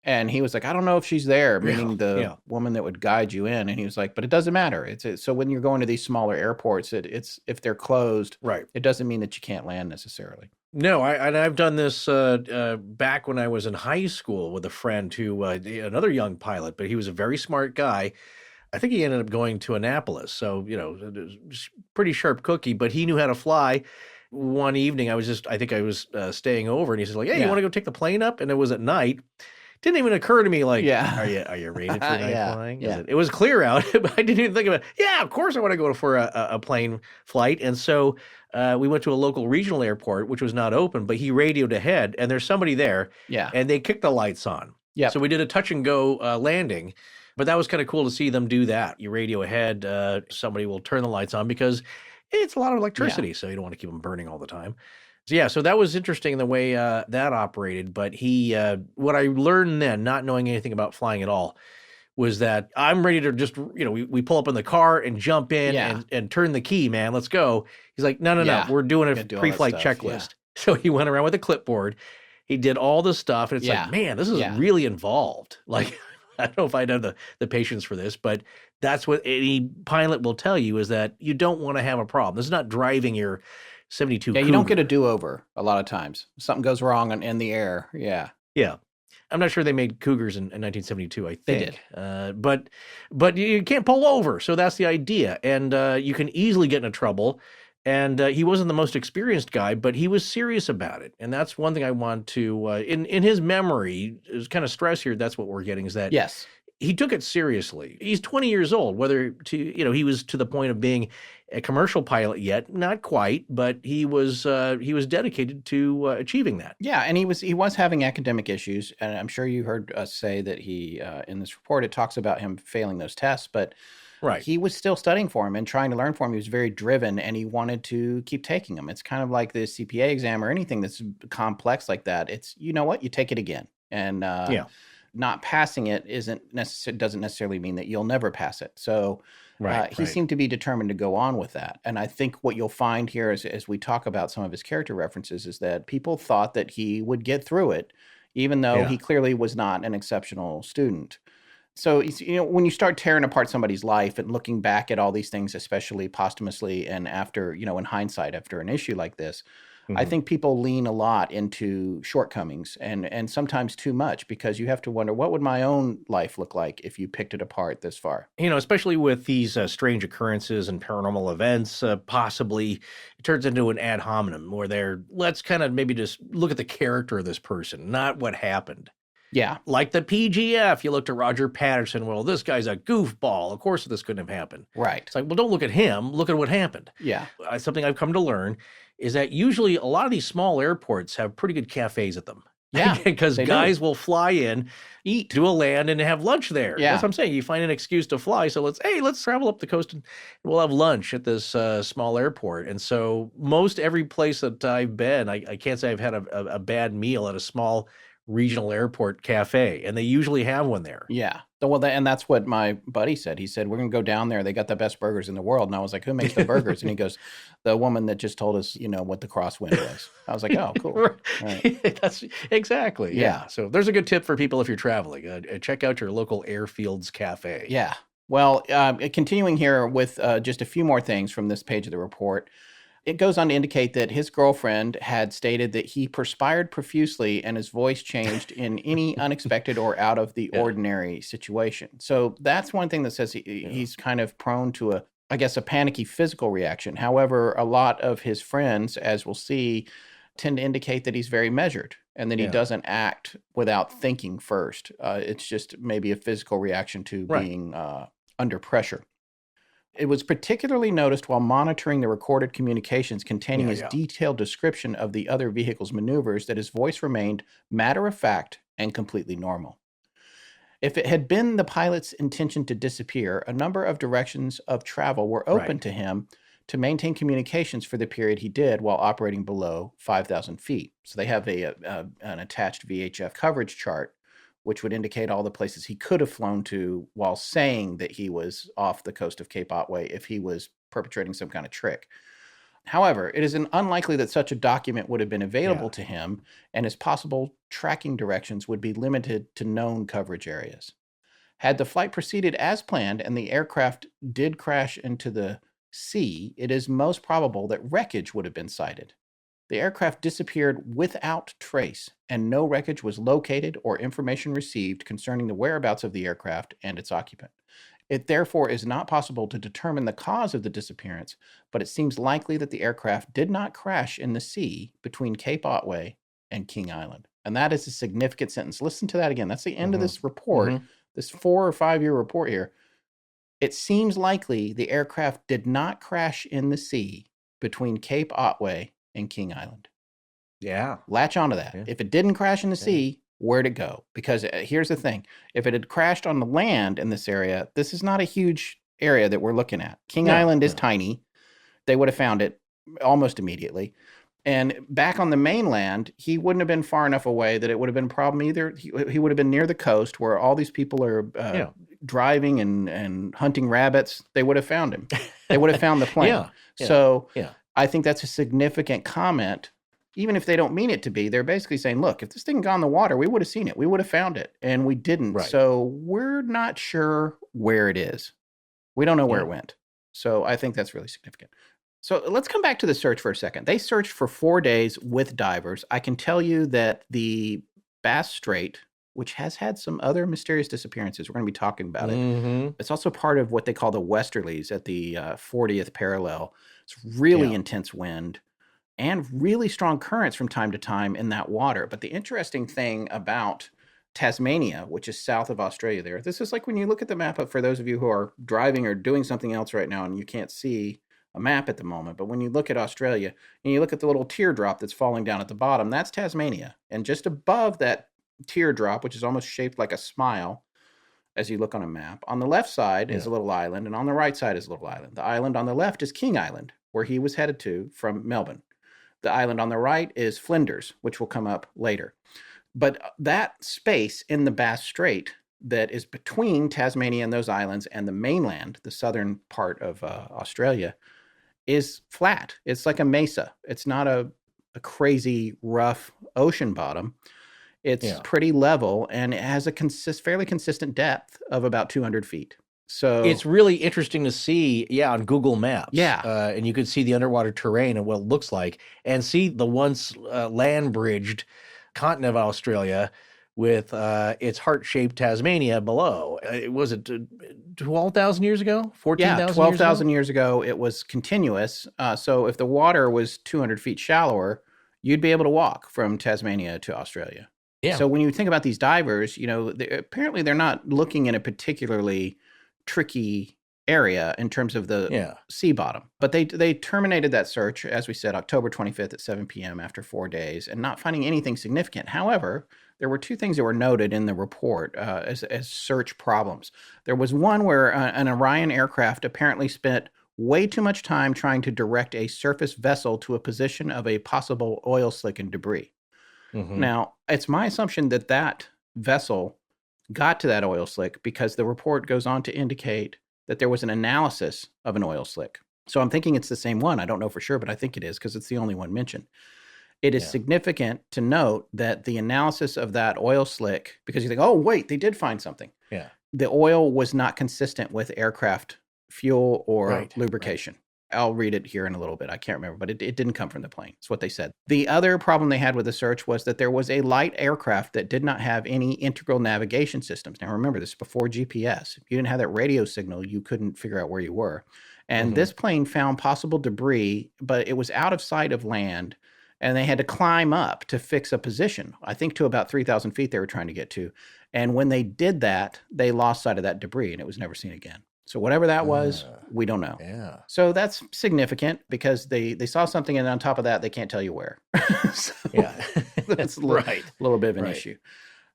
And he was like, I don't know if she's there, meaning the woman that would guide you in. And he was like, but it doesn't matter. So when you're going to these smaller airports, it's if they're closed, it doesn't mean that you can't land necessarily. No, I've done this back when I was in high school with a friend who, another young pilot, but he was a very smart guy. I think he ended up going to Annapolis. So, pretty sharp cookie, but he knew how to fly. One evening, I think I was staying over, and he said, like, hey, you want to go take the plane up? And it was at night. didn't even occur to me like, Yeah. are you rated for night Yeah, flying? yeah. It was clear out, but I didn't even think about it. Yeah, of course I want to go for a plane flight. And so we went to a local regional airport, which was not open, but he radioed ahead, and there's somebody there, Yeah. and they kicked the lights on. Yep. So we did a touch and go landing, but that was kind of cool to see them do that. You radio ahead, somebody will turn the lights on because it's a lot of electricity, so you don't want to keep them burning all the time. So yeah, so that was interesting the way that operated. But what I learned then, not knowing anything about flying at all, was that I'm ready to just, we pull up in the car and jump in and turn the key, man. Let's go. He's like, no, we're doing a do all that pre-flight stuff, checklist. So he went around with a clipboard. He did all the stuff, and it's like, man, this is really involved. Like, I don't know if I'd have the patience for this, but that's what any pilot will tell you, is that you don't want to have a problem. This is not driving your 72 Yeah, Cougar. you don't get a do-over a lot of times. Something goes wrong in the air. Yeah. Yeah. I'm not sure they made Cougars in 1972, I think. They did. But you can't pull over, so that's the idea. And you can easily get into trouble. And he wasn't the most experienced guy, but he was serious about it. And that's one thing I want to, in his memory, is kind of stress here, that's what we're getting, is that Yes. he took it seriously. He's 20 years old, he was to the point of being a commercial pilot yet, not quite, but he was dedicated to achieving that. Yeah, and he was having academic issues, and I'm sure you heard us say that he in this report it talks about him failing those tests, but Right. he was still studying for him and trying to learn for him. He was very driven, and he wanted to keep taking them. It's kind of like the CPA exam or anything that's complex like that. It's, you know what, you take it again, and not passing it doesn't necessarily mean that you'll never pass it. So he seemed to be determined to go on with that. And I think what you'll find here as we talk about some of his character references is that people thought that he would get through it, even though he clearly was not an exceptional student. So, when you start tearing apart somebody's life and looking back at all these things, especially posthumously and after, in hindsight, after an issue like this, I think people lean a lot into shortcomings and sometimes too much, because you have to wonder, what would my own life look like if you picked it apart this far? Especially with these strange occurrences and paranormal events, possibly it turns into an ad hominem where let's kind of maybe just look at the character of this person, not what happened. Yeah. Like the PGF, you looked at Roger Patterson. Well, this guy's a goofball. Of course this couldn't have happened. Right. It's like, well, don't look at him. Look at what happened. Yeah. Something I've come to learn is that usually a lot of these small airports have pretty good cafes at them. Yeah. Because guys will fly in, eat, do a land, and have lunch there. Yeah. That's what I'm saying. You find an excuse to fly. So let's travel up the coast and we'll have lunch at this small airport. And so most every place that I've been, I can't say I've had a bad meal at a small regional airport cafe, and they usually have one there. Yeah. Well, and that's what my buddy said. He said, we're going to go down there. They got the best burgers in the world. And I was like, who makes the burgers? And he goes, the woman that just told us, what the crosswind was. I was like, oh, cool. Right. That's exactly. Yeah. So there's a good tip for people if you're traveling. Check out your local airfields cafe. Yeah. Well, continuing here with just a few more things from this page of the report. It goes on to indicate that his girlfriend had stated that he perspired profusely and his voice changed in any unexpected or out of the ordinary situation. So that's one thing that says he's kind of prone to a panicky physical reaction. However, a lot of his friends, as we'll see, tend to indicate that he's very measured and that he doesn't act without thinking first. It's just maybe a physical reaction to being under pressure. It was particularly noticed while monitoring the recorded communications containing his detailed description of the other vehicle's maneuvers that his voice remained matter-of-fact and completely normal. If it had been the pilot's intention to disappear, a number of directions of travel were open to him to maintain communications for the period he did while operating below 5,000 feet. So they have an attached VHF coverage chart, which would indicate all the places he could have flown to while saying that he was off the coast of Cape Otway if he was perpetrating some kind of trick. However, it is unlikely that such a document would have been available to him, and his possible tracking directions would be limited to known coverage areas. Had the flight proceeded as planned and the aircraft did crash into the sea, it is most probable that wreckage would have been sighted. The aircraft disappeared without trace, and no wreckage was located or information received concerning the whereabouts of the aircraft and its occupant. It therefore is not possible to determine the cause of the disappearance, but it seems likely that the aircraft did not crash in the sea between Cape Otway and King Island. And that is a significant sentence. Listen to that again. That's the end of this report, this 4 or 5 year report here. It seems likely the aircraft did not crash in the sea between Cape Otway and King Island. Yeah. Latch onto that. Yeah. If it didn't crash in the sea, where'd it go? Because here's the thing. If it had crashed on the land in this area, this is not a huge area that we're looking at. King Island is tiny. They would have found it almost immediately. And back on the mainland, he wouldn't have been far enough away that it would have been a problem either. He would have been near the coast where all these people are driving and hunting rabbits. They would have found him. They would have found the plane. So I think that's a significant comment. Even if they don't mean it to be, they're basically saying, look, if this thing got in the water, we would have seen it. We would have found it. And we didn't. Right. So we're not sure where it is. We don't know where it went. So I think that's really significant. So let's come back to the search for a second. They searched for 4 days with divers. I can tell you that the Bass Strait, which has had some other mysterious disappearances, we're going to be talking about it. It's also part of what they call the westerlies at the 40th parallel. It's really intense wind and really strong currents from time to time in that water. But the interesting thing about Tasmania, which is south of Australia there, this is like when you look at the map, for those of you who are driving or doing something else right now and you can't see a map at the moment, but when you look at Australia and you look at the little teardrop that's falling down at the bottom, that's Tasmania. And just above that teardrop, which is almost shaped like a smile as you look on a map, on the left side is a little island, and on the right side is a little island. The island on the left is King Island, where he was headed to from Melbourne. The island on the right is Flinders, which will come up later. But that space in the Bass Strait that is between Tasmania and those islands and the mainland, the southern part of Australia, is flat. It's like a mesa. It's not a crazy rough ocean bottom. It's pretty level, and it has a fairly consistent depth of about 200 feet. So it's really interesting to see, on Google Maps. Yeah. And you can see the underwater terrain and what it looks like, and see the once land-bridged continent of Australia with its heart-shaped Tasmania below. Was it 12,000 years ago? 14,000 years ago? 12,000 years ago, it was continuous. So if the water was 200 feet shallower, you'd be able to walk from Tasmania to Australia. Yeah. So when you think about these divers, apparently they're not looking in a particularly tricky area in terms of the sea bottom. But they terminated that search, as we said, October 25th at 7 p.m. after 4 days, and not finding anything significant. However, there were 2 things that were noted in the report as search problems. There was one where an Orion aircraft apparently spent way too much time trying to direct a surface vessel to a position of a possible oil slick and debris. Now, it's my assumption that that vessel got to that oil slick because the report goes on to indicate that there was an analysis of an oil slick. So I'm thinking it's the same one. I don't know for sure, but I think it is because it's the only one mentioned. It is significant to note that the analysis of that oil slick, because you think, oh, wait, they did find something. Yeah. The oil was not consistent with aircraft fuel or lubrication. I'll read it here in a little bit. I can't remember, but it didn't come from the plane. It's what they said. The other problem they had with the search was that there was a light aircraft that did not have any integral navigation systems. Now, remember, this is before GPS. If you didn't have that radio signal, you couldn't figure out where you were. And this plane found possible debris, but it was out of sight of land, and they had to climb up to fix a position, I think to about 3,000 feet they were trying to get to. And when they did that, they lost sight of that debris, and it was never seen again. So whatever that was, we don't know. Yeah. So that's significant because they saw something, and on top of that, they can't tell you where. That's a little bit of an issue.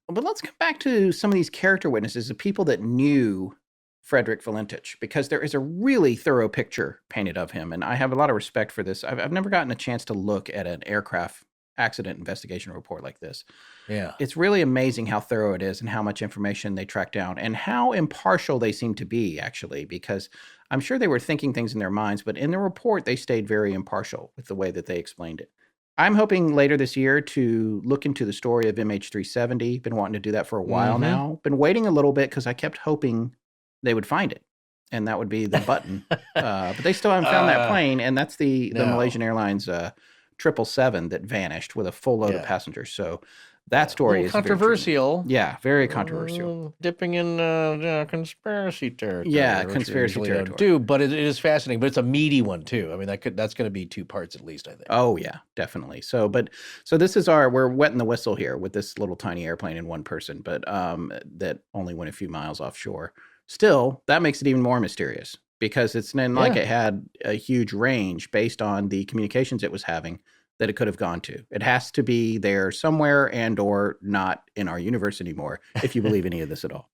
But let's come back to some of these character witnesses, the people that knew Frederick Valentich, because there is a really thorough picture painted of him, and I have a lot of respect for this. I've never gotten a chance to look at an aircraft accident investigation report like this. Yeah. It's really amazing how thorough it is and how much information they track down and how impartial they seem to be, actually, because I'm sure they were thinking things in their minds, but in the report, they stayed very impartial with the way that they explained it. I'm hoping later this year to look into the story of MH370. Been wanting to do that for a while now. Been waiting a little bit because I kept hoping they would find it, and that would be the button. But they still haven't found that plane, and that's the Malaysian Airlines 777 that vanished with a full load of passengers. So that story is controversial. Very controversial. Dipping in conspiracy territory. Yeah, conspiracy territory. Too, but it is fascinating. But it's a meaty one too. I mean, that's going to be 2 parts at least, I think. Oh yeah, definitely. So this is we're wetting the whistle here with this little tiny airplane and one person, but that only went a few miles offshore. Still, that makes it even more mysterious because it's not like it had a huge range based on the communications it was having that it could have gone to. It has to be there somewhere and or not in our universe anymore, if you believe any of this at all.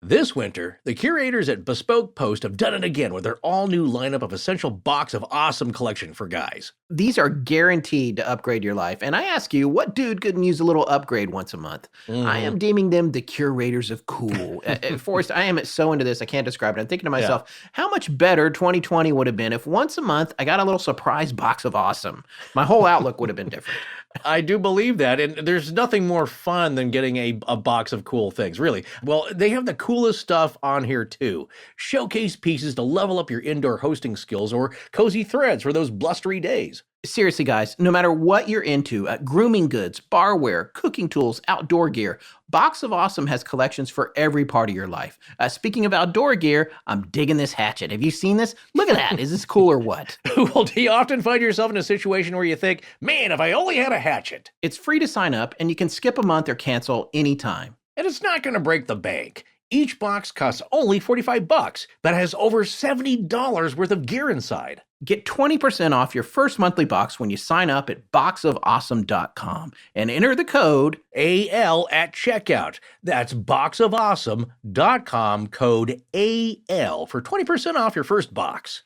This winter, the curators at Bespoke Post have done it again with their all-new lineup of Essential Box of Awesome collection for guys. These are guaranteed to upgrade your life. And I ask you, what dude couldn't use a little upgrade once a month? I am deeming them the curators of cool. Forrest, I am so into this, I can't describe it. I'm thinking to myself, how much better 2020 would have been if once a month I got a little surprise box of awesome. My whole outlook would have been different. I do believe that, and there's nothing more fun than getting a box of cool things, really. Well, they have the coolest stuff on here, too. Showcase pieces to level up your indoor hosting skills or cozy threads for those blustery days. Seriously, guys, no matter what you're into, grooming goods, barware, cooking tools, outdoor gear, Box of Awesome has collections for every part of your life. Speaking of outdoor gear, I'm digging this hatchet. Have you seen this? Look at that. Is this cool or what? Well, do you often find yourself in a situation where you think, man, if I only had a hatchet? It's free to sign up, and you can skip a month or cancel anytime. And it's not going to break the bank. Each box costs only $45, but has over $70 worth of gear inside. Get 20% off your first monthly box when you sign up at boxofawesome.com and enter the code AL at checkout. That's boxofawesome.com, code AL for 20% off your first box.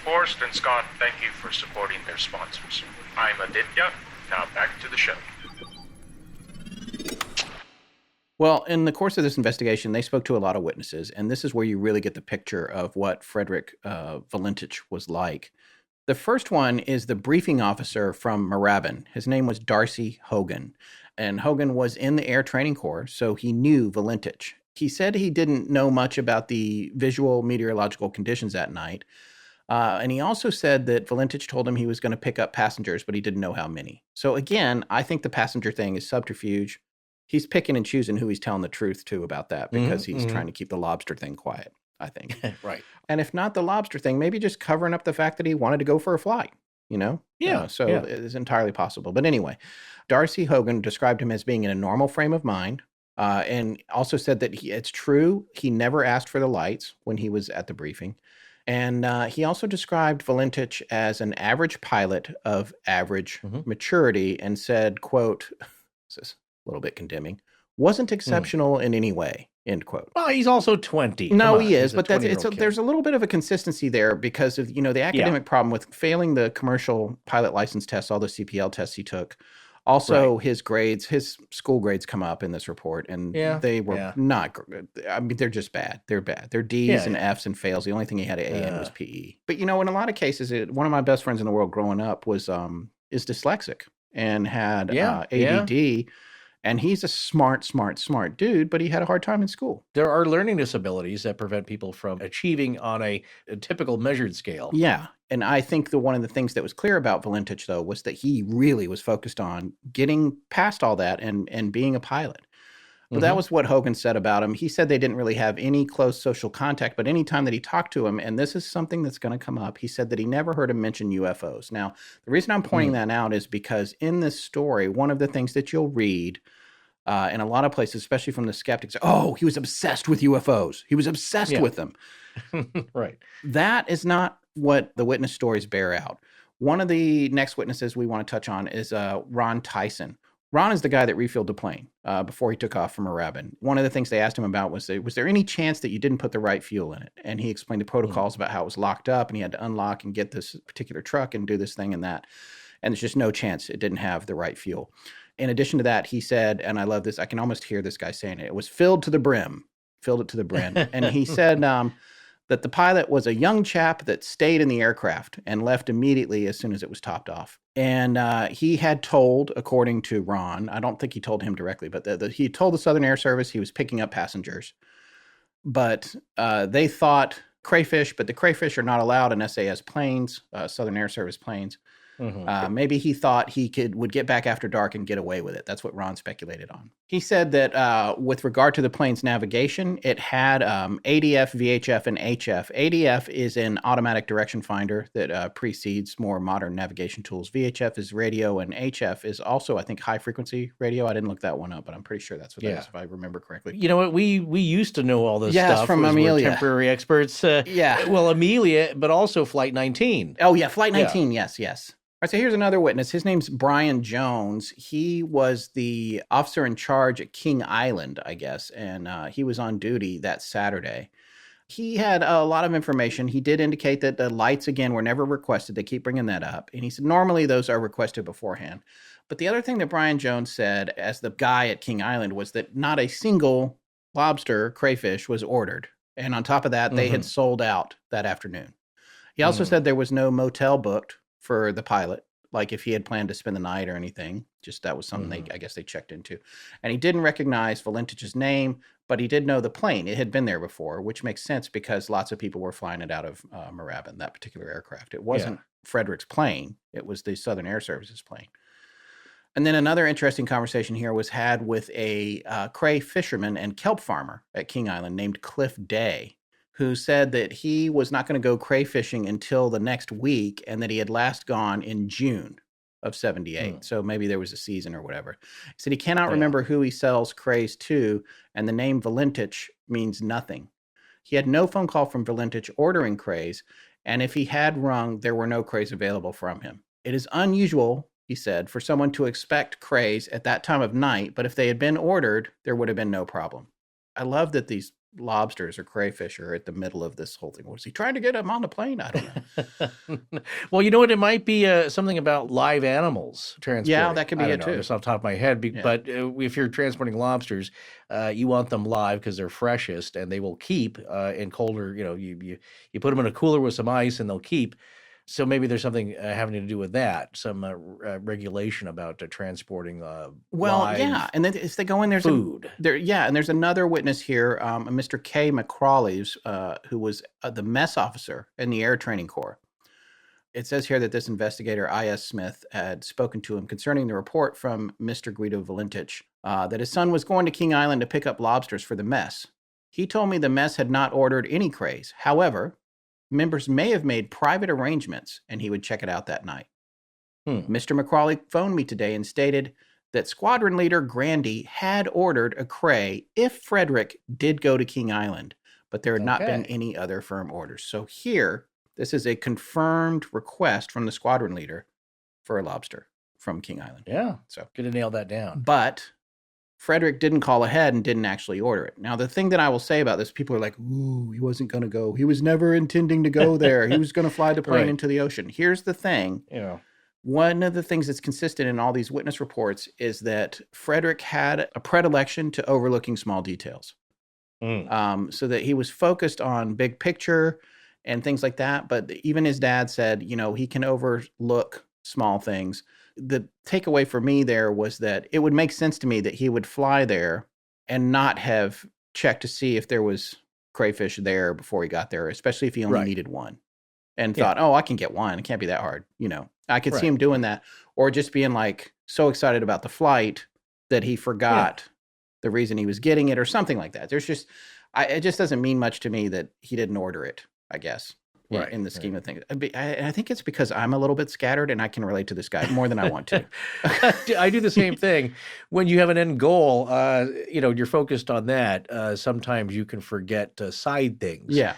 Forrest and Scott, thank you for supporting their sponsors. I'm Aditya. Now back to the show. Well, in the course of this investigation, they spoke to a lot of witnesses, and this is where you really get the picture of what Frederick Valentich was like. The first one is the briefing officer from Moorabbin. His name was Darcy Hogan, and Hogan was in the Air Training Corps, so he knew Valentich. He said he didn't know much about the visual meteorological conditions that night, and he also said that Valentich told him he was going to pick up passengers, but he didn't know how many. So again, I think the passenger thing is subterfuge. He's picking and choosing who he's telling the truth to about that because he's trying to keep the lobster thing quiet, I think. Right. And if not the lobster thing, maybe just covering up the fact that he wanted to go for a flight, you know? So it's entirely possible. But anyway, Darcy Hogan described him as being in a normal frame of mind and also said that it's true he never asked for the lights when he was at the briefing. And he also described Valentich as an average pilot of average maturity and said, quote, this is a little bit condemning, wasn't exceptional in any way, end quote. Well, he's also 20. No, he is, but there's a little bit of a consistency there because of, the academic problem with failing the commercial pilot license tests, all the CPL tests he took. Also, his grades, his school grades come up in this report, and they were not good. I mean, they're just bad. They're bad. They're D's and F's and fails. The only thing he had an A in was PE. But, in a lot of cases, one of my best friends in the world growing up is dyslexic and had ADD. And he's a smart dude, but he had a hard time in school. There are learning disabilities that prevent people from achieving on a typical measured scale. Yeah. And I think one of the things that was clear about Valentich, though, was that he really was focused on getting past all that and being a pilot. But that was what Hogan said about him. He said they didn't really have any close social contact, but any time that he talked to him, and this is something that's going to come up, he said that he never heard him mention UFOs. Now, the reason I'm pointing that out is because in this story, one of the things that you'll read in a lot of places, especially from the skeptics, he was obsessed with UFOs. He was obsessed with them. Right. That is not what the witness stories bear out. One of the next witnesses we want to touch on is Ron Tyson. Ron is the guy that refilled the plane before he took off from Moorabbin. One of the things they asked him about was there any chance that you didn't put the right fuel in it? And he explained the protocols about how it was locked up and he had to unlock and get this particular truck and do this thing and that. And there's just no chance it didn't have the right fuel. In addition to that, he said, and I love this, I can almost hear this guy saying it, it was filled it to the brim. And he said that the pilot was a young chap that stayed in the aircraft and left immediately as soon as it was topped off. And he had told, according to Ron, I don't think he told him directly, but he told the Southern Air Service he was picking up passengers. But they thought crayfish, but the crayfish are not allowed in SAS planes, Southern Air Service planes. Maybe he thought he would get back after dark and get away with it. That's what Ron speculated on. He said that with regard to the plane's navigation, it had ADF, VHF, and HF. ADF is an automatic direction finder that precedes more modern navigation tools. VHF is radio, and HF is also, I think, high-frequency radio. I didn't look that one up, but I'm pretty sure that's what that is, if I remember correctly. You know what? We used to know all this stuff. From Amelia. We're temporary experts. Well, Amelia, but also Flight 19. Oh, yeah, Flight 19, yes. All right, so here's another witness. His name's Brian Jones. He was the officer in charge at King Island, I guess, and he was on duty that Saturday. He had a lot of information. He did indicate that the lights, again, were never requested. They keep bringing that up. And he said normally those are requested beforehand. But the other thing that Brian Jones said as the guy at King Island was that not a single lobster crayfish was ordered. And on top of that, they had sold out that afternoon. He also said there was no motel booked for the pilot, like if he had planned to spend the night or anything. Just that was something I guess they checked into. And he didn't recognize Valentich's name, but he did know the plane. It had been there before, which makes sense because lots of people were flying it out of Moorabbin, that particular aircraft. It wasn't Frederick's plane. It was the Southern Air Services plane. And then another interesting conversation here was had with a cray fisherman and kelp farmer at King Island named Cliff Day, who said that he was not going to go crayfishing until the next week and that he had last gone in June of 78. So maybe there was a season or whatever. He said he cannot remember who he sells crays to, and the name Valentich means nothing. He had no phone call from Valentich ordering crays, and if he had rung, there were no crays available from him. It is unusual, he said, for someone to expect crays at that time of night, but if they had been ordered, there would have been no problem. I love that these lobsters or crayfish are at the middle of this whole thing. Was he trying to get them on the plane? I don't know. Well, you know what? It might be something about live animals transporting. Yeah, that could be it too. Just off the top of my head. But if you're transporting lobsters, you want them live because they're freshest and they will keep in colder. You put them in a cooler with some ice and they'll keep. So maybe there's something having to do with that, some regulation about transporting live and then if they go in, there's food. And there's another witness here, Mr. K. McCrawley's, who was the mess officer in the Air Training Corps. It says here that this investigator, I.S. Smith, had spoken to him concerning the report from Mr. Guido Valentich that his son was going to King Island to pick up lobsters for the mess. He told me the mess had not ordered any crays. However, members may have made private arrangements, and he would check it out that night. Mr. McCrawley phoned me today and stated that Squadron Leader Grandy had ordered a cray if Frederich did go to King Island, but there had not been any other firm orders. So here, this is a confirmed request from the Squadron Leader for a lobster from King Island. Yeah, so good to nail that down. But Frederich didn't call ahead and didn't actually order it. Now, the thing that I will say about this, people are like, ooh, he wasn't going to go. He was never intending to go there. He was going to fly the plane into the ocean. Here's the thing. One of the things that's consistent in all these witness reports is that Frederich had a predilection to overlooking small details. So that he was focused on big picture and things like that. But even his dad said, he can overlook small things. The takeaway for me there was that it would make sense to me that he would fly there and not have checked to see if there was crayfish there before he got there, especially if he only needed one and thought, I can get one. It can't be that hard. I could see him doing that, or just being like so excited about the flight that he forgot the reason he was getting it or something like that. There's just, it just doesn't mean much to me that he didn't order it, I guess. In the scheme of things. I think it's because I'm a little bit scattered and I can relate to this guy more than I want to. I do the same thing. When you have an end goal, you're focused on that. Sometimes you can forget side things. Yeah.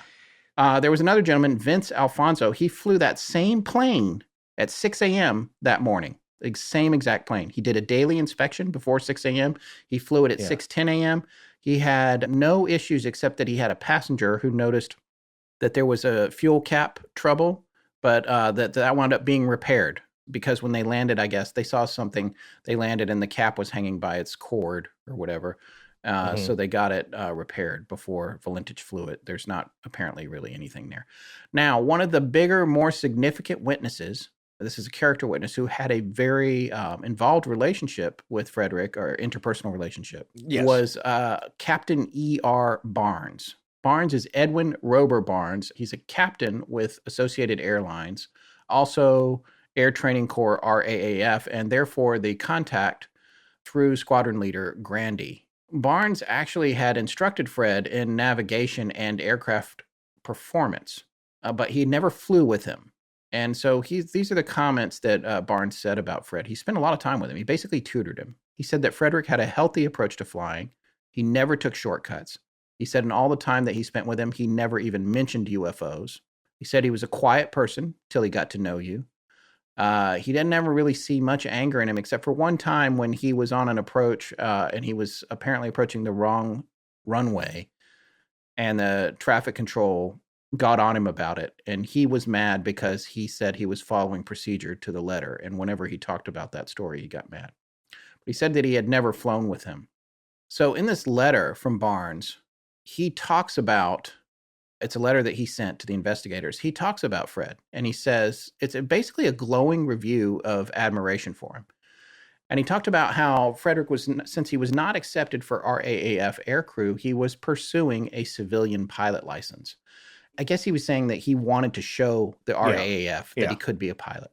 There was another gentleman, Vince Alfonso. He flew that same plane at 6 a.m. that morning. The same exact plane. He did a daily inspection before 6 a.m. He flew it at 6:10 a.m. He had no issues except that he had a passenger who noticed that there was a fuel cap trouble, but that wound up being repaired because when they landed, I guess, they saw something. They landed and the cap was hanging by its cord or whatever. So they got it repaired before Valentich flew it. There's not apparently really anything there. Now, one of the bigger, more significant witnesses, this is a character witness who had a very involved relationship with Frederich, or interpersonal relationship, was Captain E.R. Barnes. Barnes is Edwin Rober Barnes. He's a captain with Associated Airlines, also Air Training Corps RAAF, and therefore the contact through squadron leader Grandy. Barnes actually had instructed Fred in navigation and aircraft performance, but he never flew with him. And so these are the comments that Barnes said about Fred. He spent a lot of time with him. He basically tutored him. He said that Frederich had a healthy approach to flying. He never took shortcuts. He said in all the time that he spent with him, he never even mentioned UFOs. He said he was a quiet person till he got to know you. He didn't ever really see much anger in him, except for one time when he was on an approach and he was apparently approaching the wrong runway, and the traffic control got on him about it. And he was mad because he said he was following procedure to the letter. And whenever he talked about that story, he got mad. But he said that he had never flown with him. So in this letter from Barnes, he talks about, it's a letter that he sent to the investigators. He talks about Fred, and he says it's basically a glowing review of admiration for him. And he talked about how Frederich was, since he was not accepted for RAAF aircrew, he was pursuing a civilian pilot license. I guess he was saying that he wanted to show the RAAF that he could be a pilot.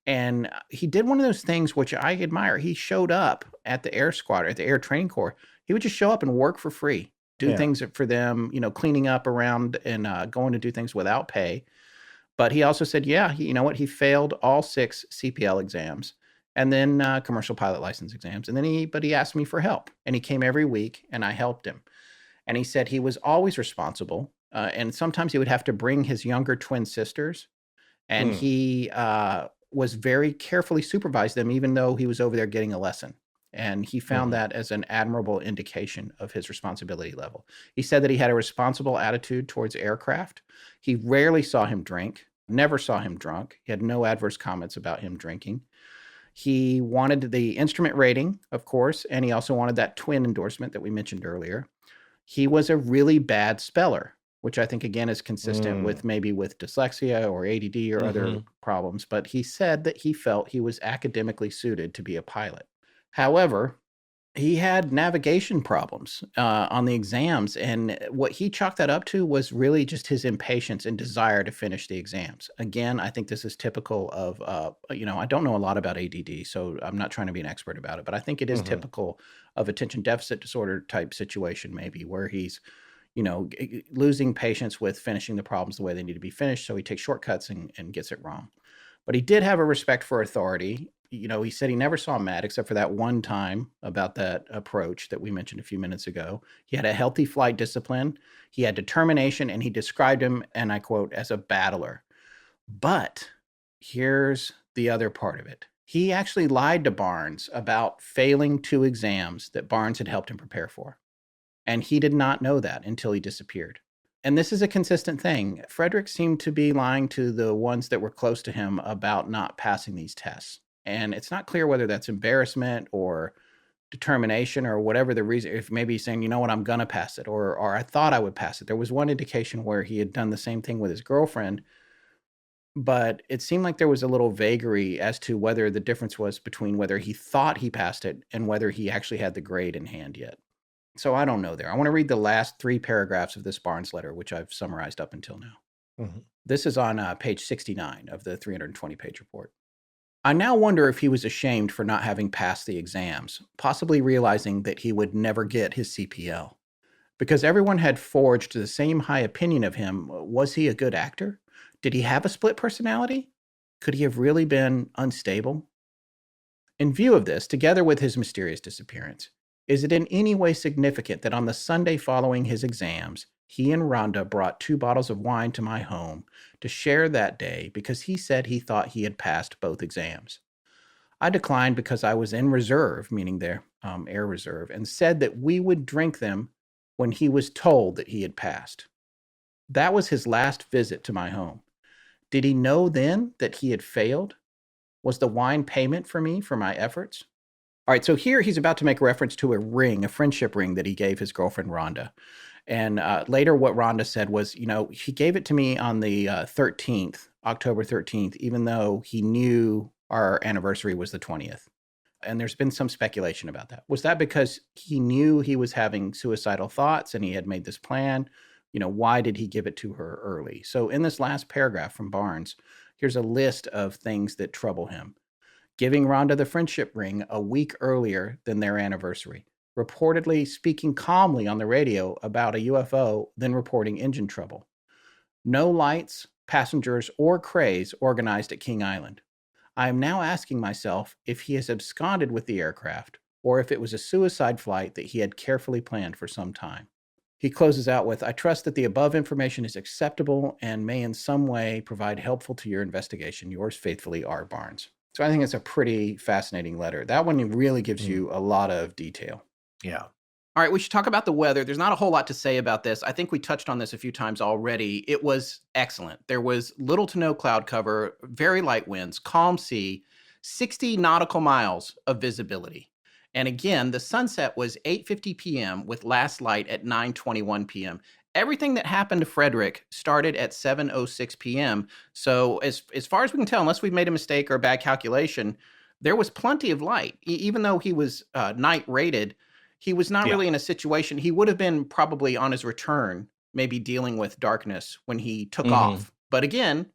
And he did one of those things which I admire. He showed up at the Air Squadron, at the Air Training Corps. He would just show up and work for free, do things for them, cleaning up around and going to do things without pay. But he also said, he failed all 6 CPL exams and then commercial pilot license exams. And then he asked me for help, and he came every week and I helped him. And he said he was always responsible. And sometimes he would have to bring his younger twin sisters, and he was very carefully supervised them, even though he was over there getting a lesson. And he found that as an admirable indication of his responsibility level. He said that he had a responsible attitude towards aircraft. He rarely saw him drink, never saw him drunk. He had no adverse comments about him drinking. He wanted the instrument rating, of course, and he also wanted that twin endorsement that we mentioned earlier. He was a really bad speller, which I think, again, is consistent with dyslexia or ADD or other problems. But he said that he felt he was academically suited to be a pilot. However, he had navigation problems on the exams. And what he chalked that up to was really just his impatience and desire to finish the exams. Again, I think this is typical of, I don't know a lot about ADD, so I'm not trying to be an expert about it. But I think it is typical of attention deficit disorder type situation, maybe, where he's losing patience with finishing the problems the way they need to be finished. So he takes shortcuts and gets it wrong. But he did have a respect for authority. He said he never saw Matt except for that one time about that approach that we mentioned a few minutes ago. He had a healthy flight discipline. He had determination, and he described him, and I quote, as a battler. But here's the other part of it. He actually lied to Barnes about failing 2 exams that Barnes had helped him prepare for. And he did not know that until he disappeared. And this is a consistent thing. Frederich seemed to be lying to the ones that were close to him about not passing these tests. And it's not clear whether that's embarrassment or determination or whatever the reason. If maybe he's saying, you know what, I'm going to pass it, or I thought I would pass it. There was one indication where he had done the same thing with his girlfriend, but it seemed like there was a little vagary as to whether the difference was between whether he thought he passed it and whether he actually had the grade in hand yet. So I don't know there. I want to read the last 3 paragraphs of this Barnes letter, which I've summarized up until now. This is on page 69 of the 320-page report. I now wonder if he was ashamed for not having passed the exams, possibly realizing that he would never get his CPL. Because everyone had forged the same high opinion of him, was he a good actor? Did he have a split personality? Could he have really been unstable? In view of this, together with his mysterious disappearance, is it in any way significant that on the Sunday following his exams, he and Rhonda brought 2 bottles of wine to my home to share that day because he said he thought he had passed both exams? I declined because I was in reserve, meaning their air reserve, and said that we would drink them when he was told that he had passed. That was his last visit to my home. Did he know then that he had failed? Was the wine payment for me for my efforts? All right, so here he's about to make reference to a ring, a friendship ring that he gave his girlfriend, Rhonda. And later what Rhonda said was, he gave it to me on the 13th, October 13th, even though he knew our anniversary was the 20th. And there's been some speculation about that. Was that because he knew he was having suicidal thoughts and he had made this plan? Why did he give it to her early? So in this last paragraph from Barnes, here's a list of things that trouble him. Giving Rhonda the friendship ring a week earlier than their anniversary. Reportedly speaking calmly on the radio about a UFO, then reporting engine trouble. No lights, passengers, or craze organized at King Island. I am now asking myself if he has absconded with the aircraft or if it was a suicide flight that he had carefully planned for some time. He closes out with, I trust that the above information is acceptable and may in some way provide helpful to your investigation. Yours faithfully, R. Barnes. So I think it's a pretty fascinating letter. That one really gives you a lot of detail. Yeah. All right, we should talk about the weather. There's not a whole lot to say about this. I think we touched on this a few times already. It was excellent. There was little to no cloud cover, very light winds, calm sea, 60 nautical miles of visibility. And again, the sunset was 8:50 p.m. with last light at 9:21 p.m. Everything that happened to Frederich started at 7:06 p.m. So as far as we can tell, unless we've made a mistake or a bad calculation, there was plenty of light. Even though he was night rated, he was not really in a situation. He would have been probably on his return, maybe dealing with darkness when he took off. But again,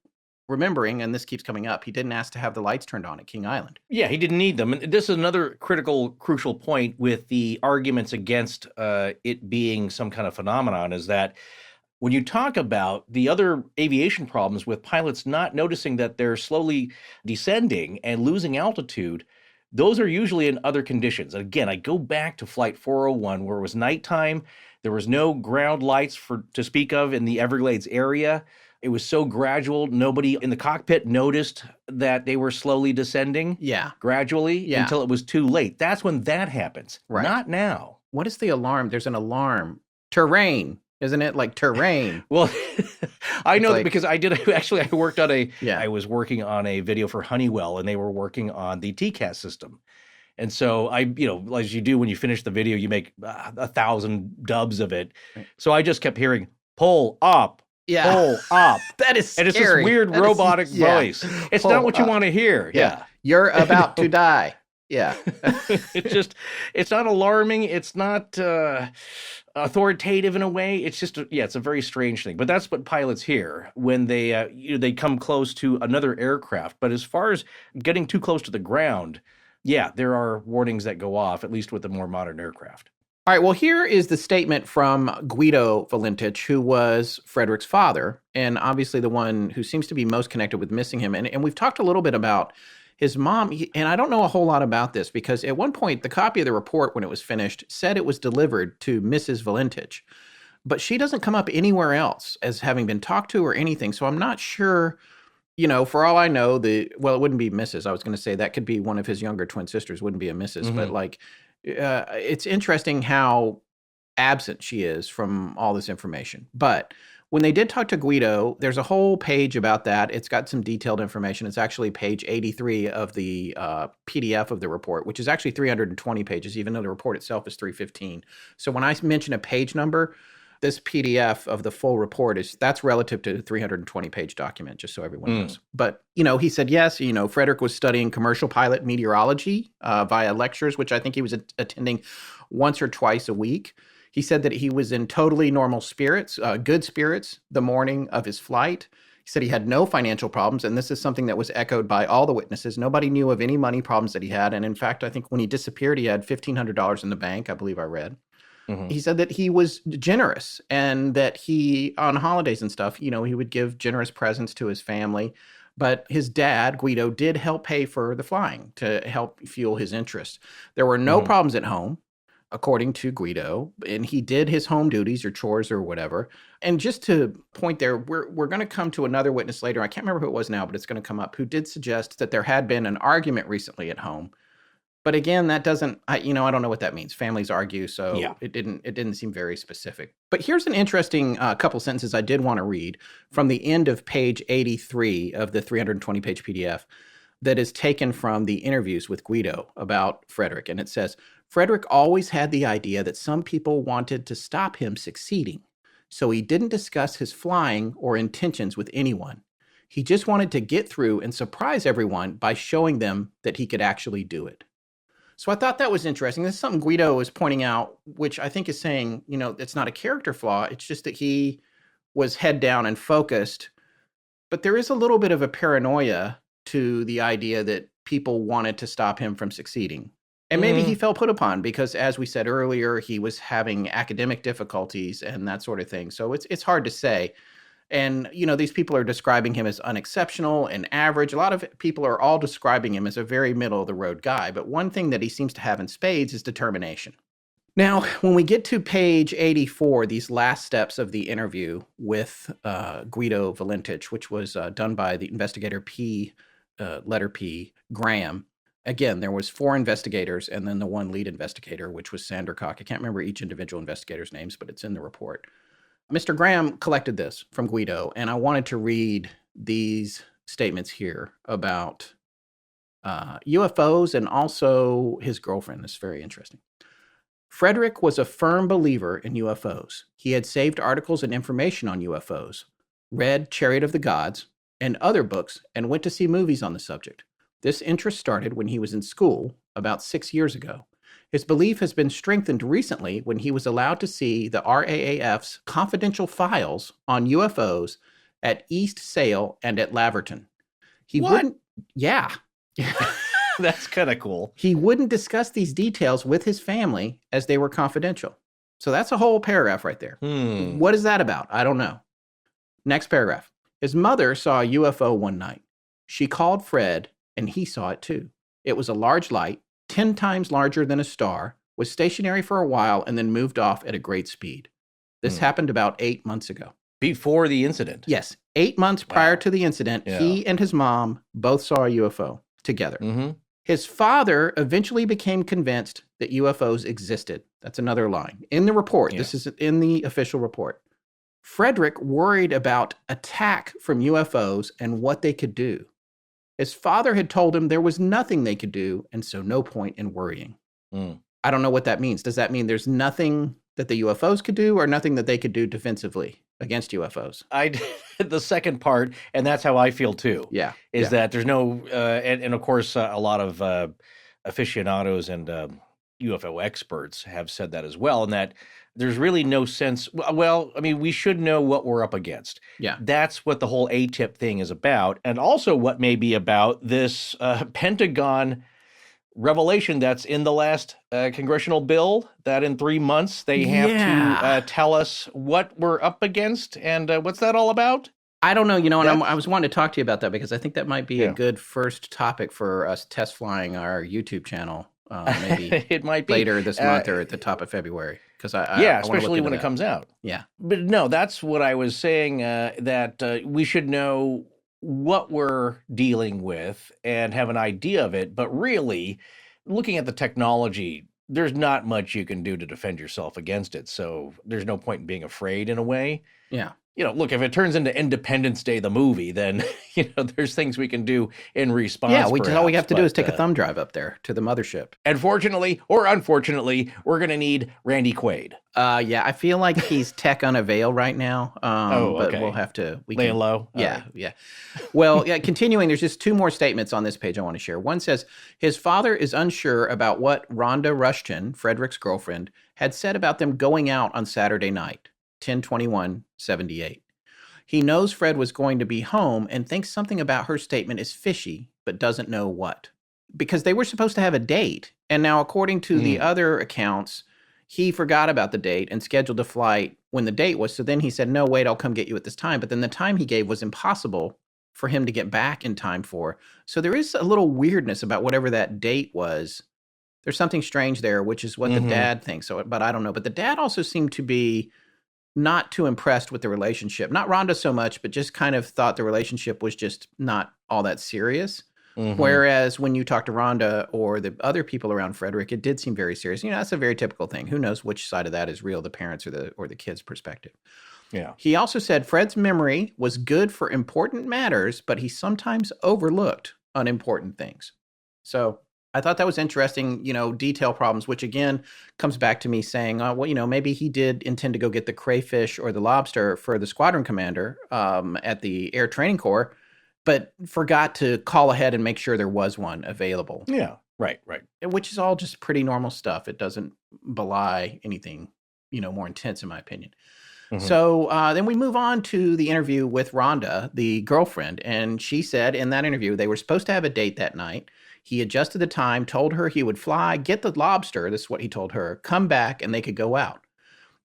remembering, and this keeps coming up, he didn't ask to have the lights turned on at King Island. Yeah, he didn't need them. And this is another crucial point with the arguments against it being some kind of phenomenon, is that when you talk about the other aviation problems with pilots not noticing that they're slowly descending and losing altitude, those are usually in other conditions. Again, I go back to Flight 401 where it was nighttime. There was no ground lights to speak of in the Everglades area. It was so gradual. Nobody in the cockpit noticed that they were slowly descending gradually until it was too late. That's when that happens. Right. Not now. What is the alarm? There's an alarm. Terrain. Isn't it like terrain? Well, I know that because I was working on a video for Honeywell, and they were working on the TCAS system. And so as you do when you finish the video, you make 1,000 dubs of it. Right. So I just kept hearing, pull up, pull up. That is scary. And it's this weird robotic voice. It's not what you want to hear. Yeah. You're about to die. Yeah. It's not alarming. It's not authoritative in a way. It's just, it's a very strange thing. But that's what pilots hear when they come close to another aircraft. But as far as getting too close to the ground, there are warnings that go off, at least with the more modern aircraft. All right, well, here is the statement from Guido Valentich, who was Frederick's father, and obviously the one who seems to be most connected with missing him. And we've talked a little bit about his mom, and I don't know a whole lot about this because at one point, the copy of the report when it was finished said it was delivered to Mrs. Valentich, but she doesn't come up anywhere else as having been talked to or anything. So I'm not sure, for all I know, it wouldn't be Mrs. I was going to say that could be one of his younger twin sisters, wouldn't be a Mrs. But it's interesting how absent she is from all this information. But when they did talk to Guido, there's a whole page about that. It's got some detailed information. It's actually page 83 of the PDF of the report, which is actually 320 pages, even though the report itself is 315. So when I mention a page number, this PDF of the full report that's relative to the 320-page document, just so everyone knows. But, he said, yes, Frederick was studying commercial pilot meteorology via lectures, which I think he was attending once or twice a week. He said that he was in totally normal spirits, good spirits, the morning of his flight. He said he had no financial problems, and this is something that was echoed by all the witnesses. Nobody knew of any money problems that he had, and in fact, I think when he disappeared, he had $1,500 in the bank, I believe I read. He said that he was generous and that he, on holidays and stuff, he would give generous presents to his family. But his dad, Guido, did help pay for the flying to help fuel his interest. There were no problems at home, according to Guido, and he did his home duties or chores or whatever. And just to point there, we're going to come to another witness later. I can't remember who it was now, but it's going to come up, who did suggest that there had been an argument recently at home. But again, that doesn't, I don't know what that means. Families argue, so it didn't seem very specific. But here's an interesting couple sentences I did want to read from the end of page 83 of the 320-page PDF that is taken from the interviews with Guido about Frederich. And it says, Frederich always had the idea that some people wanted to stop him succeeding, so he didn't discuss his flying or intentions with anyone. He just wanted to get through and surprise everyone by showing them that he could actually do it. So I thought that was interesting. This is something Guido is pointing out, which I think is saying, it's not a character flaw. It's just that he was head down and focused. But there is a little bit of a paranoia to the idea that people wanted to stop him from succeeding. And maybe he felt put upon because, as we said earlier, he was having academic difficulties and that sort of thing. So it's hard to say. And, these people are describing him as unexceptional and average. A lot of people are all describing him as a very middle-of-the-road guy. But one thing that he seems to have in spades is determination. Now, when we get to page 84, these last steps of the interview with Guido Valentich, which was done by the investigator letter P, Graham. Again, there was 4 investigators and then the one lead investigator, which was Sandercock. I can't remember each individual investigator's names, but it's in the report. Mr. Graham collected this from Guido, and I wanted to read these statements here about UFOs and also his girlfriend. This is very interesting. Frederich was a firm believer in UFOs. He had saved articles and information on UFOs, read Chariot of the Gods and other books, and went to see movies on the subject. This interest started when he was in school about 6 years ago. His belief has been strengthened recently when he was allowed to see the RAAF's confidential files on UFOs at East Sale and at Laverton. He wouldn't... Yeah. That's kind of cool. He wouldn't discuss these details with his family as they were confidential. So that's a whole paragraph right there. What is that about? I don't know. Next paragraph. His mother saw a UFO one night. She called Fred, and he saw it too. It was a large light, 10 times larger than a star, was stationary for a while, and then moved off at a great speed. This happened about 8 months ago. Before the incident? Yes. 8 months prior to the incident, he and his mom both saw a UFO together. His father eventually became convinced that UFOs existed. That's another line. In the report, this is in the official report. Frederich worried about attack from UFOs and what they could do. His father had told him there was nothing they could do, and so no point in worrying. I don't know what that means. Does that mean there's nothing that the UFOs could do or nothing that they could do defensively against UFOs? The second part, and that's how I feel too. Yeah. Is that there's no, and of course, a lot of aficionados and UFO experts have said that as well, and that there's really no sense. Well, I mean, we should know what we're up against. Yeah. That's what the whole ATIP thing is about. And also what may be about this Pentagon revelation that's in the last congressional bill that in 3 months they have to tell us what we're up against. And what's that all about? I don't know, and I was wanting to talk to you about that because I think that might be a good first topic for us test flying our YouTube channel. Maybe it might be later this month or at the top of February. Because especially when it comes out. Yeah. But no, that's what I was saying, that we should know what we're dealing with and have an idea of it. But really, looking at the technology, there's not much you can do to defend yourself against it. So there's no point in being afraid in a way. Yeah. Look, if it turns into Independence Day, the movie, then, there's things we can do in response. Yeah, all we have to do is take a thumb drive up there to the mothership. And fortunately or unfortunately, we're going to need Randy Quaid. Yeah, I feel like he's tech unavail right now. But we'll have to... Laying low? Yeah. Well, continuing, there's just 2 more statements on this page I want to share. One says, his father is unsure about what Rhonda Rushton, Frederick's girlfriend, had said about them going out on Saturday night. 10/21/78. He knows Fred was going to be home and thinks something about her statement is fishy, but doesn't know what. Because they were supposed to have a date, and now according to the other accounts, he forgot about the date and scheduled a flight when the date was, so then he said, no, wait, I'll come get you at this time. But then the time he gave was impossible for him to get back in time for. So there is a little weirdness about whatever that date was. There's something strange there, which is what the dad thinks. So, but I don't know. But the dad also seemed to be not too impressed with the relationship. Not Rhonda so much, but just kind of thought the relationship was just not all that serious. Whereas when you talk to Rhonda or the other people around Frederich, it did seem very serious. That's a very typical thing. Who knows which side of that is real, the parents or the kid's perspective. Yeah. He also said Fred's memory was good for important matters, but he sometimes overlooked unimportant things. So I thought that was interesting, detail problems, which again comes back to me saying, maybe he did intend to go get the crayfish or the lobster for the squadron commander at the Air Training Corps, but forgot to call ahead and make sure there was one available. Yeah, right. Which is all just pretty normal stuff. It doesn't belie anything, more intense in my opinion. So then we move on to the interview with Rhonda, the girlfriend. And she said in that interview, they were supposed to have a date that night. He adjusted the time, told her he would fly, get the lobster. This is what he told her, come back, and they could go out.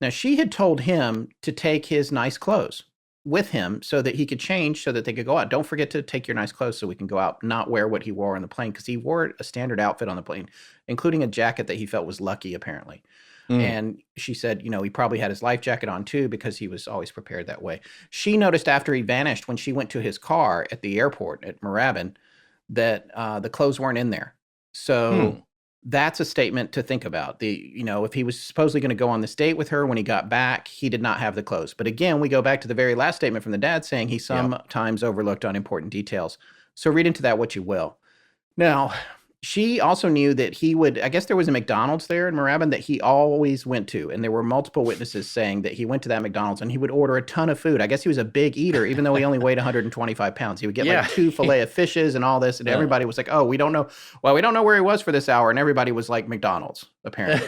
Now, she had told him to take his nice clothes with him so that he could change so that they could go out. Don't forget to take your nice clothes so we can go out, not wear what he wore on the plane, because he wore a standard outfit on the plane, including a jacket that he felt was lucky, apparently. And she said, he probably had his life jacket on too because he was always prepared that way. She noticed after he vanished, when she went to his car at the airport at Moorabbin, that the clothes weren't in there. So that's a statement to think about. If he was supposedly going to go on this date with her, when he got back, he did not have the clothes. But again, we go back to the very last statement from the dad saying he sometimes overlooked unimportant details. So read into that what you will. Now, she also knew that he would, I guess there was a McDonald's there in Moorabbin that he always went to. And there were multiple witnesses saying that he went to that McDonald's and he would order a ton of food. I guess he was a big eater, even though he only weighed 125 pounds. He would get like 2 fillet of fishes and all this. And everybody was like, oh, we don't know. Well, we don't know where he was for this hour. And everybody was like, McDonald's, apparently.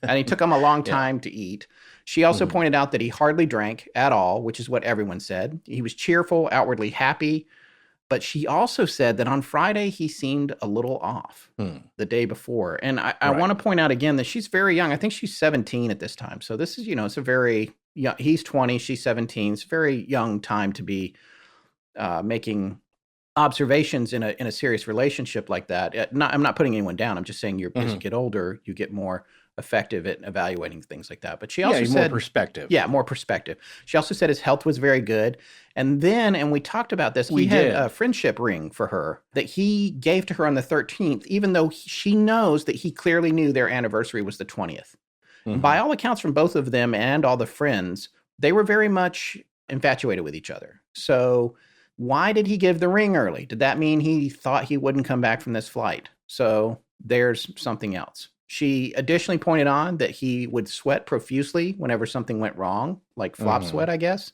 And he took him a long time to eat. She also pointed out that he hardly drank at all, which is what everyone said. He was cheerful, outwardly happy. But she also said that on Friday, he seemed a little off the day before. And I want to point out again that she's very young. I think she's 17 at this time. So this is, it's a very young, he's 20, she's 17. It's a very young time to be making observations in a serious relationship like that. I'm not putting anyone down. I'm just saying as you get older, you get more effective at evaluating things like that. But she also said more perspective. Yeah, more perspective. She also said his health was very good. And then, and we talked about this, he had a friendship ring for her that he gave to her on the 13th, even though she knows that he clearly knew their anniversary was the 20th. By all accounts from both of them and all the friends, they were very much infatuated with each other. So why did he give the ring early? Did that mean he thought he wouldn't come back from this flight? So there's something else. She additionally pointed on that he would sweat profusely whenever something went wrong, like flop sweat, I guess.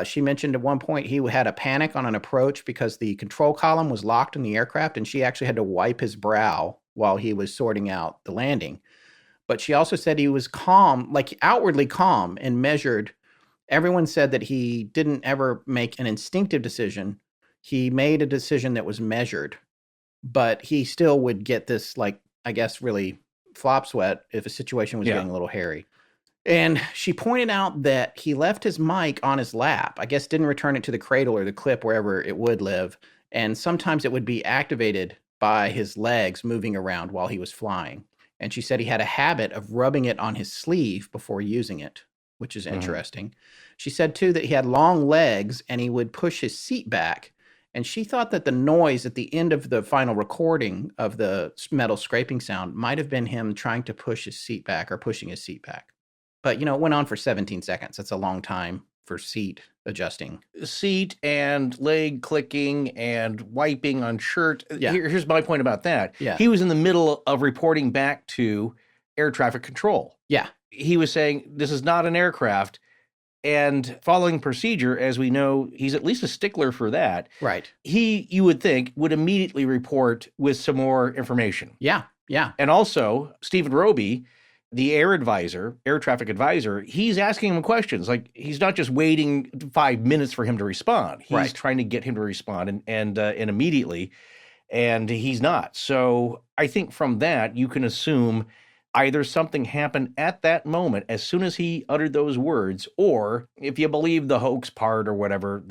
She mentioned at one point he had a panic on an approach because the control column was locked in the aircraft, and she actually had to wipe his brow while he was sorting out the landing. But she also said he was calm, like outwardly calm and measured. Everyone said that he didn't ever make an instinctive decision. He made a decision that was measured, but he still would get this, like, I guess, really flop sweat if a situation was getting a little hairy. And she pointed out that he left his mic on his lap. I guess didn't return it to the cradle or the clip, wherever it would live. And sometimes it would be activated by his legs moving around while he was flying. And she said he had a habit of rubbing it on his sleeve before using it, which is interesting. She said, too, that he had long legs and he would push his seat back. And she thought that the noise at the end of the final recording of the metal scraping sound might have been him trying to push his seat back or pushing his seat back. But, it went on for 17 seconds. That's a long time for seat adjusting. Seat and leg clicking and wiping on shirt. Here's my point about that. He was in the middle of reporting back to air traffic control. He was saying, this is not an aircraft. And following procedure, as we know, he's at least a stickler for that. Right. He, you would think, would immediately report with some more information. Yeah. And also, Stephen Roby, the air traffic advisor, he's asking him questions. Like, he's not just waiting 5 minutes for him to respond. He's trying to get him to respond and immediately, and he's not. So I think from that, you can assume either something happened at that moment as soon as he uttered those words, or if you believe the hoax part or whatever,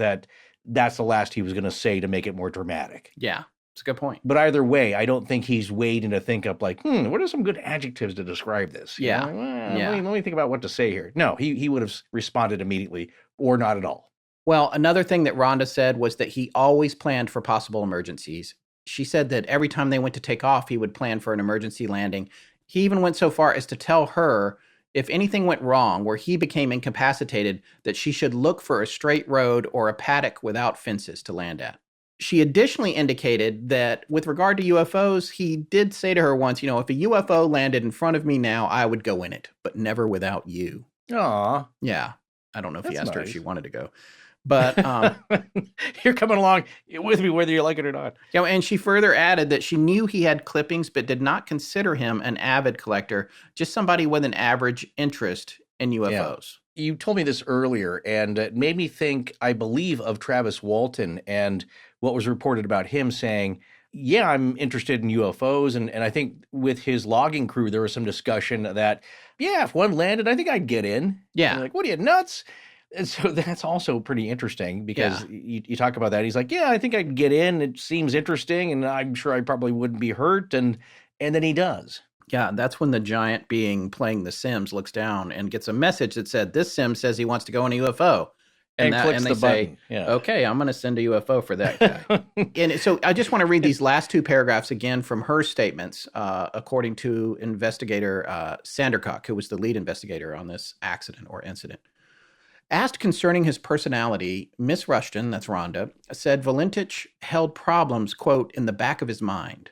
that's the last he was going to say to make it more dramatic. Yeah, it's a good point. But either way, I don't think he's waiting to think up like, what are some good adjectives to describe this? Let me think about what to say here. No, he would have responded immediately or not at all. Well, another thing that Rhonda said was that he always planned for possible emergencies. She said that every time they went to take off, he would plan for an emergency landing. He even went so far as to tell her if anything went wrong where he became incapacitated, that she should look for a straight road or a paddock without fences to land at. She additionally indicated that with regard to UFOs, he did say to her once, if a UFO landed in front of me now, I would go in it, but never without you. Aw. Yeah. I don't know if he asked her if she wanted to go. But you're coming along with me whether you like it or not. And she further added that she knew he had clippings, but did not consider him an avid collector, just somebody with an average interest in UFOs. You told me this earlier, and it made me think, I believe, of Travis Walton and what was reported about him saying, yeah, I'm interested in UFOs. And I think with his logging crew, there was some discussion that, yeah, if one landed, I think I'd get in. Yeah. And like, what are you, nuts? And so that's also pretty interesting because you talk about that. He's like, yeah, I think I can get in. It seems interesting, and I'm sure I probably wouldn't be hurt. And then he does. Yeah, that's when the giant being playing The Sims looks down and gets a message that said, this Sim says he wants to go in a UFO. And clicks they the say, button. Yeah. okay, I'm going to send a UFO for that guy. And so I just want to read these last two paragraphs again from her statements, according to investigator Sandercock, who was the lead investigator on this accident or incident. Asked concerning his personality, Miss Rushton, that's Rhonda, said Valentich held problems, quote, in the back of his mind,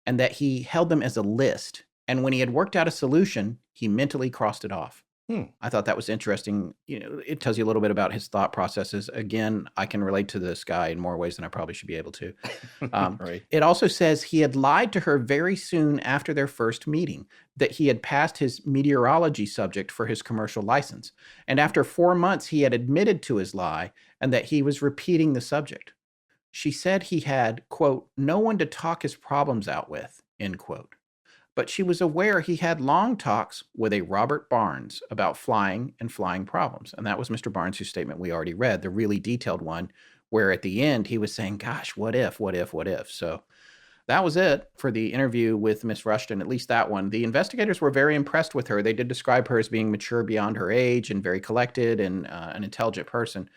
and that he held them as a list. And when he had worked out a solution, he mentally crossed it off. I thought that was interesting. You know, it tells you a little bit about his thought processes. Again, I can relate to this guy in more ways than I probably should be able to. Right. It also says he had lied to her very soon after their first meeting, that he had passed his meteorology subject for his commercial license. And after 4 months, he had admitted to his lie and that he was repeating the subject. She said he had, quote, no one to talk his problems out with, end quote. But she was aware he had long talks with a Robert Barnes about flying and flying problems. And that was Mr. Barnes, whose statement we already read, the really detailed one, where at the end he was saying, gosh, what if? So that was it for the interview with Miss Rushton, at least that one. The investigators were very impressed with her. They did describe her as being mature beyond her age and very collected and an intelligent person.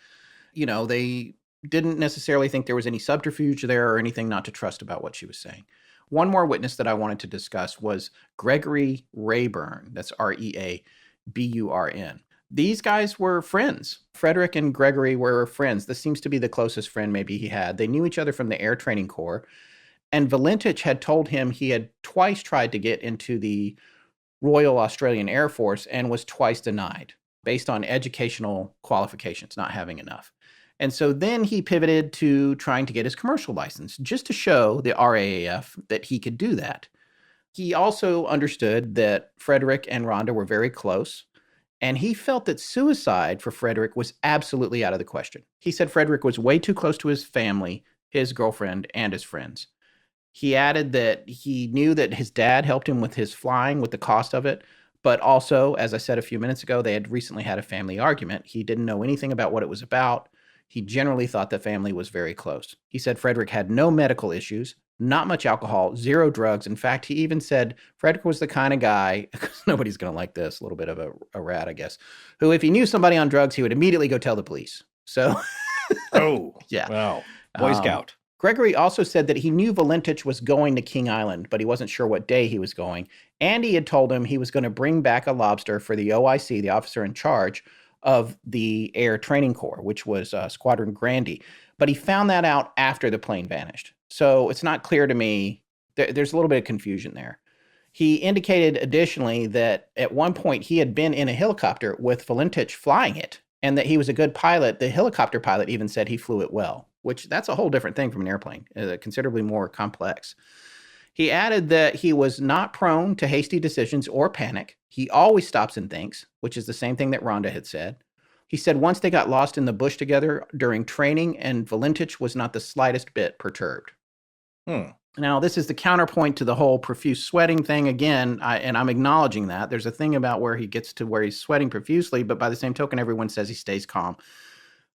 You know, they didn't necessarily think there was any subterfuge there or anything not to trust about what she was saying. One more witness that I wanted to discuss was Gregory Rayburn. That's Reaburn. These guys were friends. Frederich and Gregory were friends. This seems to be the closest friend maybe he had. They knew each other from the Air Training Corps. And Valentich had told him he had twice tried to get into the Royal Australian Air Force and was twice denied based on educational qualifications, not having enough. And so then he pivoted to trying to get his commercial license just to show the RAAF that he could do that. He also understood that Frederich and Rhonda were very close, and he felt that suicide for Frederich was absolutely out of the question. He said Frederich was way too close to his family, his girlfriend, and his friends. He added that he knew that his dad helped him with his flying, with the cost of it, but also, as I said a few minutes ago, they had recently had a family argument. He didn't know anything about what it was about. He generally thought the family was very close. He said Frederich had no medical issues, not much alcohol, zero drugs. In fact, he even said Frederich was the kind of guy, because nobody's going to like this, a little bit of a rat, I guess, who if he knew somebody on drugs, he would immediately go tell the police. So, yeah. Wow. Boy Scout. Gregory also said that he knew Valentich was going to King Island, but he wasn't sure what day he was going. And he had told him he was going to bring back a lobster for the OIC, the officer in charge of the Air Training Corps, which was Squadron Grandee. But he found that out after the plane vanished. So it's not clear to me. There's a little bit of confusion there. He indicated additionally that at one point he had been in a helicopter with Valentich flying it and that he was a good pilot. The helicopter pilot even said he flew it well, which that's a whole different thing from an airplane, considerably more complex. He added that he was not prone to hasty decisions or panic. He always stops and thinks, which is the same thing that Rhonda had said. He said once they got lost in the bush together during training, and Valentich was not the slightest bit perturbed. Now, this is the counterpoint to the whole profuse sweating thing again, and I'm acknowledging that. There's a thing about where he gets to where he's sweating profusely, but by the same token, everyone says he stays calm.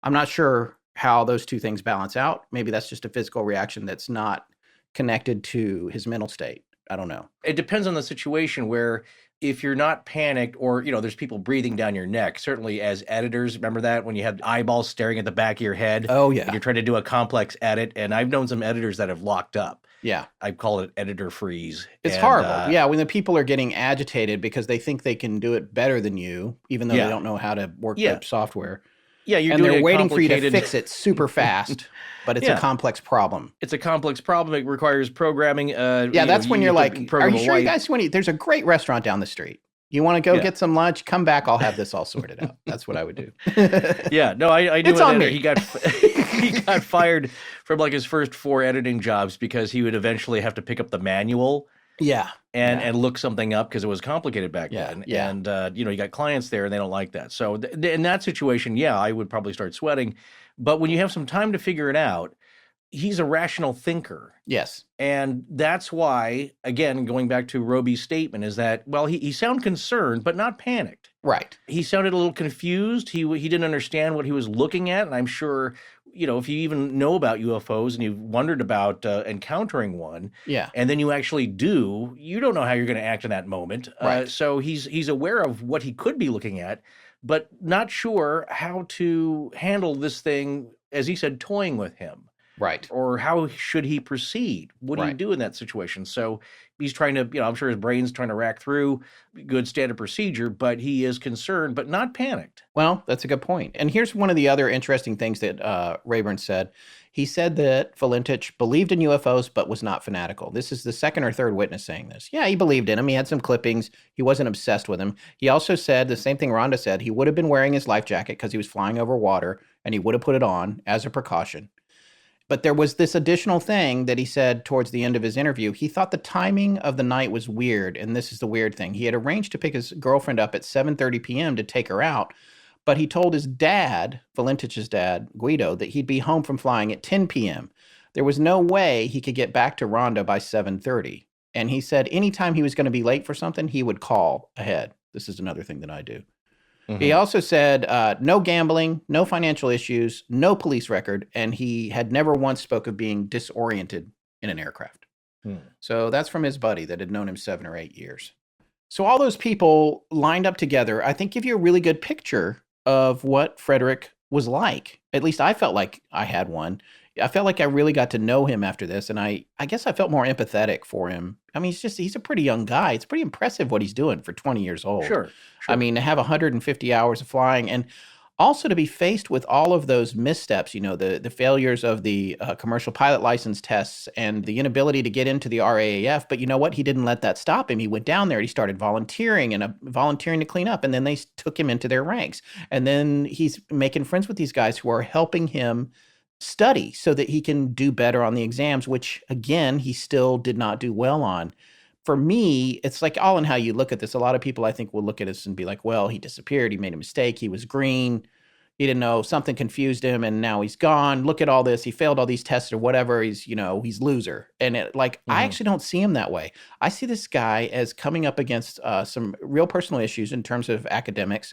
I'm not sure how those two things balance out. Maybe that's just a physical reaction that's not connected to his mental state. I don't know. It depends on the situation where if you're not panicked or, there's people breathing down your neck, certainly as editors, remember that when you have eyeballs staring at the back of your head? Oh, yeah. And you're trying to do a complex edit. And I've known some editors that have locked up. Yeah. I call it editor freeze. It's horrible. Yeah. When the people are getting agitated because they think they can do it better than you, even though they don't know how to work the software. Yeah, and they're waiting for you to fix it super fast, but it's a complex problem. It's a complex problem. It requires programming. That's when you're like, are you sure you guys want to eat? There's a great restaurant down the street. You want to go get some lunch? Come back. I'll have this all sorted out. That's what I would do. I do. It's on me. He got fired from like his first 4 editing jobs because he would eventually have to pick up the manual Yeah. and look something up because it was complicated back then. Yeah. And, you got clients there and they don't like that. So in that situation, I would probably start sweating. But when you have some time to figure it out, he's a rational thinker. Yes. And that's why, again, going back to Roby's statement, is that, well, he sounded concerned, but not panicked. Right. He sounded a little confused. He didn't understand what he was looking at. And I'm sure, if you even know about UFOs and you've wondered about encountering one, and then you actually do, you don't know how you're going to act in that moment. Right. So he's aware of what he could be looking at, but not sure how to handle this thing, as he said, toying with him. Right. Or how should he proceed? What do you do in that situation? So he's trying to, I'm sure his brain's trying to rack through good standard procedure, but he is concerned, but not panicked. Well, that's a good point. And here's one of the other interesting things that Rayburn said. He said that Valentich believed in UFOs, but was not fanatical. This is the second or third witness saying this. Yeah, he believed in him. He had some clippings. He wasn't obsessed with him. He also said the same thing Rhonda said. He would have been wearing his life jacket because he was flying over water, and he would have put it on as a precaution. But there was this additional thing that he said towards the end of his interview. He thought the timing of the night was weird, and this is the weird thing. He had arranged to pick his girlfriend up at 7:30 p.m. to take her out, but he told his dad, Valentich's dad, Guido, that he'd be home from flying at 10 p.m. There was no way he could get back to Rhonda by 7:30. And he said anytime he was going to be late for something, he would call ahead. This is another thing that I do. Mm-hmm. He also said no gambling, no financial issues, no police record, and he had never once spoke of being disoriented in an aircraft. So that's from his buddy that had known him 7 or 8 years. So all those people lined up together, I think, give you a really good picture of what Frederich was like. At least I felt like I had one. I felt like I really got to know him after this, and I guess I felt more empathetic for him. I mean, he's a pretty young guy. It's pretty impressive what he's doing for 20 years old. Sure. I mean, to have 150 hours of flying, and also to be faced with all of those missteps, the failures of the commercial pilot license tests and the inability to get into the RAAF. But you know what? He didn't let that stop him. He went down there and he started volunteering to clean up, and then they took him into their ranks. And then he's making friends with these guys who are helping him study so that he can do better on the exams, which, again, he still did not do well on. For me, it's like all in how you look at this. A lot of people, I think, will look at this and be like, well, he disappeared. He made a mistake. He was green. He didn't know. Something confused him, and now he's gone. Look at all this. He failed all these tests or whatever. He's loser. And I actually don't see him that way. I see this guy as coming up against some real personal issues in terms of academics,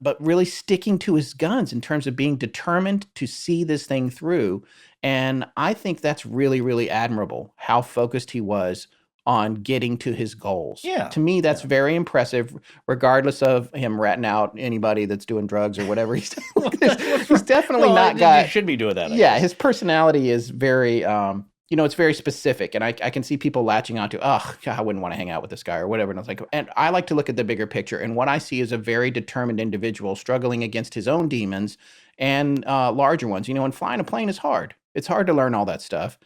but really sticking to his guns in terms of being determined to see this thing through. And I think that's really, really admirable, how focused he was on getting to his goals. Yeah. To me, that's very impressive, regardless of him ratting out anybody that's doing drugs or whatever. He's definitely not guy. You should be doing that. His personality is very, it's very specific. And I can see people latching onto, I wouldn't want to hang out with this guy or whatever. And I like to look at the bigger picture. And what I see is a very determined individual struggling against his own demons and larger ones. And flying a plane is hard. It's hard to learn all that stuff.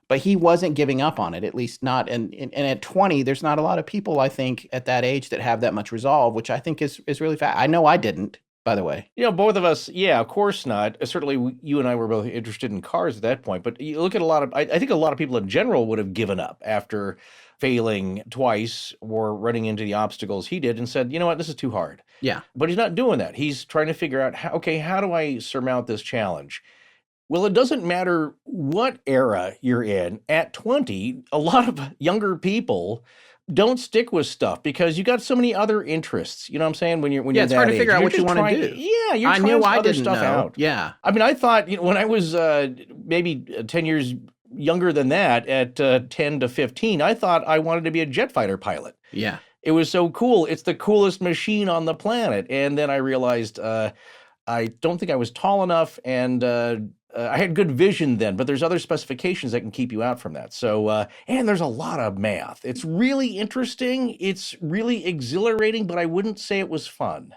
But he wasn't giving up on it, at least not. And at 20, there's not a lot of people, I think, at that age that have that much resolve, which I think is really fast. I know I didn't, by the way. Both of us, of course not. Certainly, you and I were both interested in cars at that point. But you look at I think a lot of people in general would have given up after failing twice or running into the obstacles he did and said, you know what, this is too hard. Yeah. But he's not doing that. He's trying to figure out, how do I surmount this challenge? Well, it doesn't matter what era you're in. At 20, a lot of younger people don't stick with stuff because you got so many other interests. You know what I'm saying? When you're it's that hard to age. figure out You're what you want to do. Yeah, you're I trying knew I other didn't stuff know. out. Yeah. I mean, I thought when I was maybe 10 years younger than that, at 10 to 15, I thought I wanted to be a jet fighter pilot. Yeah. It was so cool. It's the coolest machine on the planet. And then I realized I don't think I was tall enough, and I had good vision then, but there's other specifications that can keep you out from that. So, and there's a lot of math. It's really interesting. It's really exhilarating, but I wouldn't say it was fun.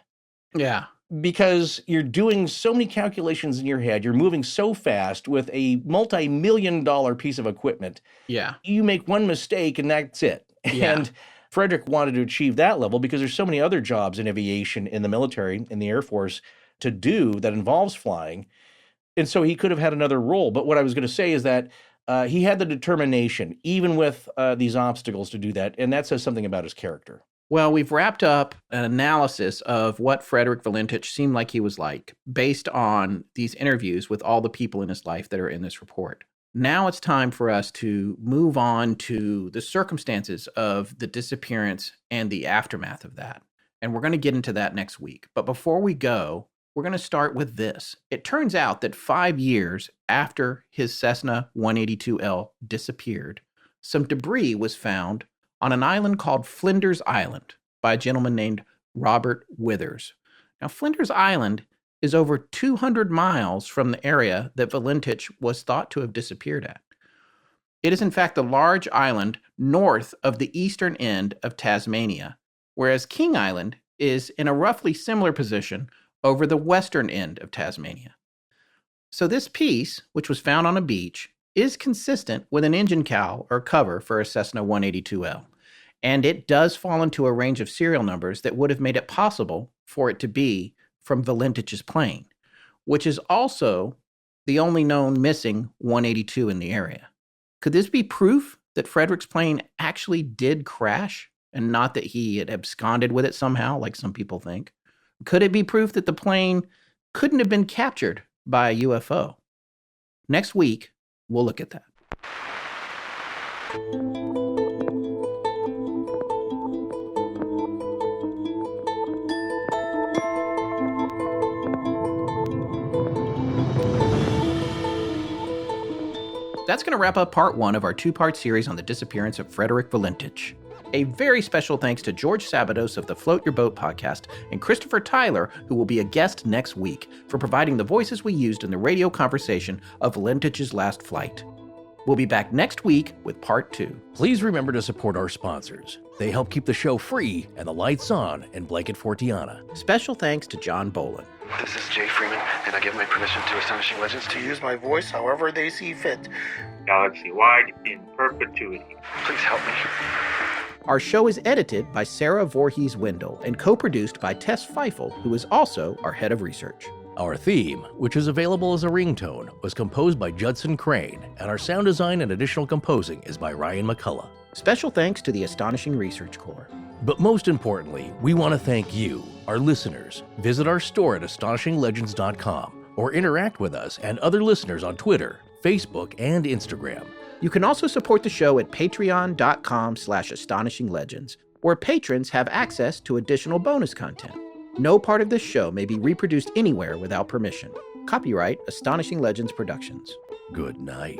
Yeah. Because you're doing so many calculations in your head. You're moving so fast with a multi-million-dollar piece of equipment. Yeah. You make one mistake and that's it. Yeah. And Frederich wanted to achieve that level because there's so many other jobs in aviation, in the military, in the Air Force to do that involves flying. And so he could have had another role. But what I was going to say is that he had the determination, even with these obstacles, to do that, and that says something about his character. Well, we've wrapped up an analysis of what Frederick Valentich seemed like he was like, based on these interviews with all the people in his life that are in this report. Now it's time for us to move on to the circumstances of the disappearance and the aftermath of that. And we're going to get into that next week. But before we go, we're going to start with this. It turns out that 5 years after his Cessna 182L disappeared, some debris was found on an island called Flinders Island by a gentleman named Robert Withers. Now, Flinders Island is over 200 miles from the area that Valentich was thought to have disappeared at. It is, in fact, a large island north of the eastern end of Tasmania, whereas King Island is in a roughly similar position over the western end of Tasmania. So this piece, which was found on a beach, is consistent with an engine cowl or cover for a Cessna 182L. And it does fall into a range of serial numbers that would have made it possible for it to be from Valentich's plane, which is also the only known missing 182 in the area. Could this be proof that Frederick's plane actually did crash and not that he had absconded with it somehow, like some people think? Could it be proof that the plane couldn't have been captured by a UFO? Next week, we'll look at that. That's going to wrap up part 1 of our 2-part series on the disappearance of Frederick Valentich. A very special thanks to George Sabados of the Float Your Boat podcast and Christopher Tyler, who will be a guest next week, for providing the voices we used in the radio conversation of Valentich's last flight. We'll be back next week with part 2. Please remember to support our sponsors. They help keep the show free and the lights on in Blanket Fortiana. Special thanks to John Boland. This is Jay Freeman, and I give my permission to Astonishing Legends To use my voice however they see fit. Galaxy-wide in perpetuity. Please help me. Our show is edited by Sarah Voorhees Wendell and co-produced by Tess Feifel, who is also our head of research. Our theme, which is available as a ringtone, was composed by Judson Crane, and our sound design and additional composing is by Ryan McCullough. Special thanks to the Astonishing Research Corps. But most importantly, we want to thank you, our listeners. Visit our store at astonishinglegends.com or interact with us and other listeners on Twitter, Facebook, and Instagram. You can also support the show at patreon.com/astonishinglegends, where patrons have access to additional bonus content. No part of this show may be reproduced anywhere without permission. Copyright Astonishing Legends Productions. Good night.